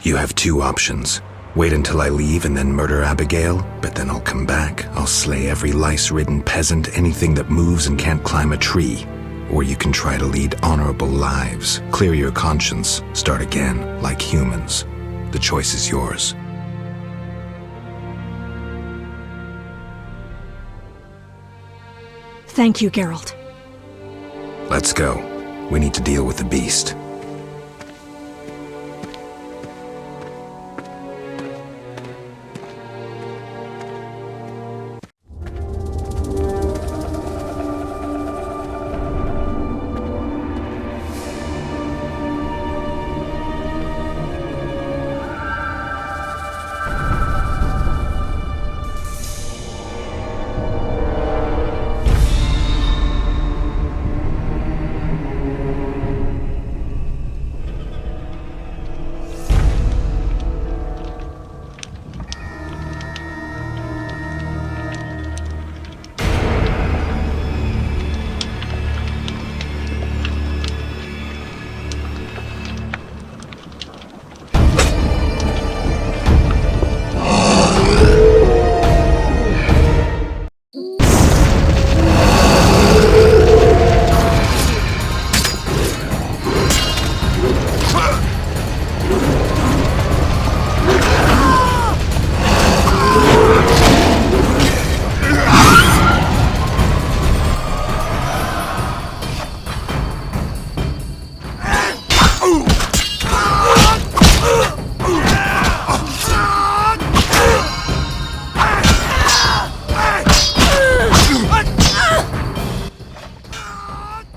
You have two options. Wait until I leave and then murder Abigail, but then I'll come back. I'll slay every lice-ridden peasant, anything that moves and can't climb a tree. Or you can try to lead honorable lives, clear your conscience, start again, like humans. The choice is yours. Thank you, Geralt. Let's go. We need to deal with the beast.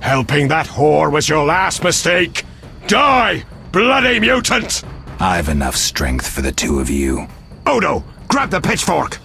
Helping that whore was your last mistake. Die, bloody mutant! I've enough strength for the two of you. Odo, grab the pitchfork!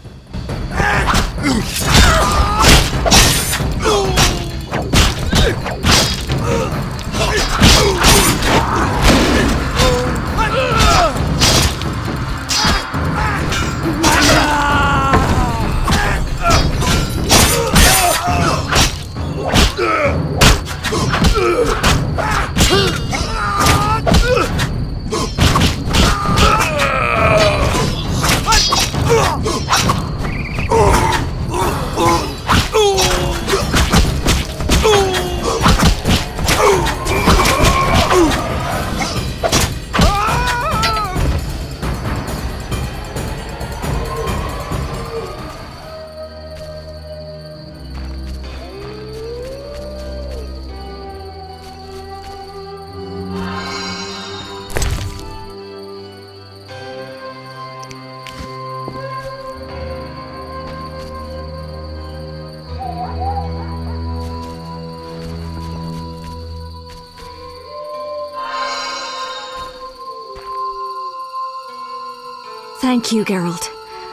Thank you, Geralt.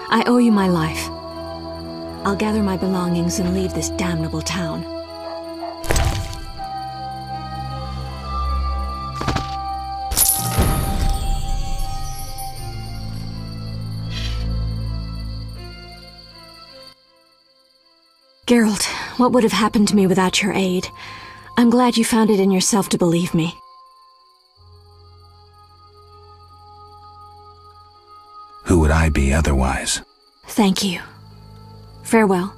I owe you my life. I'll gather my belongings and leave this damnable town. Geralt, what would have happened to me without your aid? I'm glad you found it in yourself to believe me. Who would I be otherwise? Thank you. Farewell.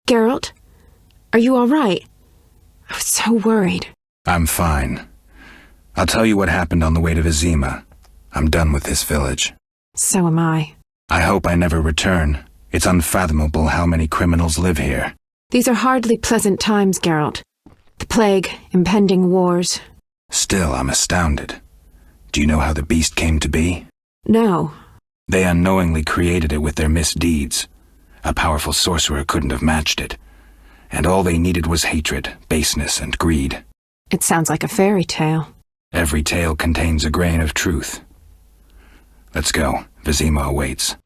Geralt? Are you all right? I was so worried. I'm fine. I'll tell you what happened on the way to Vizima. I'm done with this village. So am I. I hope I never return. It's unfathomable how many criminals live here. These are hardly pleasant times, Geralt. The plague, impending wars. Still, I'm astounded. Do you know how the beast came to be? No. They unknowingly created it with their misdeeds. A powerful sorcerer couldn't have matched it. And all they needed was hatred, baseness, and greed. It sounds like a fairy tale. Every tale contains a grain of truth. Let's go. Vizima awaits.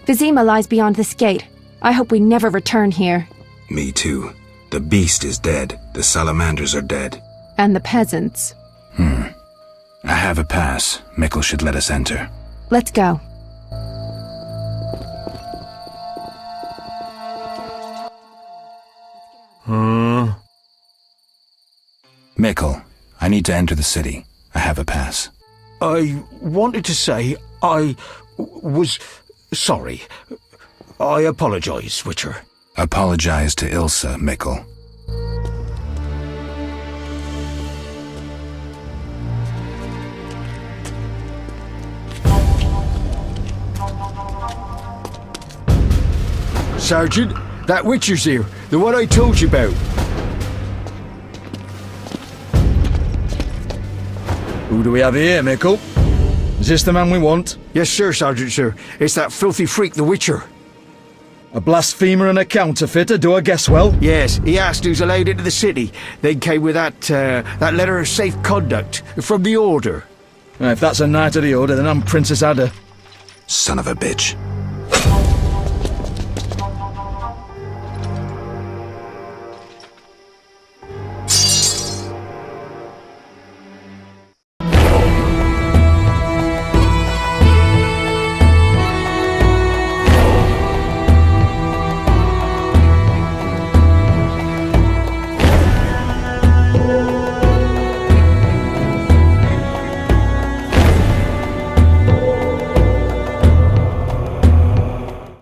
Vizima lies beyond this gate. I hope we never return here. Me too. The beast is dead. The salamanders are dead. And the peasants. I have a pass. Mikul should let us enter. Let's go. Mikul, I need to enter the city. I have a pass. I wanted to say I was sorry. I apologize, Witcher. Apologize to Ilsa, Mikul. Sergeant, that Witcher's here. The one I told you about. Who do we have here, Mikul? Is this the man we want? Yes, sir, Sergeant, sir. It's that filthy freak, the Witcher. A blasphemer and a counterfeiter, do I guess well? Yes, he asked who's allowed into the city. Then came with that letter of safe conduct from the Order. If that's a knight of the Order, then I'm Princess Ada. Son of a bitch.